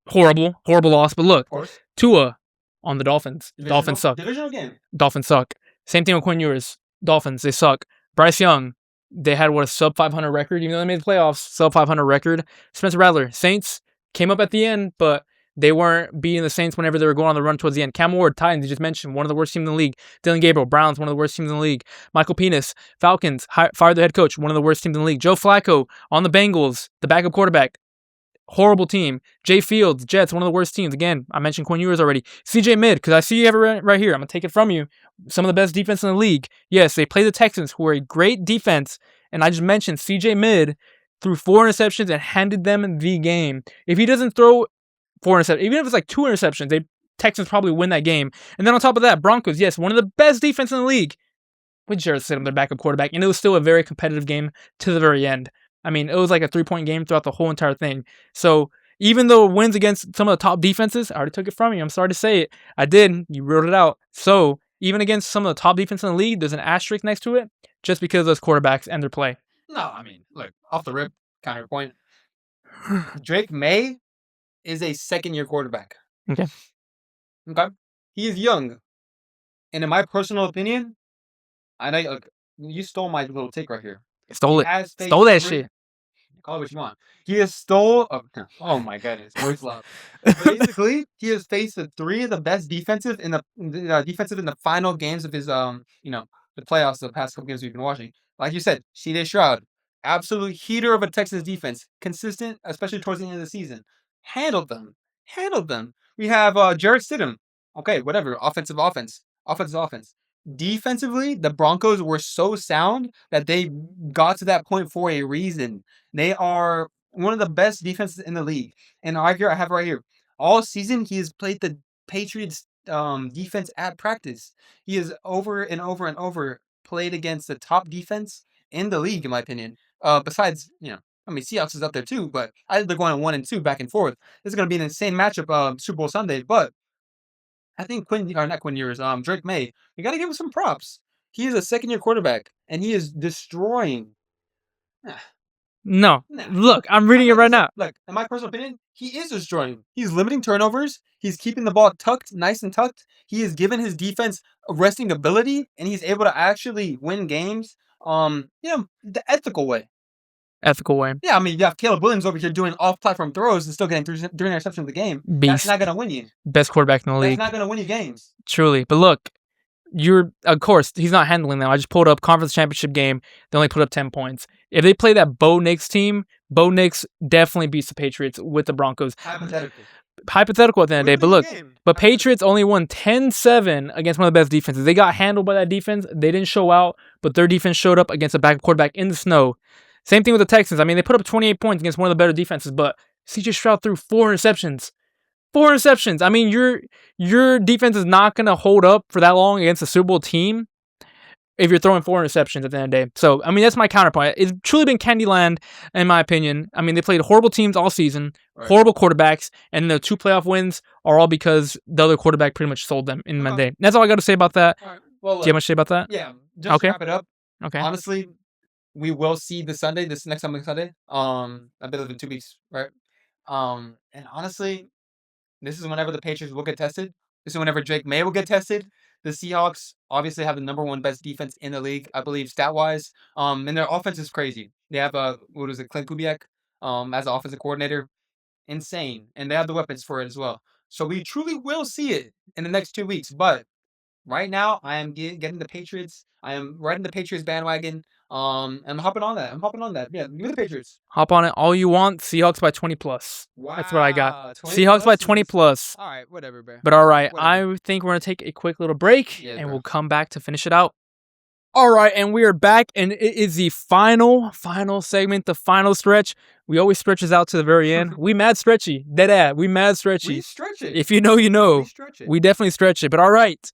Horrible loss. But look, Tua on the Dolphins. Dolphins suck. Divisional game. Dolphins suck. Same thing with Quinn Ewers. Dolphins, they suck. Bryce Young, they had a sub 500 record, even though they made the playoffs. Sub 500 record. Spencer Rattler, Saints came up at the end, but they weren't beating the Saints whenever they were going on the run towards the end. Cam Ward, Titans, you just mentioned, one of the worst teams in the league. Dylan Gabriel, Browns, one of the worst teams in the league. Michael Penis, Falcons, fired the head coach, one of the worst teams in the league. Joe Flacco on the Bengals, the backup quarterback. Horrible team. Jay Fields, Jets, one of the worst teams. Again, I mentioned Quinn Ewers already. CJ Mid, because I see you have it right here. I'm going to take it from you. Some of the best defense in the league. Yes, they play the Texans, who are a great defense. And I just mentioned CJ Mid threw 4 interceptions and handed them the game. If he doesn't throw 4 interceptions, even if it's like 2 interceptions, Texans probably win that game. And then on top of that, Broncos, yes, one of the best defense in the league. With Jared Stidham, their backup quarterback. And it was still a very competitive game to the very end. I mean, it was like a 3-point game throughout the whole entire thing. So even though it wins against some of the top defenses, I already took it from you. I'm sorry to say it. I did. You wrote it out. So even against some of the top defense in the league, there's an asterisk next to it just because of those quarterbacks and their play. No, I mean, look, off the rip, counterpoint. Drake May is a second-year quarterback. Okay. He is young. And in my personal opinion, I know look, you stole my little take right here. Stole that shit. Call it what you want. He has stole. Oh my goodness, words love. Basically, he has faced 3 of the best defensive in the final games of his the playoffs. The past couple games we've been watching. Like you said, CJ Stroud, absolute heater of a Texas defense, consistent, especially towards the end of the season. Handled them. We have Jared Stidham. Okay, whatever. Offensive offense. Defensively, the Broncos were so sound that they got to that point for a reason. They are one of the best defenses in the league. And I have right here. All season, he has played the Patriots defense at practice. He has over and over played against the top defense in the league, in my opinion. Besides I mean, Seahawks is up there too, but I think they're going 1-2 back and forth. This is going to be an insane matchup, Super Bowl Sunday. But I think not Quinn Ewers, Drake May, you got to give him some props. He is a second-year quarterback, and he is destroying. No. Nah. Look, I'm reading it right now. Look, in my personal opinion, he is destroying. He's limiting turnovers. He's keeping the ball tucked, nice and tucked. He has given his defense a resting ability, and he's able to actually win games. The ethical way. Ethical way. Yeah, I mean, you have Caleb Williams over here doing off-platform throws and still getting three interceptions of the game. Beast. That's not going to win you. Best quarterback in the league. That's not going to win you games. Truly. But look, of course, he's not handling them. I just pulled up conference championship game. They only put up 10 points. If they play that Bo Nix team, Bo Nix definitely beats the Patriots with the Broncos. Hypothetical at the end of the day. But look, Patriots only won 10-7 against one of the best defenses. They got handled by that defense. They didn't show out, but their defense showed up against a backup quarterback in the snow. Same thing with the Texans. I mean, they put up 28 points against one of the better defenses, but CJ Stroud threw 4 interceptions. 4 interceptions. I mean, your defense is not going to hold up for that long against a Super Bowl team if you're throwing 4 interceptions at the end of the day. So, I mean, that's my counterpoint. It's truly been Candyland, in my opinion. I mean, they played horrible teams all season, horrible quarterbacks, and the 2 playoff wins are all because the other quarterback pretty much sold them in the day. That's all I got to say about that. All right. Well, do you have much to say about that? Yeah. Just wrap it up. Okay. Honestly, we will see this next coming Sunday. I believe in 2 weeks, right? And honestly, this is whenever the Patriots will get tested. This is whenever Drake May will get tested. The Seahawks obviously have the number 1 best defense in the league, I believe, stat-wise. And their offense is crazy. They have Clint Kubiak, as the offensive coordinator. Insane. And they have the weapons for it as well. So we truly will see it in the next 2 weeks. But right now, I am getting the Patriots. I am riding the Patriots bandwagon. I'm hopping on that. Yeah, give me the Patriots. Hop on it all you want. Seahawks by 20+. Wow. That's what I got. Seahawks by 20+. All right, whatever, bro. But all right, I think we're going to take a quick little break, and we'll come back to finish it out. All right, and we are back, and it is the final segment, the final stretch. We always stretch this out to the very end. We mad stretchy. Dead ad. We mad stretchy. We stretch it. If you know, you know. We stretch it. We definitely stretch it. But all right.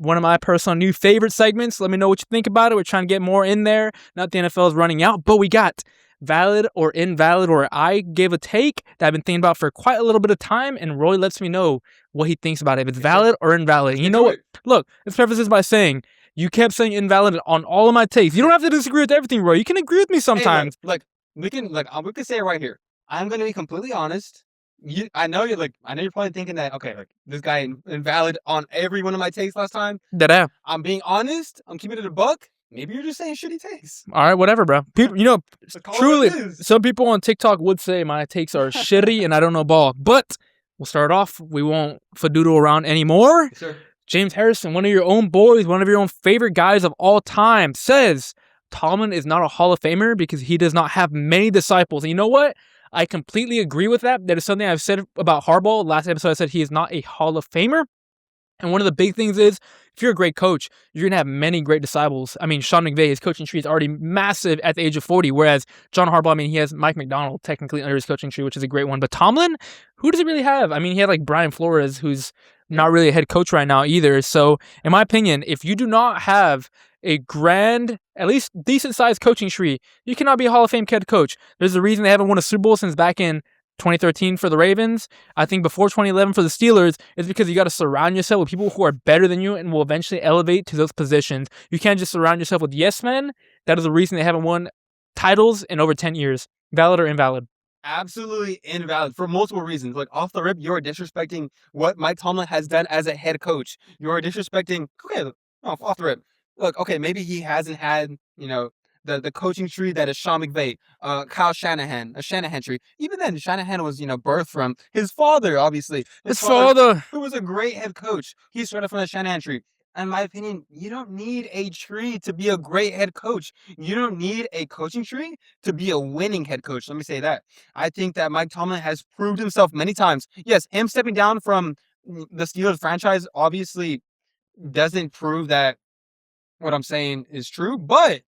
One of my personal new favorite segments. Let me know what you think about it. We're trying to get more in there. Not the NFL is running out, but we got valid or invalid, or I gave a take that I've been thinking about for quite a little bit of time, and Roy lets me know what he thinks about it, if it's valid or invalid. And you know what? Look, let's preface this by saying, you kept saying invalid on all of my takes. You don't have to disagree with everything, Roy. You can agree with me sometimes. Hey, we can say it right here. I'm going to be completely honest. I know you're probably thinking that, okay, this guy invalid on every one of my takes last time. I'm being honest. I'm keeping it a buck. Maybe you're just saying shitty takes. All right, whatever, bro. People, truly, some people on TikTok would say my takes are shitty and I don't know ball. But we'll start off. We won't fadoodle around anymore. Sure. James Harrison, one of your own boys, one of your own favorite guys of all time, says Tomlin is not a Hall of Famer because he does not have many disciples. And you know what? I completely agree with that. That is something I've said about Harbaugh. Last episode, I said he is not a Hall of Famer. And one of the big things is, if you're a great coach, you're going to have many great disciples. I mean, Sean McVay, his coaching tree is already massive at the age of 40, whereas John Harbaugh, I mean, he has Mike McDonald technically under his coaching tree, which is a great one. But Tomlin, who does he really have? I mean, he had Brian Flores, who's not really a head coach right now either. So, in my opinion, if you do not have a grand, at least decent-sized coaching tree, you cannot be a Hall of Fame head coach. There's a reason they haven't won a Super Bowl since back in 2013 for the Ravens. I think before 2011 for the Steelers, is because you got to surround yourself with people who are better than you and will eventually elevate to those positions. You can't just surround yourself with yes men. That is the reason they haven't won titles in over 10 years. Valid or invalid? Absolutely invalid for multiple reasons. Off the rip, you're disrespecting what Mike Tomlin has done as a head coach. You're disrespecting, off the rip. Look, okay, maybe he hasn't had, the coaching tree that is Sean McVay, Kyle Shanahan, a Shanahan tree. Even then, Shanahan was, birthed from his father, obviously. His father, who was a great head coach. He started from the Shanahan tree. In my opinion, you don't need a tree to be a great head coach. You don't need a coaching tree to be a winning head coach. Let me say that. I think that Mike Tomlin has proved himself many times. Yes, him stepping down from the Steelers franchise obviously doesn't prove that what I'm saying is true, but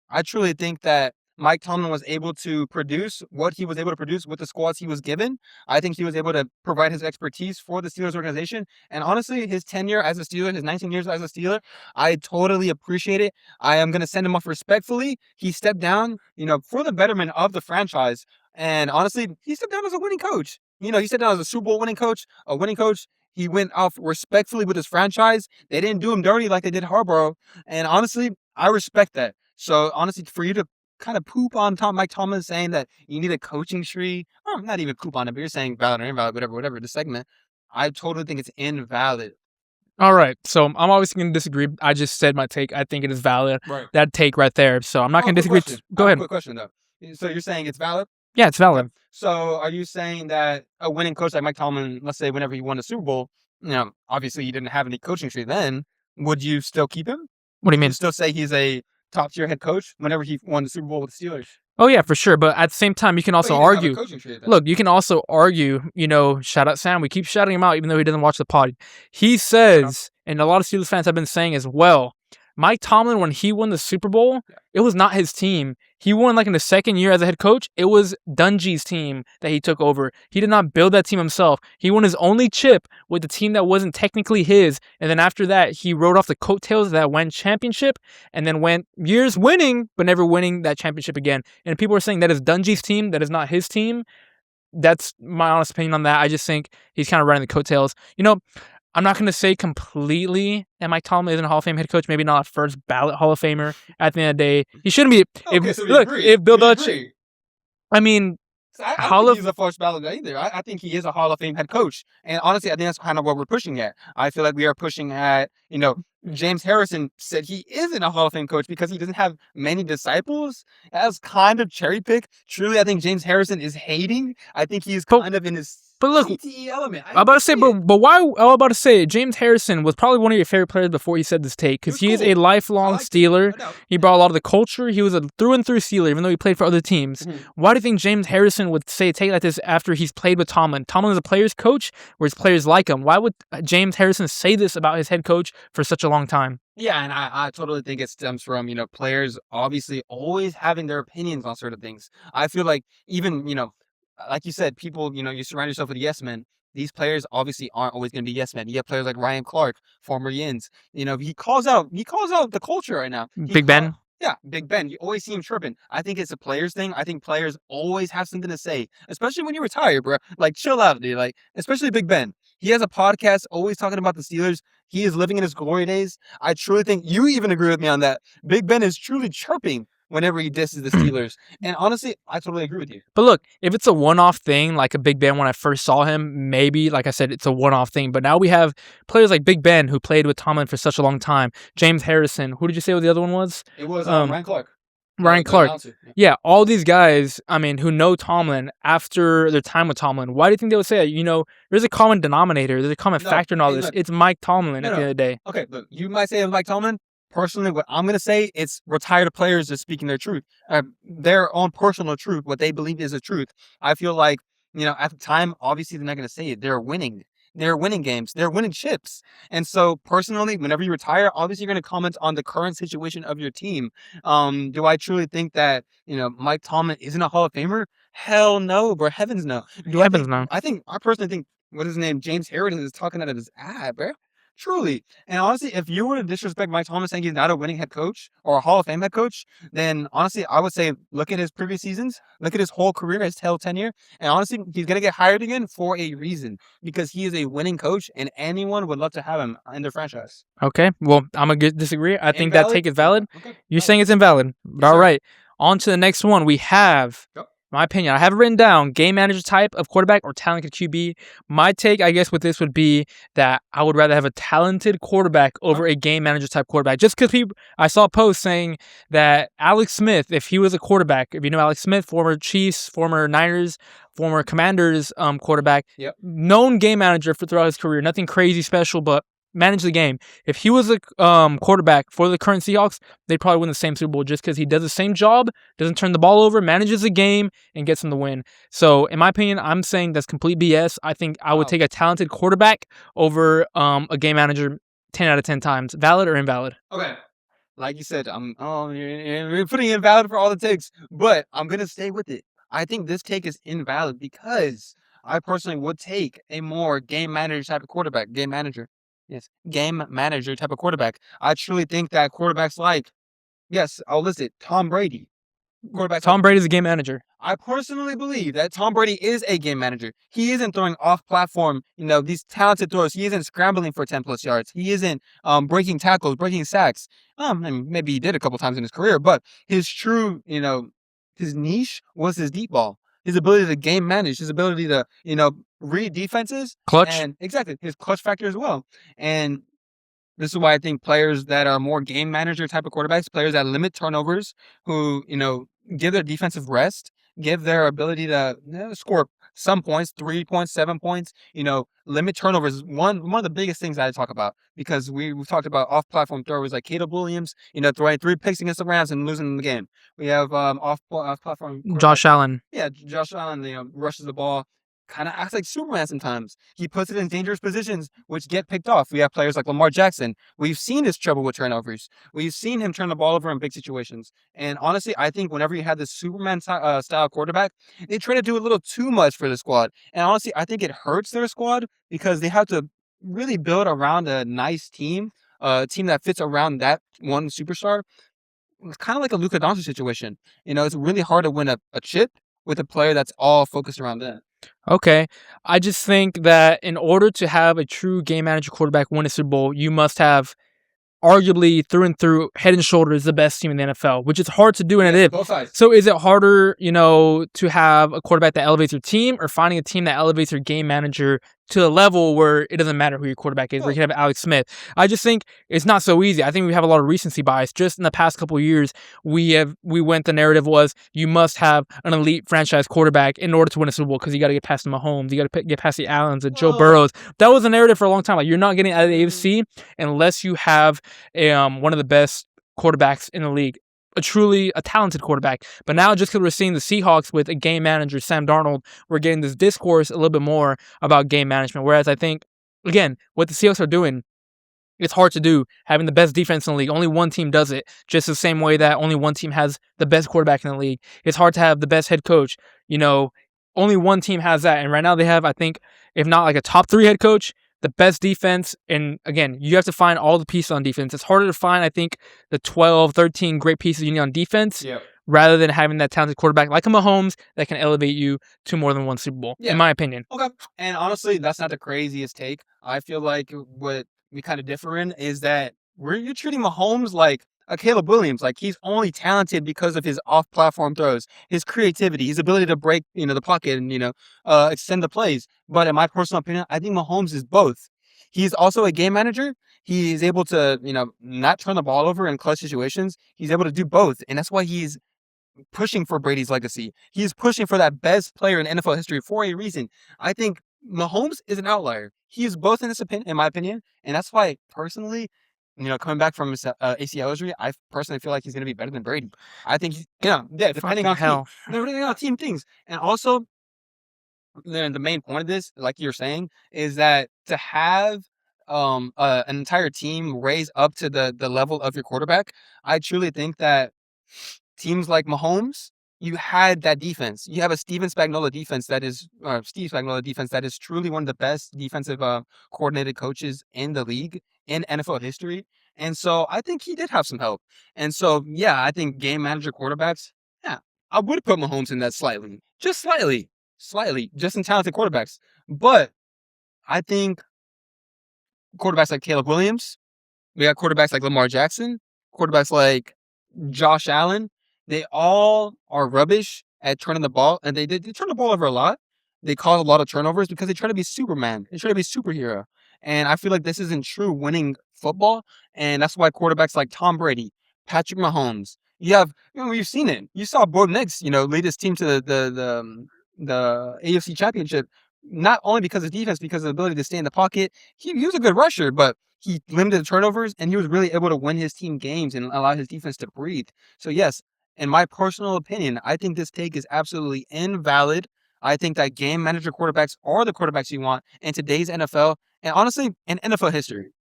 I truly think that Mike Tomlin was able to produce what he was able to produce with the squads he was given. I think he was able to provide his expertise for the Steelers organization. And honestly, his tenure as a Steeler, his 19 years as a Steeler, I totally appreciate it. I am going to send him off respectfully. He stepped down, for the betterment of the franchise. And honestly, he stepped down as a winning coach. He stepped down as a Super Bowl winning coach, a winning coach. He went off respectfully with his franchise. They didn't do him dirty like they did Harbaugh. And honestly, I respect that. So honestly, for you to kind of poop on Mike Tomlin saying that you need a coaching tree, or not even poop on it, but you're saying valid or invalid, whatever, the segment, I totally think it's invalid. All right, so I'm obviously going to disagree. I just said my take. I think it is valid. Right. That take right there. So I'm not going to disagree. Go ahead. Quick question, though. So you're saying it's valid? Yeah, it's valid. Okay. So are you saying that a winning coach like Mike Tomlin, let's say whenever he won the Super Bowl, obviously he didn't have any coaching tree then, would you still keep him? What do you mean? Would you still say he's a top-tier head coach whenever he won the Super Bowl with the Steelers? Oh, yeah, for sure. But at the same time, you can also argue. Look, you can also argue, shout out Sam. We keep shouting him out even though he doesn't watch the pod. He says, and a lot of Steelers fans have been saying as well, Mike Tomlin, when he won the Super Bowl, it was not his team. He won like in the second year as a head coach. It was Dungy's team that he took over. He did not build that team himself. He won his only chip with the team that wasn't technically his. And then after that, he rode off the coattails of that won championship and then went years winning, but never winning that championship again. And people are saying that is Dungy's team. That is not his team. That's my honest opinion on that. I just think he's kind of riding the coattails. I'm not going to say completely that Mike Tomlin isn't a Hall of Fame head coach. Maybe not a first ballot Hall of Famer. At the end of the day, he shouldn't be. If Bill Belichick, I mean, I don't think he's a first ballot either. I think he is a Hall of Fame head coach. And honestly, I think that's kind of what we're pushing at. I feel like we are pushing at, James Harrison said he isn't a Hall of Fame coach because he doesn't have many disciples. That's kind of cherry pick. Truly, I think James Harrison is hating. I think he's kind of in his CTE element. I'm about to say, but why? I'm about to say, James Harrison was probably one of your favorite players before he said this take because he is a lifelong Steeler. He brought a lot of the culture. He was a through and through Steeler, even though he played for other teams. Mm-hmm. Why do you think James Harrison would say a take like this after he's played with Tomlin? Tomlin is a player's coach, whereas players like him. Why would James Harrison say this about his head coach for such a long time? Yeah, and I totally think it stems from, players obviously always having their opinions on certain things. I feel like even, like you said, people, you surround yourself with yes men. These players obviously aren't always going to be yes men. You have players like Ryan Clark, former Yins. He calls out the culture right now. Big Ben. Yeah, Big Ben. You always see him chirping. I think it's a players thing. I think players always have something to say, especially when you retire, bro. Like, chill out, dude. Like, especially Big Ben. He has a podcast always talking about the Steelers. He is living in his glory days. I truly think you even agree with me on that. Big Ben is truly chirping whenever he disses the Steelers. And honestly, I totally agree with you. But look, if it's a one-off thing, like a Big Ben when I first saw him, maybe, like I said, it's a one-off thing. But now we have players like Big Ben who played with Tomlin for such a long time. James Harrison. Who did you say what the other one was? It was Ryan Clark. Ryan Clark. Yeah, all these guys, who know Tomlin after their time with Tomlin. Why do you think they would say that? There's a common denominator. There's a common factor in all this. It's Mike Tomlin at the end of the day. Okay, look, you might say it's Mike Tomlin. Personally, what I'm going to say, it's retired players just speaking their truth. Their own personal truth, what they believe is the truth. I feel like, at the time, obviously they're not going to say it. They're winning. They're winning games. They're winning chips. And so personally, whenever you retire, obviously you're going to comment on the current situation of your team. Do I truly think that, Mike Tomlin isn't a Hall of Famer? Hell no, bro. Heavens no. I personally think, what is his name? James Harrison is talking out of his ass, bro. Truly. And honestly, if you were to disrespect Mike Tomlin saying he's not a winning head coach or a Hall of Fame head coach, then honestly, I would say look at his previous seasons, look at his whole career, his whole tenure, and honestly, he's going to get hired again for a reason because he is a winning coach and anyone would love to have him in their franchise. Okay. Well, I'm going to disagree. I think that take is valid. Okay. You're saying it's invalid. But all right. On to the next one. We have... My opinion, I have it written down, game manager type of quarterback or talented QB. My take, I guess, with this would be that I would rather have a talented quarterback over a game manager type quarterback. Just because I saw a post saying that Alex Smith, if he was a quarterback, if you know Alex Smith, former Chiefs, former Niners, former Commanders quarterback, known game manager throughout his career, nothing crazy special, but manage the game. If he was a quarterback for the current Seahawks, they'd probably win the same Super Bowl just because he does the same job, doesn't turn the ball over, manages the game, and gets them the win. So, in my opinion, I'm saying that's complete BS. I think I would take a talented quarterback over a game manager 10 out of 10 times. Valid or invalid? Okay. like you said, you're putting invalid for all the takes, but I'm gonna stay with it. I think this take is invalid because I personally would take a more game manager type of quarterback. Game manager, yes, game manager type of quarterback. I truly think that quarterbacks like, yes, I'll list it, Tom Brady, quarterbacks like Tom Brady's a game manager. I personally believe that Tom Brady is a game manager. He isn't throwing off platform, these talented throws. He isn't scrambling for 10 plus yards. He isn't breaking tackles, breaking sacks. And maybe he did a couple times in his career, but his true, his niche was his deep ball. His ability to game manage, his ability to, read defenses. Clutch. And exactly, his clutch factor as well. And this is why I think players that are more game manager type of quarterbacks, players that limit turnovers, who, give their defensive rest, give their ability to score some points, 3 points, 7 points, limit turnovers is one of the biggest things I talk about because we've talked about off platform throwers like Caleb Williams, throwing 3 picks against the Rams and losing the game. We have off platform Josh Allen. yeah, Josh Allen, rushes the ball, kind of acts like Superman sometimes. He puts it in dangerous positions, which get picked off. We have players like Lamar Jackson. We've seen his trouble with turnovers. We've seen him turn the ball over in big situations. And honestly, I think whenever you have this Superman style quarterback, they try to do a little too much for the squad. And honestly, I think it hurts their squad because they have to really build around a nice team, a team that fits around that one superstar. It's kind of like a Luka Doncic situation. It's really hard to win a chip with a player that's all focused around that. Okay. I just think that in order to have a true game manager quarterback win a Super Bowl, you must have arguably through and through, head and shoulders the best team in the NFL, which is hard to do, and it is. Both sides. So is it harder, to have a quarterback that elevates your team or finding a team that elevates your game manager to a level where it doesn't matter who your quarterback is, where you can have Alex Smith? I just think it's not so easy. I think we have a lot of recency bias. Just in the past couple of years, the narrative was you must have an elite franchise quarterback in order to win a Super Bowl because you got to get past the Mahomes, you got to get past the Allens, the Joe Burrows. That was the narrative for a long time. Like, you're not getting out of the AFC unless you have one of the best quarterbacks in the league, a talented quarterback. But now, just because we're seeing the Seahawks with a game manager, Sam Darnold, we're getting this discourse a little bit more about game management. Whereas I think, again, what the Seahawks are doing, it's hard to do. Having the best defense in the league, only one team does it. Just the same way that only one team has the best quarterback in the league. It's hard to have the best head coach. Only one team has that. And right now they have, I think, if not like a top 3 head coach, the best defense. And again, you have to find all the pieces on defense. It's harder to find, I think, the 12, 13 great pieces you need on defense rather than having that talented quarterback like a Mahomes that can elevate you to more than one Super Bowl, in my opinion. Okay. And honestly, that's not the craziest take. I feel like what we kind of differ in is that you're treating Mahomes like a Caleb Williams. Like, he's only talented because of his off-platform throws, his creativity, his ability to break, the pocket and, extend the plays. But in my personal opinion, I think Mahomes is both. He's also a game manager. He is able to, not turn the ball over in clutch situations. He's able to do both. And that's why he's pushing for Brady's legacy. He's pushing for that best player in NFL history for a reason. I think Mahomes is an outlier. He is both in my opinion, and that's why personally, coming back from his ACL injury, I personally feel like he's going to be better than Brady. I think depending on team things, and also the main point of this, like you're saying, is that to have an entire team raise up to the level of your quarterback, I truly think that teams like Mahomes, you had that defense. You have a Steve Spagnuolo defense that is truly one of the best defensive coordinated coaches in the league in NFL history. And so I think he did have some help. And so, yeah, I think game manager quarterbacks, yeah, I would put Mahomes in that slightly, just in talented quarterbacks. But I think quarterbacks like Caleb Williams, we got quarterbacks like Lamar Jackson, quarterbacks like Josh Allen, they all are rubbish at turning the ball, and they turn the ball over a lot. They cause a lot of turnovers because they try to be Superman. They try to be superhero. And I feel like this isn't true winning football, and that's why quarterbacks like Tom Brady, Patrick Mahomes, you've seen it. You saw Bo Nix, lead his team to the AFC Championship, not only because of defense, because of the ability to stay in the pocket. He was a good rusher, but he limited the turnovers, and he was really able to win his team games and allow his defense to breathe. So yes, in my personal opinion, I think this take is absolutely invalid. I think that game manager quarterbacks are the quarterbacks you want in today's NFL, and honestly, in NFL history.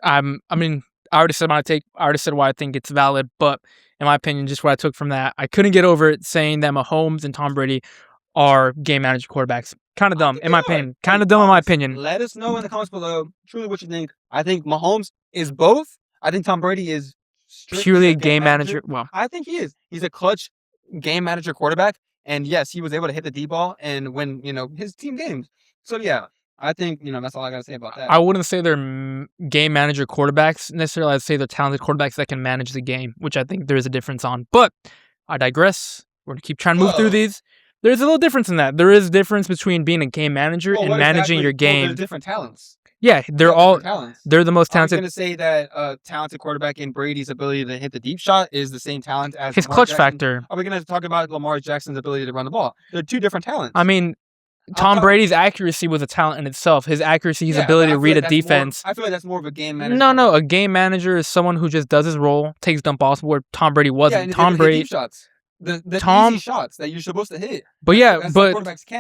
I mean, I already said my take. I already said why I think it's valid. But in my opinion, just what I took from that, I couldn't get over it saying that Mahomes and Tom Brady are game manager quarterbacks. Kind of dumb, in my opinion. Kind of dumb, in my opinion. Let us know in the comments below truly what you think. I think Mahomes is both. I think Tom Brady is Purely a game manager. Well, I think he is. He's a clutch game manager quarterback. And yes, he was able to hit the D ball and win, his team games. So yeah, I think, that's all I got to say about that. I wouldn't say they're game manager quarterbacks necessarily. I'd say they're talented quarterbacks that can manage the game, which I think there is a difference on. But I digress. We're going to keep trying to move through these. There's a little difference in that. There is a difference between being a game manager and managing your game. There's different talents. Yeah, they're the most talented. I'm going to say that a talented quarterback in Brady's ability to hit the deep shot is the same talent as his clutch factor. Are we going to talk about Lamar Jackson's ability to run the ball? They're two different talents. I mean, Tom Brady's accuracy was a talent in itself. His accuracy, his ability to read a defense. I feel like that's more of a game manager. No. A game manager is someone who just does his role, takes dump balls where Tom Brady wasn't. Tom Brady deep shots. The easy shots that you're supposed to hit. But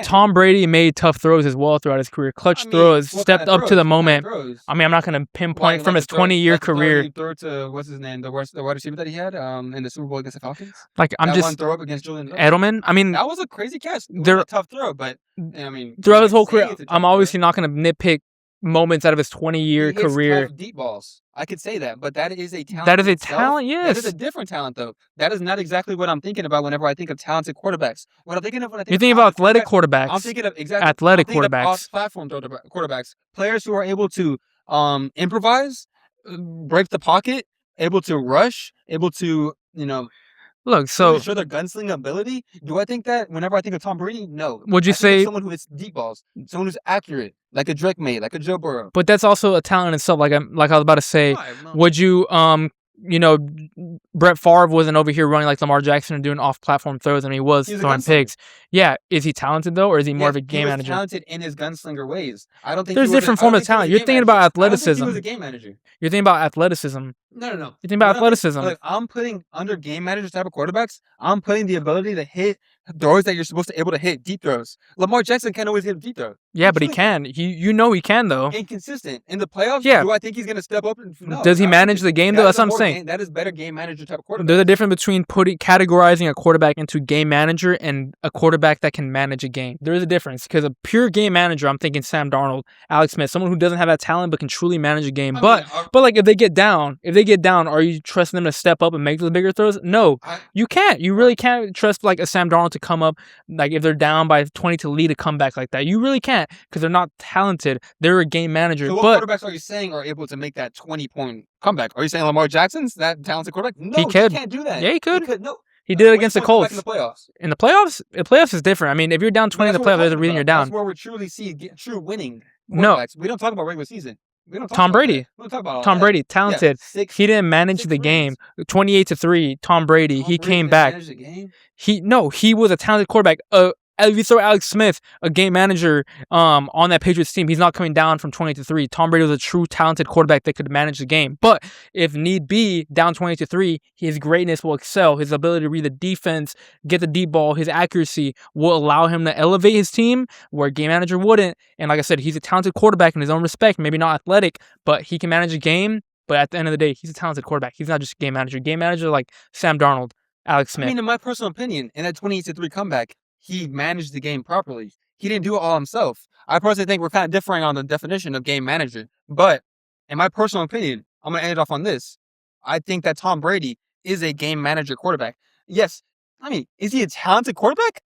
Tom Brady made tough throws as well throughout his career. Clutch throws, stepped up to the moment. I mean, I'm not going to pinpoint from his 20-year career. He threw to, what's his name, the wide receiver that he had in the Super Bowl against the Falcons. One throw up against Julian Edelman. I mean, that was a crazy catch. It was a tough throw, but I mean, throughout his whole career, I'm obviously not going to nitpick moments out of his 20-year career. Deep balls. I could say that, but that is a talent. That is a talent, yes. That is a different talent, though. That is not exactly what I'm thinking about whenever I think of talented quarterbacks. What I'm thinking of when I think You're thinking about athletic quarterbacks. I'm thinking of athletic quarterbacks. Off-platform quarterbacks. Players who are able to improvise, break the pocket, able to rush, able to, Look, so show their gunsling ability. Do I think that whenever I think of Tom Brady? No. Would you say someone who hits deep balls, someone who's accurate, like a Drake May, like a Joe Burrow? But that's also a talent in itself. Like I was about to say, would you Brett Favre wasn't over here running like Lamar Jackson and doing off-platform throws, and he was throwing picks. Yeah, is he talented though, or is he more of a game manager? Talented in his gunslinger ways. I don't think there's different forms of talent. You're thinking about athleticism. He was a game manager. You're thinking about athleticism. No. You're thinking about athleticism. I'm putting under game manager type of quarterbacks. I'm putting the ability to hit throws that you're supposed to be able to hit, deep throws. Lamar Jackson can't always hit a deep throw. Yeah, but he can. He can though. Inconsistent in the playoffs. Yeah. Do I think he's gonna step up? No, does he manage the game though? That's what I'm saying. That is better game manager type of quarterback. There's a difference between categorizing a quarterback into game manager and a quarterback that can manage a game. There is a difference because a pure game manager, I'm thinking Sam Darnold, Alex Smith, someone who doesn't have that talent but can truly manage a game. But like if they get down, are you trusting them to step up and make those bigger throws? No, you can't. You really can't trust like a Sam Darnold to come up. Like if they're down by 20 to lead a comeback like that, you really can't because they're not talented. They're a game manager. So what quarterbacks are you saying are able to make that 20-point comeback? Are you saying Lamar Jackson's that talented quarterback? No, he can't do that. Yeah, he could. No. He did it against the Colts. In the playoffs. In the playoffs is different. I mean, if you're down 20 in the playoffs, there's a reason you're down. That's where we truly see true winning. No. We don't talk about regular season. Tom Brady. Tom Brady, talented. Yeah, he didn't manage the game. 28-3. Tom Brady. He came back. He was a talented quarterback. If you throw Alex Smith, a game manager, on that Patriots team, he's not coming down from 20-3. Tom Brady was a true talented quarterback that could manage the game. But if need be, down 20-3, his greatness will excel. His ability to read the defense, get the deep ball, his accuracy will allow him to elevate his team where a game manager wouldn't. And like I said, he's a talented quarterback in his own respect. Maybe not athletic, but he can manage a game. But at the end of the day, he's a talented quarterback. He's not just a game manager. Game manager like Sam Darnold, Alex Smith. I mean, in my personal opinion, in that 28-3 comeback, he managed the game properly. He didn't do it all himself. I personally think we're kind of differing on the definition of game manager. But in my personal opinion, I'm going to end it off on this. I think that Tom Brady is a game manager quarterback. Yes. I mean, is he a talented quarterback?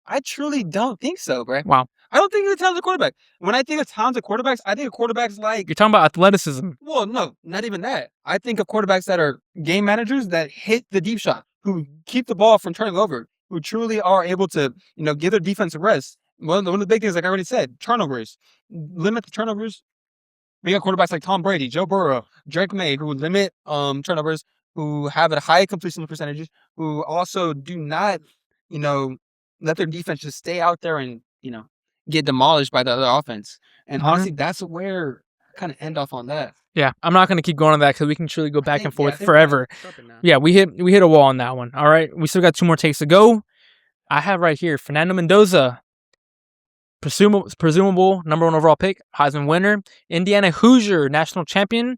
I truly don't think so, bro. Wow. I don't think he's a talented quarterback. When I think of talented quarterbacks, I think of quarterbacks like... You're talking about athleticism. Well, no, not even that. I think of quarterbacks that are game managers that hit the deep shot, who keep the ball from turning over, who truly are able to, give their defense a rest. One of the big things, like I already said, turnovers. Limit the turnovers. We got quarterbacks like Tom Brady, Joe Burrow, Drake May, who limit turnovers, who have a high completion percentages, who also do not, let their defense just stay out there and, get demolished by the other offense. And honestly, that's where I kind of end off on that. Yeah, I'm not going to keep going on that because we can truly go back and forth forever. Yeah, we hit a wall on that one. All right, we still got 2 more takes to go. I have right here Fernando Mendoza. presumable number 1 overall pick, Heisman winner, Indiana Hoosier national champion,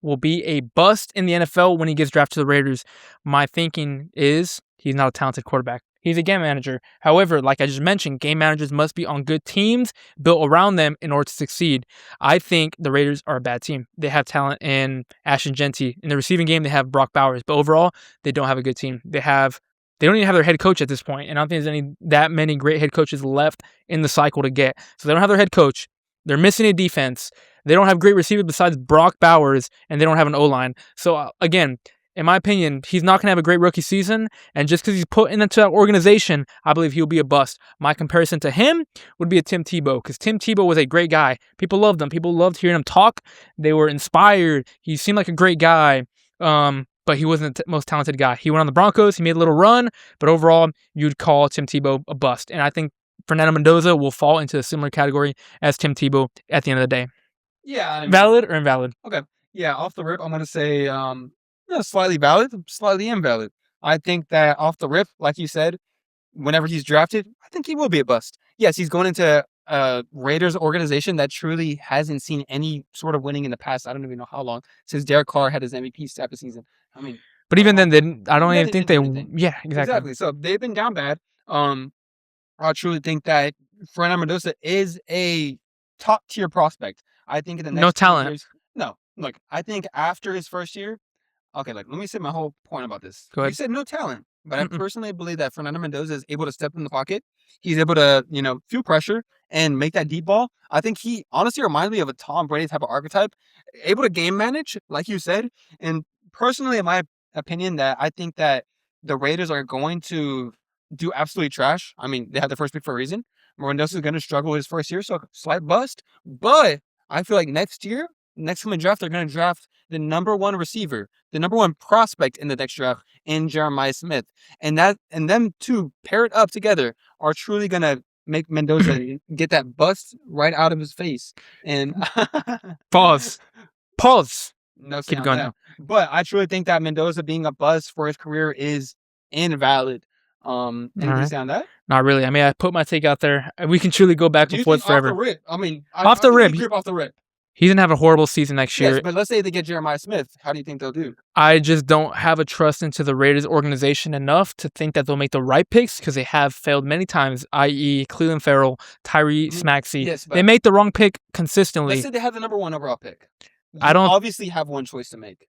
will be a bust in the NFL when he gets drafted to the Raiders. My thinking is he's not a talented quarterback. He's a game manager. However, like I just mentioned, game managers must be on good teams built around them in order to succeed. I think the Raiders are a bad team. They have talent in Ashton Genty. In the receiving game, they have Brock Bowers. But overall, they don't have a good team. They don't even have their head coach at this point, and I don't think there's that many great head coaches left in the cycle to get. So they don't have their head coach. They're missing a defense. They don't have great receivers besides Brock Bowers, and they don't have an O-line. So again, in my opinion, he's not going to have a great rookie season, and just because he's put into that organization, I believe he'll be a bust. My comparison to him would be a Tim Tebow, because Tim Tebow was a great guy. People loved him. People loved hearing him talk. They were inspired. He seemed like a great guy. But he wasn't the most talented guy. He went on the Broncos. He made a little run, but overall, you'd call Tim Tebow a bust. And I think Fernando Mendoza will fall into a similar category as Tim Tebow at the end of the day. Yeah. I mean, valid or invalid? Okay. Yeah, off the rip, I'm going to say slightly valid, slightly invalid. I think that off the rip, like you said, whenever he's drafted, I think he will be a bust. Yes, he's going into a Raiders organization that truly hasn't seen any sort of winning in the past. I don't even know how long since Derek Carr had his MVP type of season. I mean, but even then, I don't even think they. Yeah, exactly. So they've been down bad. I truly think that Fernando Mendoza is a top tier prospect. I think in the next no talent. Years, no, look, I think after his first year. Okay, let me say my whole point about this. Go ahead. You said no talent, but I personally believe that Fernando Mendoza is able to step in the pocket. He's able to, feel pressure and make that deep ball. I think he honestly reminds me of a Tom Brady type of archetype, able to game manage, like you said. And personally, in my opinion, that I think that the Raiders are going to do absolutely trash. I mean, they have the first pick for a reason. Mendoza is going to struggle his first year, so slight bust. But I feel like next coming draft, they're going to draft the number 1 receiver, the number 1 prospect in the next draft, in Jeremiah Smith. And them two paired up together are truly going to make Mendoza get that bust right out of his face. And Pause. No, keep going now. But I truly think that Mendoza being a bust for his career is invalid. Anything sound that? Not really. I mean, I put my take out there. We can truly go back and forth forever. Off the rip? I mean, off the rip. He's going to have a horrible season next year. Yes, but let's say they get Jeremiah Smith. How do you think they'll do? I just don't have a trust into the Raiders organization enough to think that they'll make the right picks, because they have failed many times, i.e. Cleveland Farrell, Tyree Maxey. Yes, they make the wrong pick consistently. Let's say they have the number 1 overall pick. I don't obviously have one choice to make.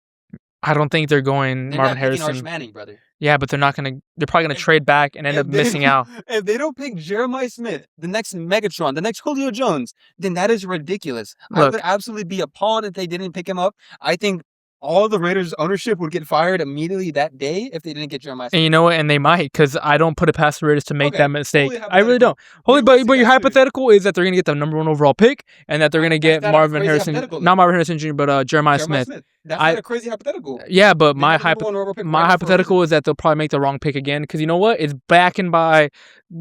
I don't think they're going Marvin Harrison. Arch Manning, brother. Yeah, but they're not going to. They're probably going to trade back and end up missing out. If they don't pick Jeremiah Smith, the next Megatron, the next Julio Jones, then that is ridiculous. I would absolutely be appalled if they didn't pick him up. I think all the Raiders ownership would get fired immediately that day if they didn't get Jeremiah Smith. And you know what? And they might, because I don't put it past the Raiders to make that mistake. I really don't. But your hypothetical is that they're going to get the number 1 overall pick, and that they're going to get Marvin Harrison, not Marvin Harrison Jr., but Jeremiah Smith. That's not a crazy hypothetical. Yeah, but my hypothetical is that they'll probably make the wrong pick again, because you know what? It's backing by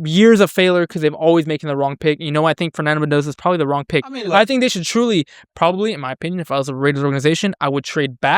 years of failure, because they've always making the wrong pick. You know, I think Fernando Mendoza is probably the wrong pick. I mean, I think they should truly, probably, in my opinion, if I was a Raiders organization, I would trade back.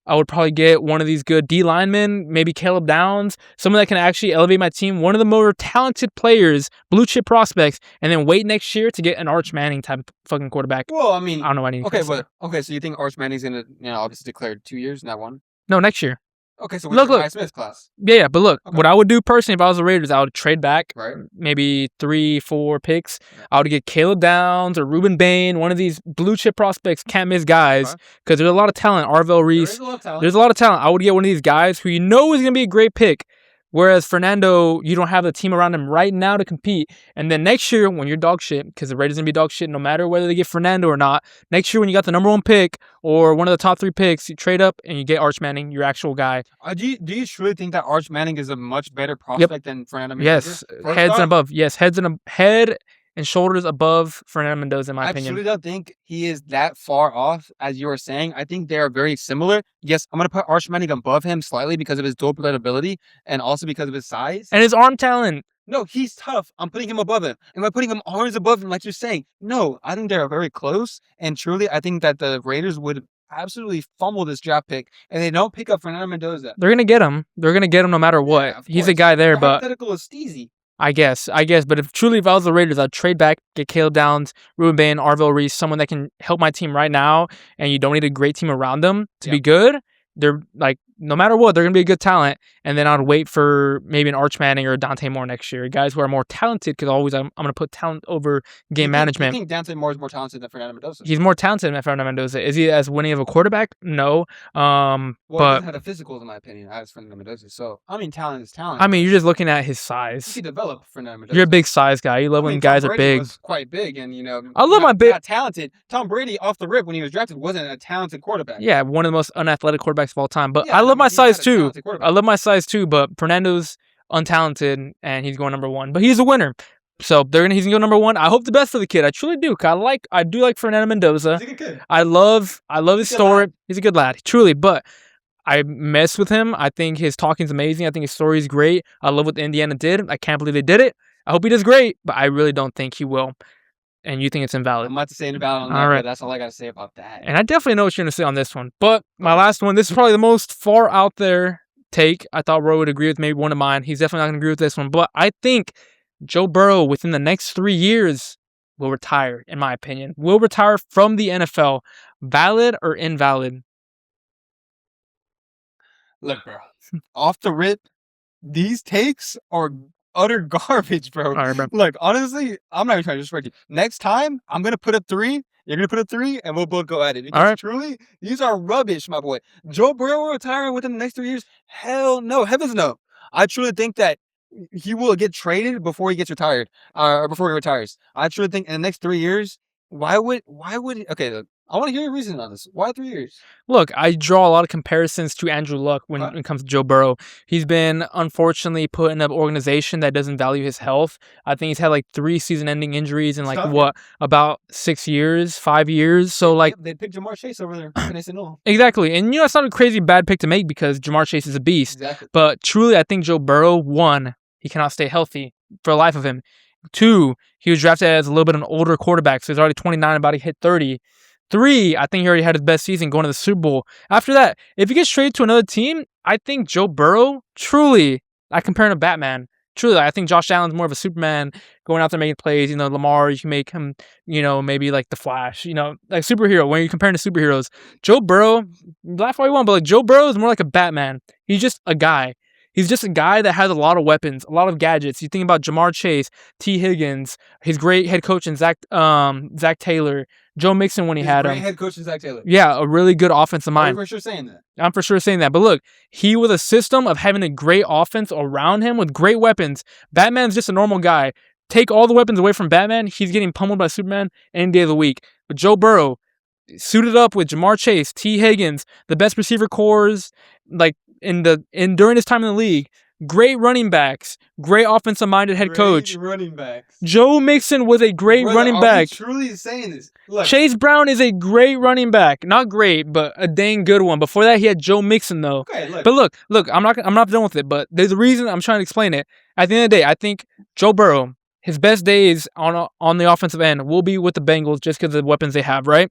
I would probably get one of these good D linemen, maybe Caleb Downs, someone that can actually elevate my team, one of the more talented players, blue chip prospects, and then wait next year to get an Arch Manning type of fucking quarterback. Well, I mean, I don't know what I need. Okay, so you think Arch Manning's gonna, obviously declare 2 years, not 1? No, next year. Okay, so look, Smith's class. Yeah, but look, what I would do personally if I was the Raiders, I would trade back, right? Maybe 3-4 picks. I would get Caleb Downs or Ruben Bain, one of these blue chip prospects, can't miss guys, because there's a lot of talent. Arvell Reese, there's a lot of talent. I would get one of these guys who you know is going to be a great pick. Whereas Fernando, you don't have the team around him right now to compete. And then next year, when you're dog shit, because the Raiders are going to be dog shit no matter whether they get Fernando or not, next year when you got the number 1 pick or one of the top 3 picks, you trade up and you get Arch Manning, your actual guy. Do you truly think that Arch Manning is a much better prospect than Fernando Mendoza? Yes, heads and above. Yes, head and shoulders above Fernando Mendoza, in my opinion. I truly don't think he is that far off, as you were saying. I think they are very similar. Yes, I'm going to put Arch Manning above him slightly because of his dual threat ability and also because of his size. And his arm talent. No, he's tough. I'm putting him above him. Am I putting him arms above him like you're saying? No, I think they're very close. And truly, I think that the Raiders would absolutely fumble this draft pick, and they don't pick up Fernando Mendoza. They're going to get him. They're going to get him no matter what. Yeah, he's a guy there, but... hypothetical is steezy. I guess. But if I was the Raiders, I'd trade back, get Caleb Downs, Ruben Bain, Arvell Reese, someone that can help my team right now, and you don't need a great team around them to be good. They're like, no matter what, they're going to be a good talent. And then I'd wait for maybe an Arch Manning or a Dante Moore next year. Guys who are more talented, because always I'm going to put talent over game management. You think Dante Moore is more talented than Fernando Mendoza? He's more talented than Fernando Mendoza. Is he as winning of a quarterback? No. Well, he doesn't have the physicals, in my opinion, as Fernando Mendoza. So, I mean, talent is talent. I mean, you're just looking at his size. You can develop Fernando Mendoza. You're a big size guy. You love when guys are big. Was quite big, and I love my big. Not talented. Tom Brady, off the rip when he was drafted, wasn't a talented quarterback. Yeah, one of the most unathletic quarterbacks of all time. But I love my size too. But Fernando's untalented, and he's going number 1. But he's a winner. So he's gonna go number 1. I hope the best for the kid. I truly do. I do like Fernando Mendoza. He's a good kid. I love his story. He's a good lad, truly. But I mess with him. I think his talking's amazing. I think his story is great. I love what Indiana did. I can't believe they did it. I hope he does great, but I really don't think he will. And you think it's invalid? I'm about to say invalid on that. All right, that's all I gotta say about that. And I definitely know what you're gonna say on this one. But my last one. This is probably the most far out there take. I thought Roy would agree with maybe one of mine. He's definitely not gonna agree with this one. But I think Joe Burrow, within the next 3 years, will retire, in my opinion. Will retire from the NFL. Valid or invalid? Look, bro. Off the rip, these takes are utter garbage, bro. All right, bro. Look, honestly, I'm not even trying to disrespect you. Next time, I'm going to put up 3. You're going to put up 3, and we'll both go at it. Because truly, these are rubbish, my boy. Joe Burrow will retire within the next 3 years? Hell no. Heavens no. I truly think that he will get traded before he gets retired, or before he retires. I truly think in the next 3 years, why would okay, look, I want to hear your reason on this. Why 3 years? Look, I draw a lot of comparisons to Andrew Luck when it comes to Joe Burrow. He's been, unfortunately, put in an organization that doesn't value his health. I think he's had like 3 season-ending injuries in about 6 years, 5 years. So they picked Jamar Chase over there, and they said no. Exactly, and it's not a crazy bad pick to make because Jamar Chase is a beast. Exactly. But truly, I think Joe Burrow, 1, he cannot stay healthy for the life of him. 2, he was drafted as a little bit of an older quarterback, so he's already 29, about to hit 30. 3, I think he already had his best season going to the Super Bowl. After that, if he gets traded to another team, I think Joe Burrow, truly, I compare him to Batman. Truly, I think Josh Allen's more of a Superman going out there making plays. Lamar, you can make him, maybe like the Flash, like superhero. When you're comparing to superheroes, Joe Burrow, laugh all you want, but like Joe Burrow is more like a Batman. He's just a guy. He's just a guy that has a lot of weapons, a lot of gadgets. You think about Jamar Chase, T. Higgins, his great head coach and Zach Taylor, Joe Mixon when he had him. Great head coach and Zach Taylor. Yeah, a really good offensive mind. I'm for sure saying that. I'm for sure saying that. But look, he with a system of having a great offense around him with great weapons. Batman's just a normal guy. Take all the weapons away from Batman, he's getting pummeled by Superman any day of the week. But Joe Burrow, suited up with Jamar Chase, T. Higgins, the best receiver cores, like during his time in the league, great running backs, great offensive-minded head coach. Running backs. Joe Mixon was a great running back. Are we truly saying this? Look. Chase Brown is a great running back. Not great, but a dang good one. Before that, he had Joe Mixon, though. Okay, look. But look, I'm not done with it, but there's a reason I'm trying to explain it. At the end of the day, I think Joe Burrow, his best days on the offensive end will be with the Bengals just because of the weapons they have, right?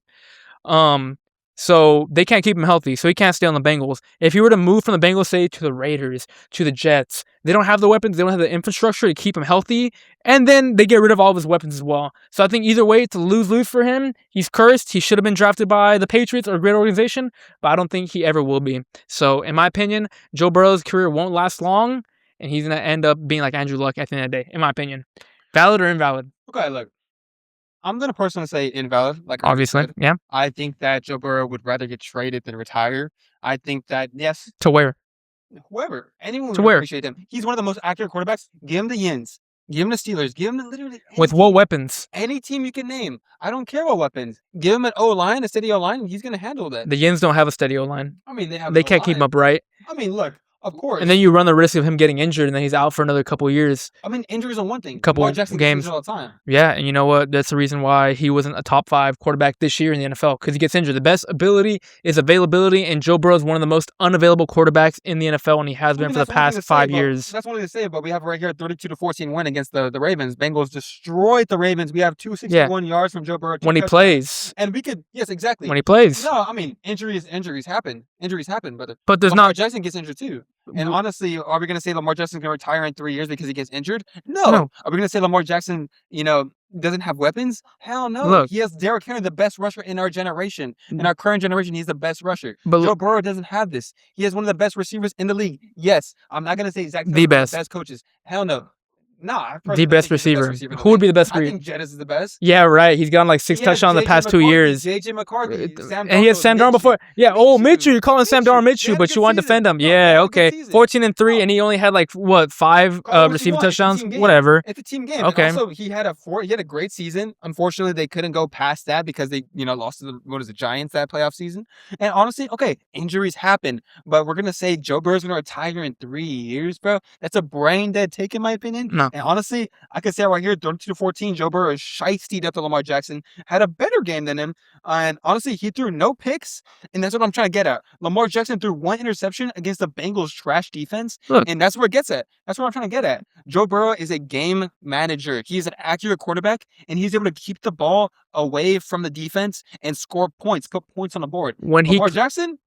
So they can't keep him healthy, so he can't stay on the Bengals. If he were to move from the Bengals, say, to the Raiders, to the Jets, they don't have the weapons, they don't have the infrastructure to keep him healthy, and then they get rid of all of his weapons as well. So I think either way, it's a lose-lose for him. He's cursed. He should have been drafted by the Patriots or a great organization, but I don't think he ever will be. So in my opinion, Joe Burrow's career won't last long, and he's going to end up being like Andrew Luck at the end of the day, in my opinion. Valid or invalid? Okay, look. I'm going to personally say invalid. Like obviously, yeah. I think that Joe Burrow would rather get traded than retire. I think that, yes. To where? Whoever. Anyone would appreciate him. He's one of the most accurate quarterbacks. Give him the Yins. Give him the Steelers. Give him literally with what weapons? Any team you can name. I don't care what weapons. Give him an O-line, a steady O-line, and he's going to handle that. The Yins don't have a steady O-line. I mean, they can't keep him upright. I mean, look. Of course. And then you run the risk of him getting injured, and then he's out for another couple of years. I mean, injuries on one thing. Couple games all the time. Yeah, and you know what? That's the reason why he wasn't a top 5 quarterback this year in the NFL, because he gets injured. The best ability is availability, and Joe Burrow is one of the most unavailable quarterbacks in the NFL, and he has been for the past 5 years. That's one thing to say, but we have right here a 32-14 win against the Ravens. Bengals destroyed the Ravens. We have 261 yards from Joe Burrow. When he plays. And we could, yes, exactly. When he plays. No, I mean, injuries happen. Injuries happen, brother. But there's Lamar not. Jackson gets injured too. And honestly, are we gonna say Lamar Jackson's gonna retire in 3 years because he gets injured? No. No. Are we gonna say Lamar Jackson, doesn't have weapons? Hell no. Look. He has Derrick Henry, the best rusher in our generation. In our current generation, he's the best rusher. But Joe Burrow doesn't have this. He has one of the best receivers in the league. Yes, I'm not gonna say exactly The best. best coaches. Hell no. Nah, The best receiver. Who would be the best? I think Jettis is the best. Yeah, right. He's gotten like 6 touchdowns in the past 2 years. JJ McCarthy. And he had Sam Darnold before. Yeah. Oh, Minshew. You're calling Sam Darnold Minshew, but you want to defend him. Yeah. Okay. 14-3, and he only had like what 5 receiving touchdowns. Whatever. It's a team game. Okay. And also, he had a great season. Unfortunately, they couldn't go past that because they lost to the Giants that playoff season. And honestly, okay, injuries happen, but we're gonna say Joe Burrow's gonna retire in 3 years, bro. That's a brain dead take in my opinion. No. And honestly, I can say right here, 32-14, Joe Burrow is shiestied up to Lamar Jackson, had a better game than him. And honestly, he threw no picks. And that's what I'm trying to get at. Lamar Jackson threw 1 interception against the Bengals' trash defense. Look. And that's where it gets at. That's what I'm trying to get at. Joe Burrow is a game manager. He's an accurate quarterback, and he's able to keep the ball away from the defense and score points, put points on the board. Lamar Jackson?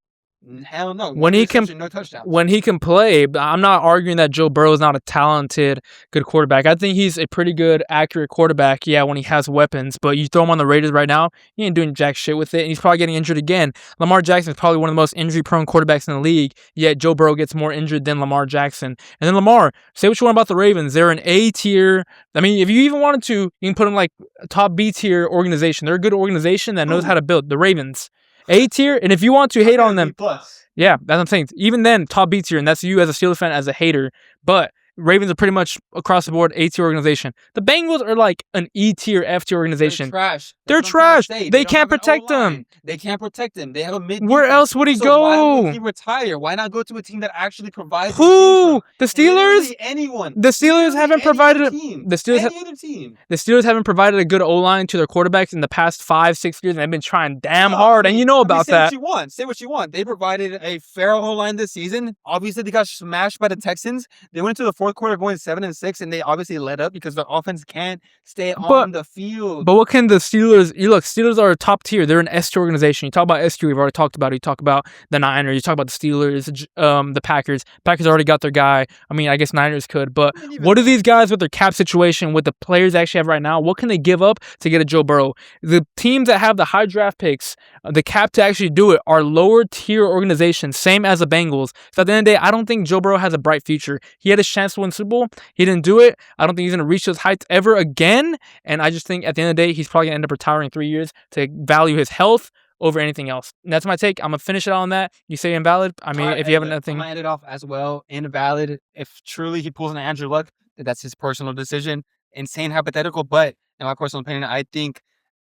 Hell no. When he can, no touchdowns. When he can play, I'm not arguing that Joe Burrow is not a talented, good quarterback. I think he's a pretty good, accurate quarterback. Yeah, when he has weapons, but you throw him on the Raiders right now, he ain't doing jack shit with it, and he's probably getting injured again. Lamar Jackson is probably one of the most injury-prone quarterbacks in the league. Yet Joe Burrow gets more injured than Lamar Jackson. And then Lamar, say what you want about the Ravens, they're an A tier. I mean, if you even wanted to, you can put them like a top B tier organization. They're a good organization that knows how to build. The Ravens. A tier, and if you want to hate on them, yeah, that's what I'm saying. Even then, top B tier, and that's you as a Steelers fan, as a hater. But Ravens are pretty much across the board A tier organization. The Bengals are like an E tier, F tier organization. They're trash. They're trash. They can't protect them. They can't protect him. They have a mid. Where else would he go? Why would he retire? Why not go to a team that actually provides? Who? The Steelers? Anyone? The Steelers haven't provided. The Steelers. Any other team. The Steelers haven't provided a good O-line to their quarterbacks in the past 5-6 years, and they've been trying damn hard. And you know about that. Say what you want. Say what you want. They provided a fair O-line this season. Obviously, they got smashed by the Texans. They went to the fourth quarter going 7-6, and they obviously let up because their offense can't stay on the field. But what can the Steelers? You look, Steelers are a top tier. They're an S tier organization. You talk about S tier, we've already talked about it. You talk about the Niners. You talk about the Steelers, the Packers. Packers already got their guy. I mean, I guess Niners could. But what do these guys with their cap situation, with the players they actually have right now, what can they give up to get a Joe Burrow? The teams that have the high draft picks, the cap to actually do it, are lower tier organizations, same as the Bengals. So at the end of the day, I don't think Joe Burrow has a bright future. He had his chance to win Super Bowl. He didn't do it. I don't think he's going to reach those heights ever again. And I just think at the end of the day, he's probably going to end up retiring in 3 years to value his health over anything else. And that's my take. I'm going to finish it on that. You say Invalid? I mean, if you have anything. I'm going to end it off as well. Invalid. If truly he pulls an Andrew Luck, that's his personal decision. Insane hypothetical. But in my personal opinion, I think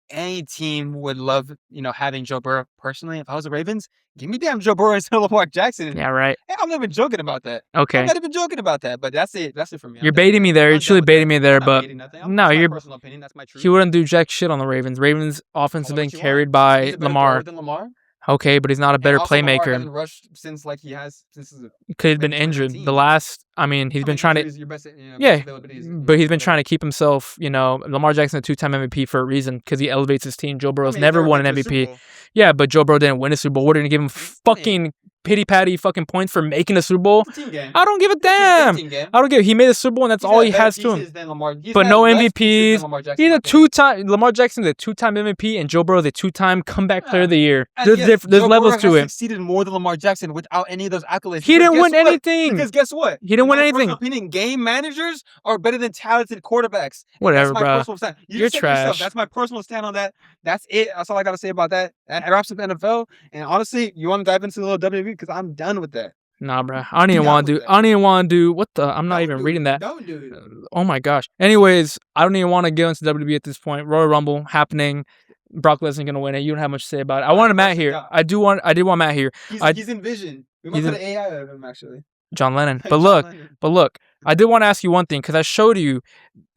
any team would love, having Joe Burrow. Personally, if I was the Ravens, give me damn Joe Burrow instead of Lamar Jackson. Yeah, right. Hey, I'm not even joking about that. Okay. I'm not even joking about that, but that's it. That's it for me. You're baiting me there. You're truly baiting me there, but no, you're. Personal opinion. That's my truth. He wouldn't do jack shit on the Ravens. Ravens' offense has been carried by Lamar. Okay, but he's not a better playmaker. Lamar hasn't rushed since Could have been injured. The last, he's been trying to. But he's been trying to keep himself. Lamar Jackson, a 2-time MVP for a reason, because he elevates his team. Joe Burrow's never won an MVP. Yeah, but Joe Burrow didn't win a Super Bowl. We're gonna give him fucking pity-patty fucking points for making a Super Bowl. I don't give a damn. I don't give. He made a Super Bowl, and that's all he has to him. But no MVPs. He's a 2-time. Lamar Jackson's a 2-time MVP, and Joe Burrow's a 2-time comeback player of the year. There's levels to it. Succeeded more than Lamar Jackson without any of those accolades. He didn't win anything. Because guess what? He didn't win anything. In my personal opinion, game managers are better than talented quarterbacks. Whatever, bro. You're trash. That's my personal stand on that. That's it. That's all I got to say about that. That wraps up NFL. And honestly, you want to dive into a little WWE? Because I'm done with that. Nah, bro. I don't even want to do. What the? I'm not even reading that. Don't do it. Oh my gosh. Anyways, I don't even want to get into WWE at this point. Royal Rumble happening. Brock Lesnar gonna win it. You don't have much to say about it. I wanted Matt here. I did want Matt here. He's in Vision. We might put an AI of him actually. John Lennon. But look. I did want to ask you one thing because I showed you.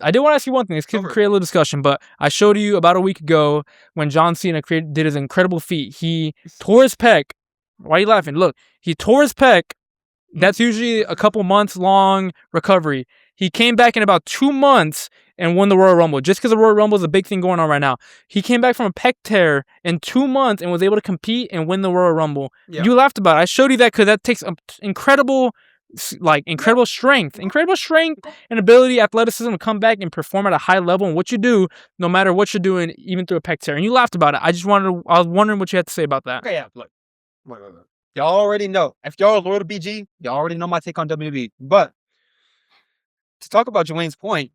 I did want to ask you one thing. This could create a little discussion, but I showed you about a week ago when John Cena did his incredible feat. He tore his pec. Why are you laughing? Look, he tore his pec. That's usually a couple months long recovery. He came back in about 2 months and won the Royal Rumble. Just because the Royal Rumble is a big thing going on right now. He came back from a pec tear in 2 months and was able to compete and win the Royal Rumble. Yeah. You laughed about it. I showed you that because that takes incredible strength and ability, athleticism to come back and perform at a high level in what you do, no matter what you're doing, even through a pec tear. And you laughed about it. I was wondering what you had to say about that. Okay, yeah, look. Y'all already know. If y'all are loyal to BG, y'all already know my take on WWE. But to talk about Dwayne's point,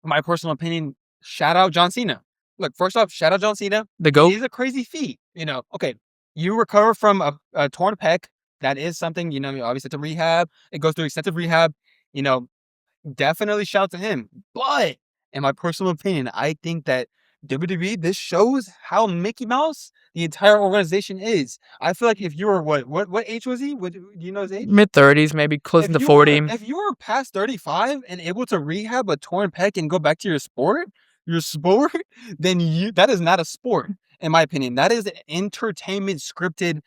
my personal opinion, shout out John Cena. Look, first off, shout out John Cena. The GOAT. It is a crazy feat. Okay, you recover from a torn pec. That is something, you obviously to rehab. It goes through extensive rehab. Definitely shout to him. But in my personal opinion, I think that WWE, this shows how Mickey Mouse the entire organization is. I feel like if you were what age was he? Do you know his age? Mid-30s, maybe close to 40. If you were past 35 and able to rehab a torn pec and go back to your sport, then that is not a sport, in my opinion. That is an entertainment scripted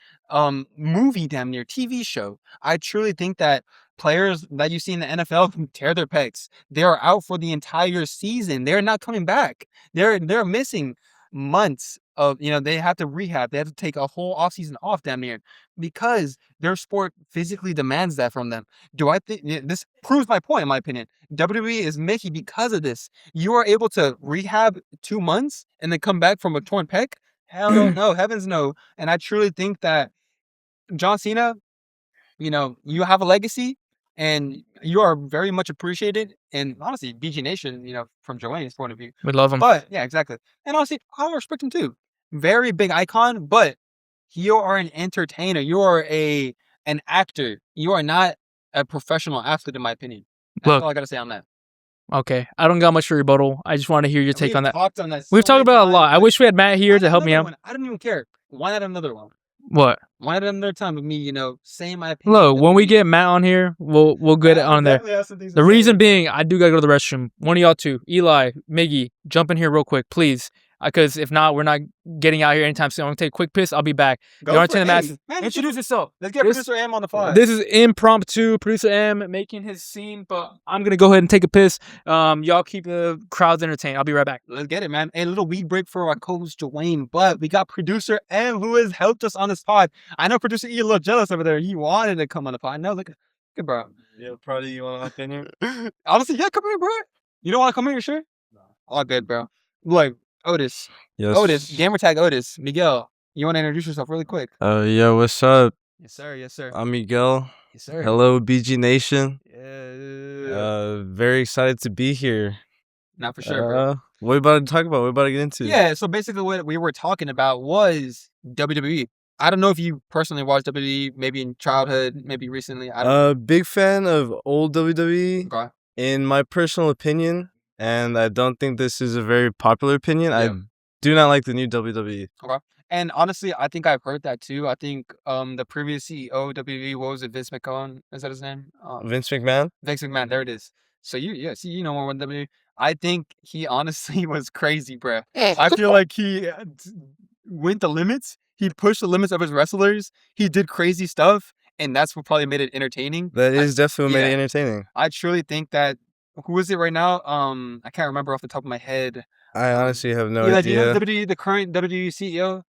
movie, damn near TV show. I truly think that players that you see in the NFL can tear their pecs. They are out for the entire season. They're not coming back. They're missing months of, they have to rehab. They have to take a whole offseason off, damn near, because their sport physically demands that from them. Do I think this proves my point, in my opinion? WWE is Mickey because of this. You are able to rehab 2 months and then come back from a torn pec? Hell no, heavens no. And I truly think that John Cena, you have a legacy and you are very much appreciated. And honestly, BG Nation, from Joanne's point of view. We love him. But yeah, exactly. And honestly, I respect him too. Very big icon, but you are an entertainer. You are an actor. You are not a professional athlete, in my opinion. That's all I gotta say on that. Okay, I don't got much for rebuttal. I just want to hear your take on that. We've So talked about it a lot. I times. wish we had Matt here to help me out. I don't even care. Why not another one? What? Why not another time with me, saying my opinion? Look, when we get Matt on here, we'll get it on there. The reason being, I do gotta go to the restroom. One of y'all two, Eli, Miggy, jump in here real quick, please. Because if not, we're not getting out here anytime soon. I'm gonna take a quick piss. I'll be back. Introduce yourself. Let's get producer M on the pod. This is impromptu. Producer M making his scene, but I'm gonna go ahead and take a piss. Y'all keep the crowds entertained. I'll be right back. Let's get it, man. A little weed break for our co-host Dwayne, but we got producer M who has helped us on this pod. I know producer E a little jealous over there. He wanted to come on the pod. No, look, bro. Yeah, probably you want to hop in here? Honestly, yeah, come here, bro. You don't want to come here, sure? No. All good, bro. Look, Otis. Yes. Otis, gamertag Otis. Miguel, you want to introduce yourself really quick? Yeah, what's up? Yes, sir. Yes, sir. I'm Miguel. Yes, sir. Hello, BG Nation. Yeah. Very excited to be here. Not for sure, bro. What are we about to talk about? What are we about to get into? Yeah, so basically what we were talking about was WWE. I don't know if you personally watched WWE, maybe in childhood, maybe recently. I don't know. Big fan of old WWE. Okay. In my personal opinion, and I don't think this is a very popular opinion, Yeah. I do not like the new WWE. Okay. And honestly, I think I've heard that too. I think the previous CEO of WWE, what was it, Vince McMahon? Is that his name? Vince McMahon? Vince McMahon, there it is. So you know more about WWE. I think he honestly was crazy, bro. I feel like he went the limits. He pushed the limits of his wrestlers. He did crazy stuff, and that's what probably made it entertaining. That is definitely what made it yeah. entertaining. I truly think that who is it right now? I can't remember off the top of my head. I honestly have no Do you know idea. the current WWE CEO?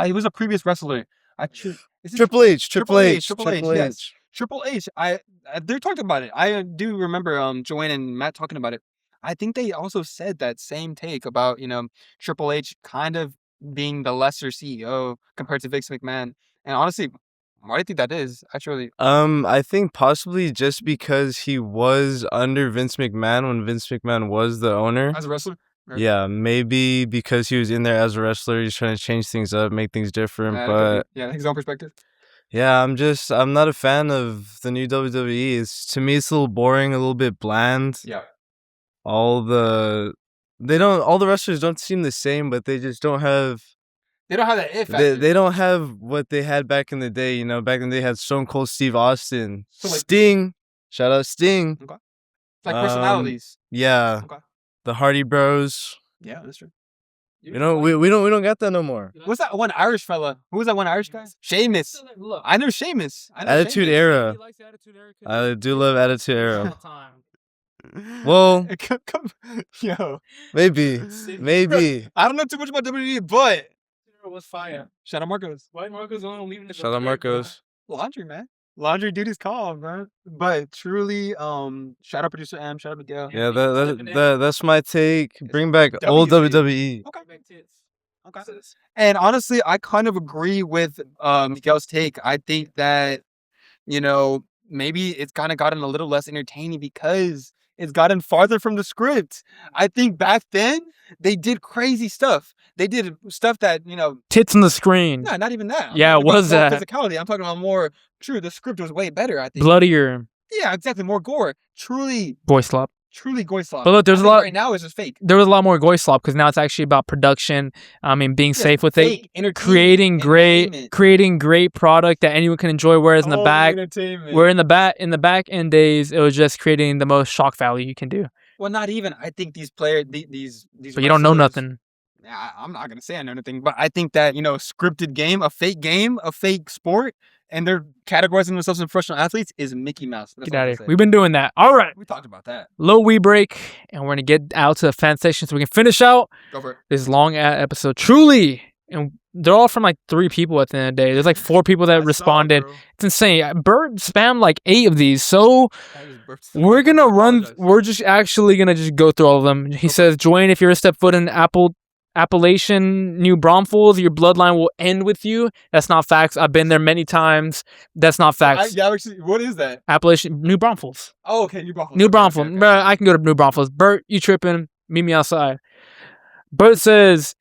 He was a previous wrestler. Triple H. Triple H. Yes. Triple H. They're talking about it. I do remember Joanne and Matt talking about it. I think they also said that same take about Triple H kind of being the lesser CEO compared to Vince McMahon. And honestly, why do you think that is? Actually, I think possibly just because he was under Vince McMahon when Vince McMahon was the owner. as a wrestler. Right? Yeah, maybe because he was in there as a wrestler, he's trying to change things up, make things different. But yeah, his own perspective. yeah, I'm not a fan of the new WWE. To me, it's a little boring, a little bit bland. Yeah. All the wrestlers don't seem the same, but they just don't have. They don't have that if factor. They don't have what they had back in the day. Back in the day, they had Stone Cold Steve Austin, So, like- Sting. Shout out Sting. Okay. Like personalities. Yeah, Okay. the Hardy Bros. Yeah, that's true. We don't got that no more. What's that one Irish fella? Who was that one Irish guy? Sheamus. I know Sheamus. Attitude Era. He likes the Attitude Era. I do love Attitude Era. Well, Yo, maybe. I don't know too much about WWE, but was fire. shout out Marcos. Why Marcos only leaving the Shout out Marcos. Laundry, man. Laundry duty's calm, bro. But truly, shout out producer M, shout out Miguel. Yeah, that's my take. Bring back old WC. WWE. Okay. And honestly, I kind of agree with Miguel's take. I think that, maybe it's kind of gotten a little less entertaining because it's gotten farther from the script. I think back then they did crazy stuff. They did stuff that, Tits on the screen. no, not even that. Yeah, what was that? physicality. I'm talking about more true. The script was way better, I think. Bloodier. Yeah, exactly. More gore. Truly Boy slop. goy slop. But look, there's I a think lot. right now it's just fake. There was a lot more goy slop because now it's actually about production. I mean, being safe with fake, it, entertainment, creating great product that anyone can enjoy. Whereas in the back, entertainment. where in the back end days, it was just creating the most shock value you can do. Well, not even. I think these players, these. But you don't know wrestlers- nothing. I'm not gonna say I know anything, but I think that scripted game, a fake sport, and they're categorizing themselves as professional athletes is Mickey Mouse. That's Get all out I'm of here. gonna say. We've been doing that. All right. We talked about that. Low wee break, and we're gonna get out to the fan station so we can finish out Go for it. this long episode. Truly, and they're all from like 3 people at the end of the day. There's like 4 people that responded. It's insane. Bert spammed like 8 of these, so we're gonna run. We're just actually gonna just go through all of them. He says, "Join if you're a step foot in Appalachian New Braunfels, your bloodline will end with you." That's not facts. I've been there many times. That's not facts. What is that? Appalachian New Braunfels. Oh, okay, New Braunfels. New Braunfels. Bruh, I can go to New Braunfels. Bert, you tripping? Meet me outside. Bert says,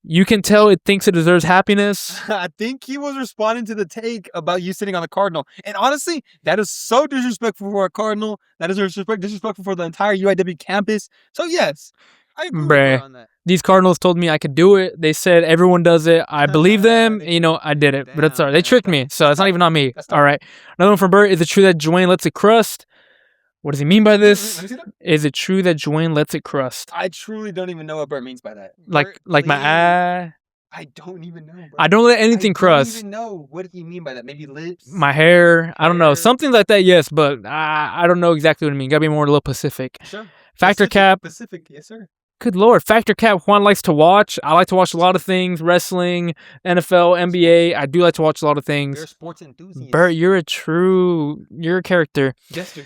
"You can tell it thinks it deserves happiness." I think he was responding to the take about you sitting on the Cardinal. And honestly, that is so disrespectful for a Cardinal. That is disrespectful for the entire UIW campus. So yes, I agree with Bruh. you on that. These Cardinals told me I could do it. They said everyone does it. I believe them. I did it. But it's Damn, alright. They man. tricked me. So it's not even on me. That's tough. All right. Another one from Bert. Is it true that Dwayne lets it crust? What does he mean by Let this? me see that. Is it true that Dwayne lets it crust? I truly don't even know what Bert means by that. Like Bert, my please. eye. I don't even know, bro. I don't let anything I crust. don't even know what do you mean by that. Maybe lips. My hair. I don't know. Hair. Something like that, yes, but I don't know exactly what I mean. Gotta be more a little Pacific. Sure. Factor cap. Pacific, yes sir. Good lord. Factor cap. Juan likes to watch. I like to watch a lot of things. Wrestling, NFL, NBA. I do like to watch a lot of You're a things. sports enthusiast. Bert, you're a character. Yes, sir.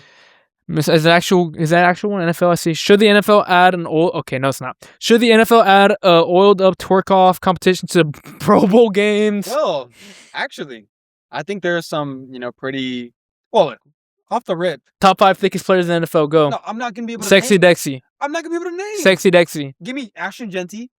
Is that actual one? NFL, I see. Should the NFL add an oil? Okay, no, it's not. Should the NFL add a oiled up twerk off competition to Pro Bowl games? Well, actually, I think there's some, pretty. Well, look, off the rip. Top 5 thickest players in the NFL. Go. No, I'm not gonna be able to. Sexy name. Dexy. I'm not gonna be able to name. Sexy Dexy. Give me Ashton Genty.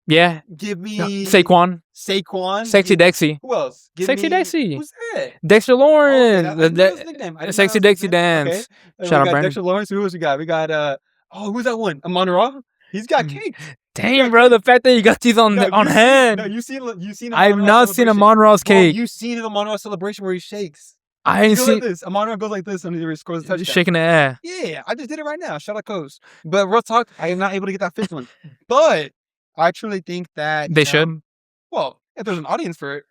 Yeah. Give me Saquon. Give- Sexy Dexy. Who else? Give Sexy me- Dexy. Who's that? Dexter Okay, Lawrence. I didn't know his nickname. I didn't Sexy know his Dexy nickname. Dance. Okay. Shout out, we got Brandon. Dexter Lawrence. Who else we got? We got who's that one? Amon Ra. He's got cake. Dang, bro, the fact that you got these on hand. No, you seen. I've not seen Amon Ra's cake. You've seen an Amon Ra celebration where he shakes. I He ain't goes like seen this. Amon Ra goes like this when he scores a touchdown. shaking the air. Yeah, I just did it right now. Shout out Coast. But real talk, I am not able to get that fifth one. But I truly think that They should. Well, if there's an audience for it,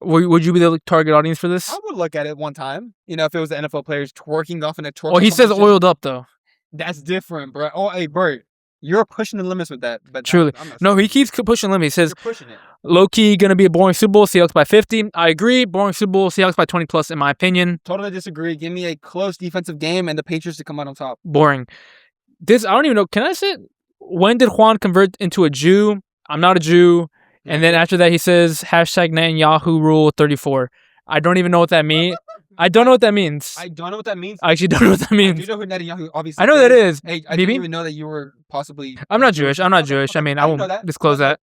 Would you be the target audience for this? I would look at it one time. If it was the NFL players twerking off in a twerk. Well, he says competition. oiled up though. That's different, bro. Oh, hey, Bert, you're pushing the limits with that. But Truly. I'm not No, saying he keeps pushing limits. He says you're pushing it. low key gonna be a boring Super Bowl. Seahawks by 50. I agree. Boring Super Bowl. Seahawks by 20 plus, in my opinion. Totally disagree. Give me a close defensive game and the Patriots to come out on top. Boring. This I don't even know. Can I say? When did Juan convert into a Jew? I'm not a Jew. And then after that, he says hashtag Netanyahu rule 34. I don't even know what that means. I don't know what that means. I don't know what that means. I actually don't know what that I means. do know who Netanyahu obviously I know that is. Hey, I Bibi? didn't even know that you were possibly. I'm not Jewish. I'm not Okay, Jewish. I okay. mean, I didn't know won't that. disclose that.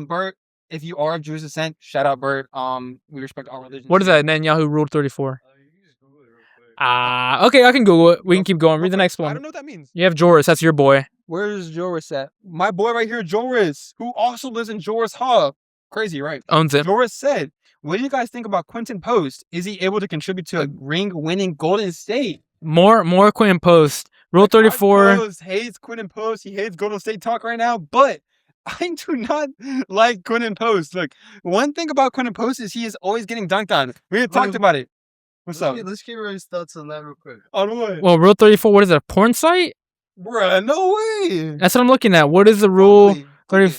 Bert, if you are of Jewish descent, shout out Bert. We respect all religions. What is that? Netanyahu rule 34. Okay, I can Google it. We can keep going. Read the next I one. don't know what that means. You have Joris. That's your boy. Where's Joris at? My boy right here, Joris, who also lives in Joris Hub. Crazy, right? Owns it. Joris said, "What do you guys think about Quentin Post? Is he able to contribute to a ring-winning Golden State?" More Quinn Post. Rule 34. Post hates Quentin Post. He hates Golden State talk right now, but I do not like Quentin Post. Look, one thing about Quentin Post is he is always getting dunked on. We had talked about it. What's up? Let's get Ray's thoughts on that real quick. On what? Well, Rule 34. What is it? A porn site? Bruh, no way. That's what I'm looking at. What is the rule? Totally.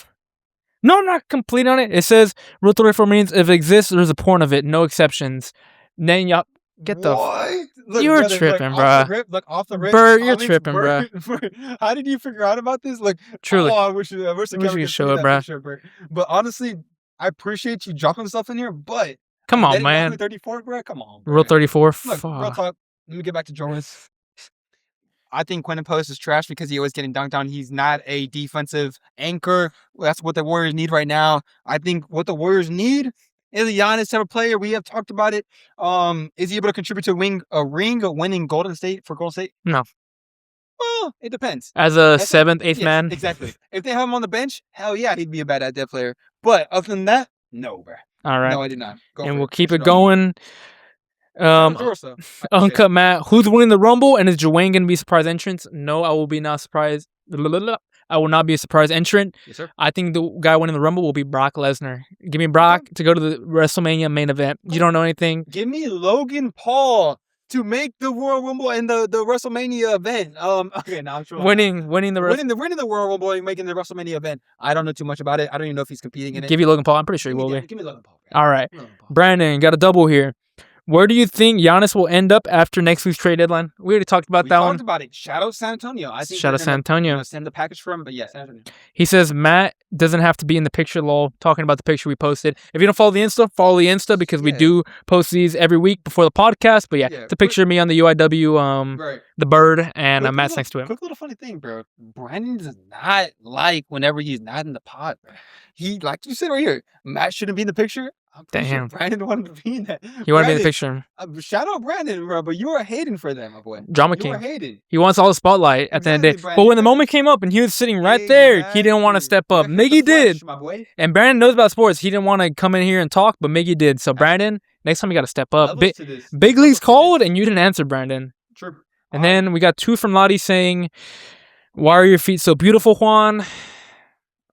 No, I'm not complete on it. It says Rule 34 means if it exists, there's a porn of it. No exceptions. Then y'all get the. What? Look, You're brother, tripping, look, bruh. Off the rip, look, off the rip. Bert, you're comments, tripping, Bert. How did you figure out about this? Look, Truly. Oh, I wish the Wish camera you could could show see it, that bruh. picture, Bert. But honestly, I appreciate you dropping stuff in here. But Come on, getting back man. to 34, bro. Come on, Rule bruh. 34. Look, real Fuck. talk. Let me get back to Jonas. I think Quentin Post is trash because he always getting dunked on. He's not a defensive anchor. That's what the Warriors need right now. I think what the Warriors need is a Giannis type of player. We have talked about it. Is he able to contribute to a ring of winning Golden State for Golden State? No. Well, it depends. As a That's it. 7th, 8th Yes, man. exactly. If they have him on the bench, hell yeah, he'd be a bad depth player. But other than that, no, bro. All right. No, I did not. Go And for we'll it. keep Push it on. going. Shout out Joris, though. I appreciate it. Uncut Matt, who's winning the Rumble, and is Dwayne gonna be a surprise entrance? No, I will be not surprised. I will not be a surprise entrant. Yes, sir. I think the guy winning the Rumble will be Brock Lesnar. Give me Brock to go to the WrestleMania main event. You don't know anything. Give me Logan Paul to make the Royal Rumble and the WrestleMania event. Okay, now I'm sure Winning the winning the Royal Rumble and making the WrestleMania event. I don't know too much about it. I don't even know if he's competing in it. Give you Logan Paul. I'm pretty sure he will be. Give me Logan Paul. Bro. All right, Logan Paul. Brandon, got a double here. Where do you think Giannis will end up after next week's trade deadline? We already talked about We that talked one. about it. Shout out San Antonio. I think Shout out San Antonio. Send the package for him, but yeah, San Antonio. He says Matt doesn't have to be in the picture, lol. Talking about the picture we posted. If you don't follow the Insta because we Yeah. do post these every week before the podcast. But yeah, Yeah, it's a picture of me on the UIW, Right. the bird, and Quick Matt's little- next to him. Quick little funny thing, bro. Brandon does not like whenever he's not in the pod, bro. He, like you said right here, Matt shouldn't be in the picture. I'm pretty sure Damn. Brandon wanted to be in that. He wanted to be in the Brandon, picture. Shout out Brandon, bro, but you are hating for them, my boy. Drama You are king. hating. He wants all the spotlight at the end of the Exactly, day. Brandon. But when the moment came up and he was sitting right there, he didn't want to step up. Exactly. Miggy did. Flesh, my boy. And Brandon knows about sports. He didn't want to come in here and talk, but Miggy did. So Brandon, next time you got to step up. Levels to this. Big Levels League's to called this. and you didn't answer, Brandon. True. And then we got 2 from Lottie saying, "Why are your feet so beautiful, Juan?"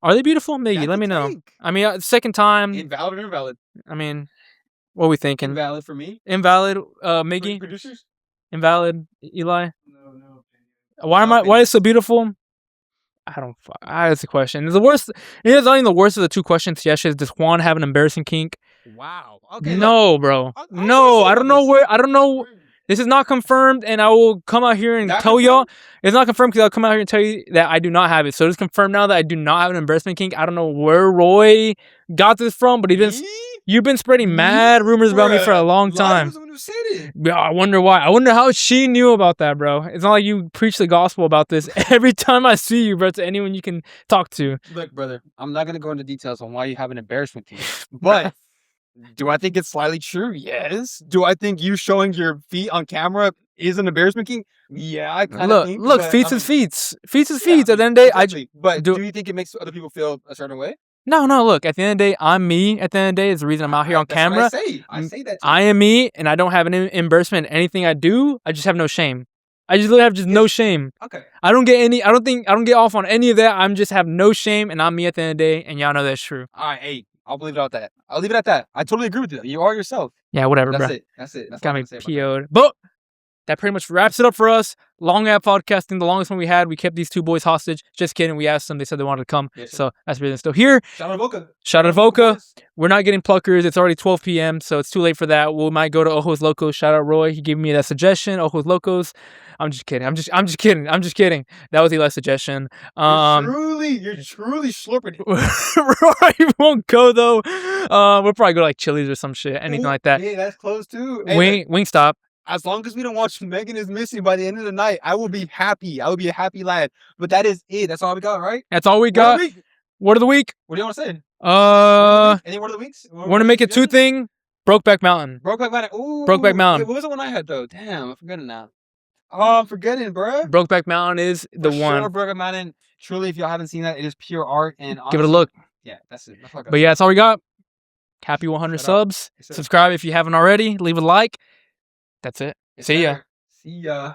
Are they beautiful? Miggy, That's let the me know. take. I mean, second time. Invalid or invalid? I mean, what are we thinking? Invalid for me. Invalid, Miggy. Producers? Invalid, Eli. No. Why is it so beautiful? I don't. That's the question. The worst. It is not even the worst of the 2 questions. Yesterday, does Juan have an embarrassing kink? Wow. Okay. No, bro. I No, wanna see I don't about know this. where. I don't know. This is not confirmed, and I will come out here and Not tell y'all. confirmed? It's not confirmed because I'll come out here and tell you that I do not have it. So it's confirmed now that I do not have an embarrassment kink. I don't know where Roy got this from, but you've been spreading mad rumors about me for a long time. was the one who said it. Yeah, I wonder why. I wonder how she knew about that, bro. It's not like you preach the gospel about this every time I see you, bro. To anyone you can talk to. Look, brother, I'm not gonna go into details on why you have an embarrassment kink, but do I think it's slightly true? Yes. Do I think you showing your feet on camera is an embarrassment kink? Yeah, I kind of think. Look, but, feet I is mean, feet. Feet is yeah, feet. At the end of the day, exactly. But do- do you think it makes other people feel a certain way? No. Look, at the end of the day, I'm me. At the end of the day, is the reason I'm out here on That's what camera. I say that. I am me, and I don't have an embarrassment in anything I do. I just have no shame. I just literally have no shame. Okay. I don't get any. I don't get off on any of that. I'm just have no shame, and I'm me at the end of the day, and y'all know that's true. All right. Hey, I'll believe it at that. I'll leave it at that. I totally agree with you. You are yourself. Yeah, whatever, That's bro. it. That's it. That's Got all me I'm gonna say about that. PO'd. But that pretty much wraps it up for us. Long app podcasting, the longest one we had. We kept these 2 boys hostage. Just kidding. We asked them. They said they wanted to come. Yes, sir. So that's the reason they're still here. Shout out Voca. Shout out Voca. We're not getting pluckers. It's already 12 p.m., so it's too late for that. We might go to Ojos Locos. Shout out Roy. He gave me that suggestion. Ojos Locos. I'm just kidding. I'm just kidding. That was Eli's suggestion. You're truly slurping it. Roy won't go though. We'll probably go to like Chili's or some shit, anything like that. Hey, that's close too. Hey, Wingstop. as long as we don't watch Megan is Missing by the end of the night, I will be happy. I will be a happy lad. But that is it. That's all we got, right? That's all we got. Word of the week. What do you want to say? Any word of the weeks? Want to make it 2 thing. Brokeback Mountain. Brokeback Mountain. Ooh. Brokeback Mountain. Wait, what was the one I had though? Damn, I'm forgetting now. Oh, I'm forgetting, bro. Brokeback Mountain is the one. Sure, Brokeback Mountain. Truly, if y'all haven't seen that, it is pure art. And Give it a honestly, look. Yeah, that's it. That's all I got. But yeah, that's all we got. Happy 100 Shut up. subs. Yes, sir. Subscribe if you haven't already. Leave a like. That's it. Yes, See ya. sir. See ya.